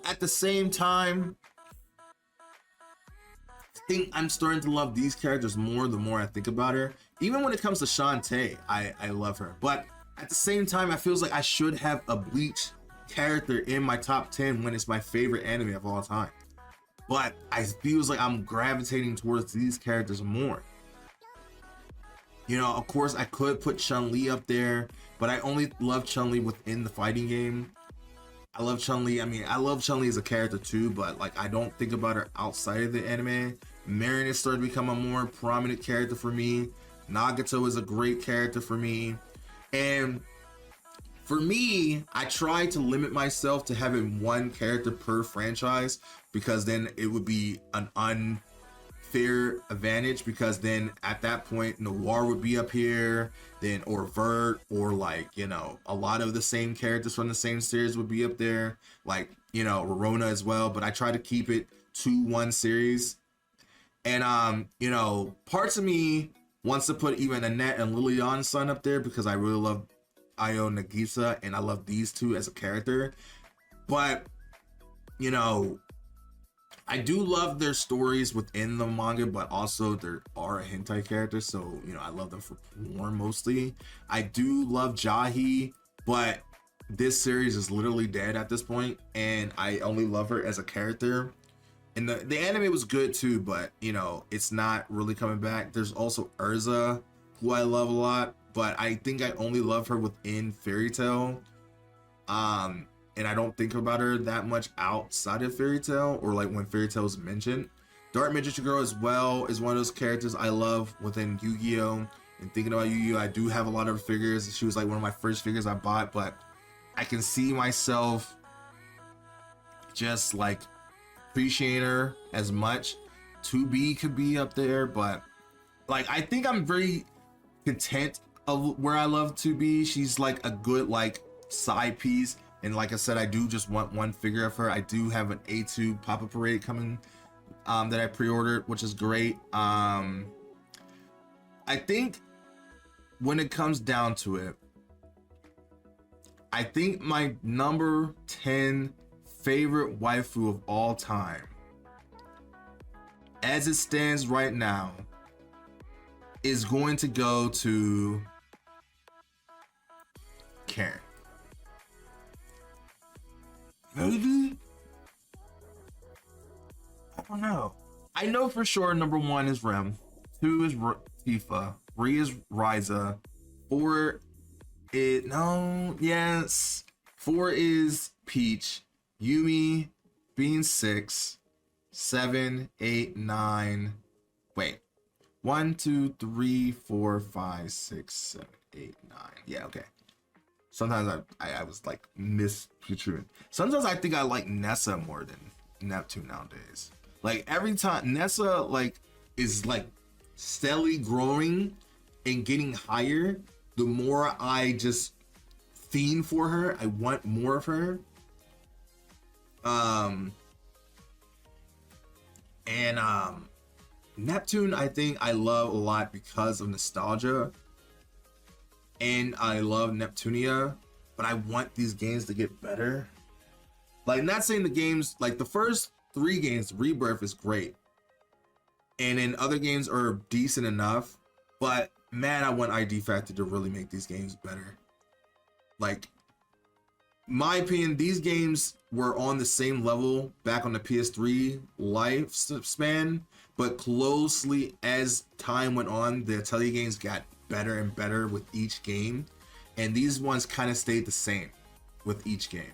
at the same time, I think I'm starting to love these characters more the more I think about her. Even when it comes to Shantae, I love her. But at the same time, I feels like I should have a Bleach character in my top 10 when it's my favorite anime of all time. But I feels like I'm gravitating towards these characters more. You know, of course, I could put Chun-Li up there, but I only love Chun-Li within the fighting game. I love Chun-Li. I mean, I love Chun-Li as a character too, but like, I don't think about her outside of the anime. Marin is starting to become a more prominent character for me. Nagato is a great character for me. And for me, I try to limit myself to having one character per franchise, because then it would be an unfair advantage, because then at that point Noir would be up here, then or Vert, or like, you know, a lot of the same characters from the same series would be up there, like, you know, Rorona as well. But I try to keep it to one series. And you know, parts of me wants to put even Annette and Lilian's son up there, because I really love Ayo Nagisa and I love these two as a character. But you know, I do love their stories within the manga, but also there are a hentai character, so you know, I love them for porn mostly. I do love Jahi, but this series is literally dead at this point, and I only love her as a character. And the anime was good too, but you know, it's not really coming back. There's also Urza, who I love a lot, but I think I only love her within Fairy Tail. And I don't think about her that much outside of Fairy Tail, or like when Fairy Tail is mentioned. Dark Magician Girl as well is one of those characters I love within Yu-Gi-Oh! And thinking about Yu-Gi-Oh! I do have a lot of her figures. She was like one of my first figures I bought, but I can see myself just like appreciating her as much. 2B could be up there, but like I think I'm very content of where I love 2B. She's like a good like side piece, and like I said, I do just want one figure of her. I do have an A2 Pop-Up Parade coming that I pre-ordered, which is great. I think when it comes down to it, I think my number 10 favorite waifu of all time, as it stands right now, is going to go to Karen. Maybe? I don't know. I know for sure number 1 is Rem, 2 is Tifa, 3 is Ryza, 4 is... No, yes. 4 is Peach, Yumi being 6, 7, 8, 9. Wait. 1, 2, 3, 4, 5, 6, 7, 8, 9. Yeah, okay. Sometimes I was like misconstruing. Sometimes I think I like Nessa more than Neptune nowadays. Like every time Nessa like is like steadily growing and getting higher, the more I just fiend for her. I want more of her. Neptune, I think I love a lot because of nostalgia, and I love Neptunia, but I want these games to get better. Like, not saying the games, like the first 3 games, Rebirth is great, and then other games are decent enough, but man, I want ID Factor to really make these games better. Like, my opinion, these games were on the same level back on the PS3 lifespan, but closely as time went on, the Atelier games got better and better with each game, and these ones kind of stayed the same with each game.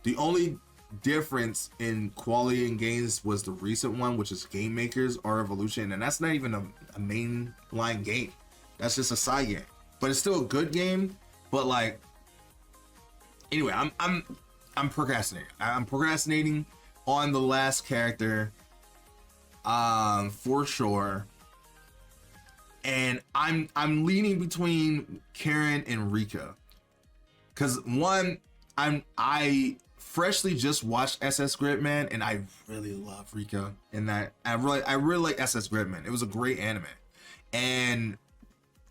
The only difference in quality in games was the recent one, which is Game Maker's Art Evolution, and that's not even a mainline game. That's just a side game, but it's still a good game. But like, anyway, I'm procrastinating. I'm procrastinating on the last character, for sure. And I'm leaning between Karen and Rika, cause one, I freshly just watched SS Gridman, and I really love Rika in that. I really like SS Gridman. It was a great anime. And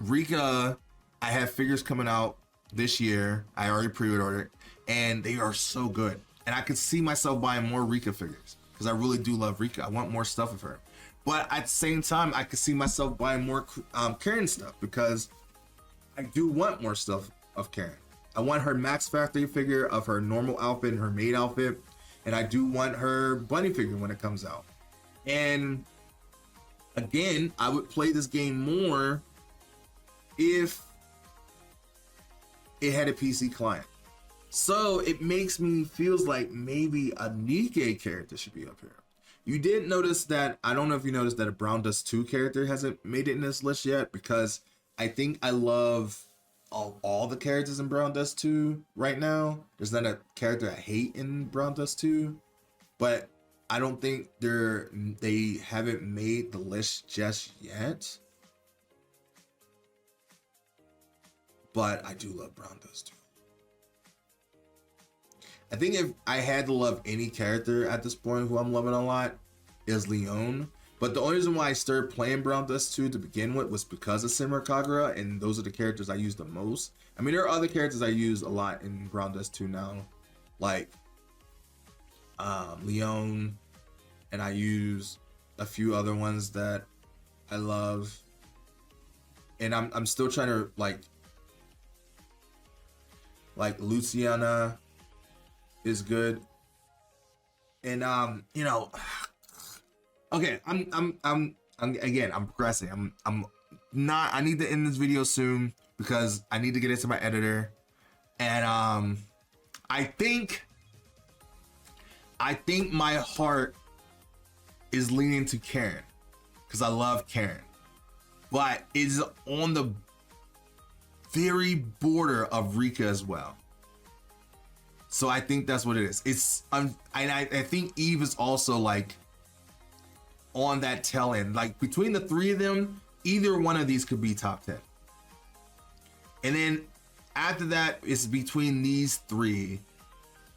Rika, I have figures coming out this year. I already pre-ordered it, and they are so good. And I could see myself buying more Rika figures because I really do love Rika. I want more stuff of her. But at the same time, I could see myself buying more Karen stuff because I do want more stuff of Karen. I want her Max Factory figure of her normal outfit and her maid outfit, and I do want her bunny figure when it comes out. And again, I would play this game more if it had a PC client. So it makes me feels like maybe a Nikke character should be up here. You did notice that, I don't know if you noticed that a Brown Dust 2 character hasn't made it in this list yet, because I think I love all the characters in Brown Dust 2 right now. There's not a character I hate in Brown Dust 2, but I don't think they haven't made the list just yet. But I do love Brown Dust 2. I think if I had to love any character at this point who I'm loving a lot is Leon. But the only reason why I started playing Brown Dust 2 to begin with was because of Senran Kagura, and those are the characters I use the most. I mean, there are other characters I use a lot in Brown Dust 2 now, like Leon, and I use a few other ones that I love. And I'm still trying to like Luciana is good. And you know, okay, I'm again, I'm progressing. I'm I need to end this video soon because I need to get into my editor. And I think my heart is leaning to Karen because I love Karen, but it's on the very border of Rika as well. So I think that's what it is. It's I think Eve is also like on that tail end. Like between the three of them, either one of these could be top 10. And then after that, it's between these three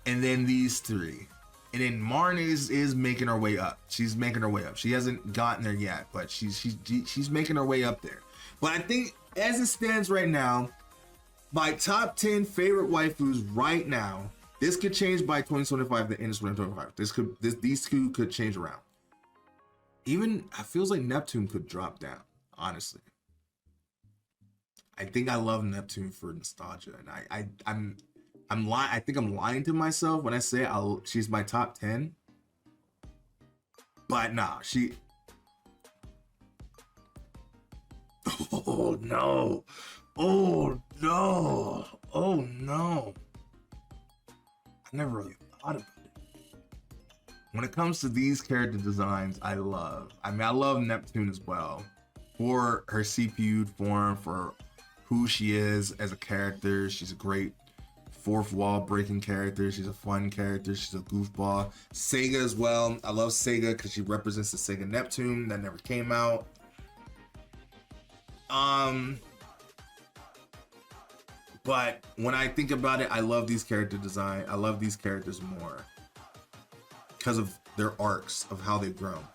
and then these three. And then Marn is making her way up. She's making her way up. She hasn't gotten there yet, but she's making her way up there. But I think as it stands right now, my top 10 favorite waifus right now, this could change by 2025, the end of 2025. These two could change around. Even it feels like Neptune could drop down, honestly. I think I love Neptune for nostalgia, and I'm lying. I think I'm lying to myself when I say she's my top 10. But nah, she. Oh no! Oh no! Oh no! I never really thought about it. When it comes to these character designs, I love Neptune as well for her CPU form, for who she is as a character. She's a great fourth wall breaking character. She's a fun character. She's a goofball. Sega as well. I love Sega because she represents the Sega Neptune that never came out. But when I think about it, I love these character design. I love these characters more because of their arcs of how they've grown.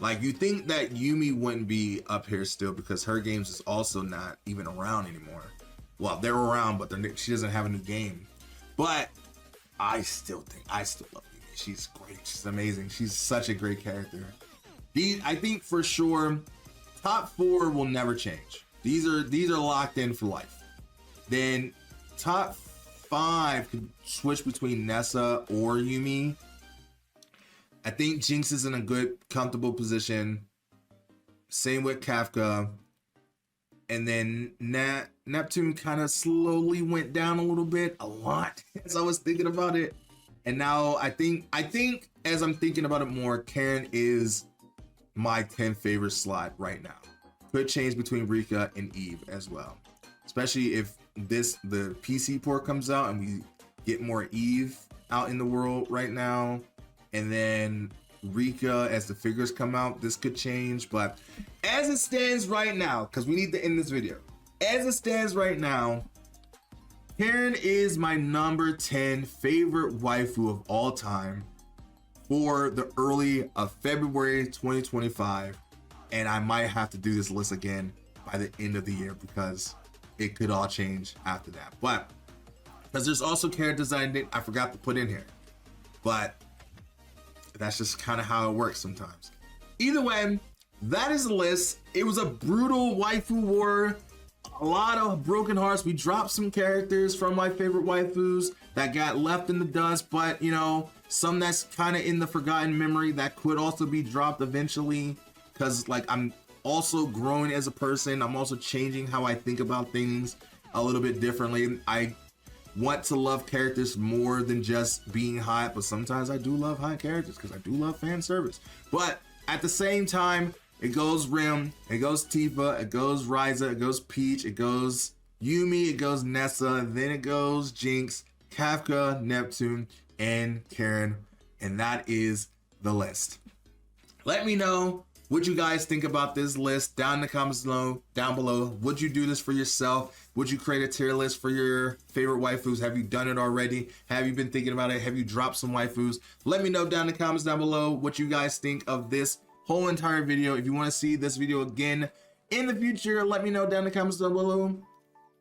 Like you think that Yumi wouldn't be up here still because her games is also not even around anymore. Well, they're around, but she doesn't have a new game. But I still love Yumi. She's great. She's amazing. She's such a great character. I think for sure, top 4 will never change. These are locked in for life. Then top 5 could switch between Nessa or Yumi. I think Jinx is in a good, comfortable position. Same with Kafka. And then Neptune kind of slowly went down a little bit, a lot, as I was thinking about it. And now I think as I'm thinking about it more, Karen is my 10th favorite slot right now. Could change between Rika and Eve as well. Especially if the PC port comes out and we get more Eve out in the world right now. And then Rika, as the figures come out, this could change. But as it stands right now, because we need to end this video. As it stands right now, Karen is my number 10 favorite waifu of all time for the early of February 2025. And I might have to do this list again by the end of the year because it could all change after that. But because there's also character design that I forgot to put in here. But that's just kind of how it works sometimes. Either way, that is the list. It was a brutal waifu war. A lot of broken hearts. We dropped some characters from my favorite waifus that got left in the dust, but you know, some that's kind of in the forgotten memory that could also be dropped eventually. Because like I'm also growing as a person. I'm also changing how I think about things a little bit differently. I want to love characters more than just being hot, but sometimes I do love hot characters because I do love fan service. But at the same time, it goes Rim, it goes Tifa, it goes Ryza, it goes Peach, it goes Yumi, it goes Nessa, then it goes Jinx, Kafka, Neptune, and Karen. And that is the list. Let me know what you guys think about this list down in the comments down below. Would you do this for yourself? Would you create a tier list for your favorite waifus? Have you done it already? Have you been thinking about it? Have you dropped some waifus? Let me know down in the comments down below what you guys think of this whole entire video. If you want to see this video again in the future, let me know down in the comments down below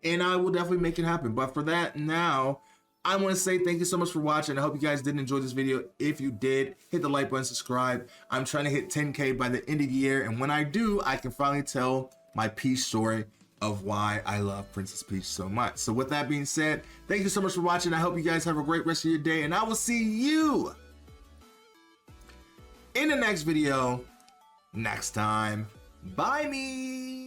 and I will definitely make it happen. But for that now, I want to say thank you so much for watching. I hope you guys did enjoy this video. If you did, hit the like button, subscribe. I'm trying to hit 10K by the end of the year. And when I do, I can finally tell my Peach story of why I love Princess Peach so much. So with that being said, thank you so much for watching. I hope you guys have a great rest of your day. And I will see you in the next video next time. Bye me.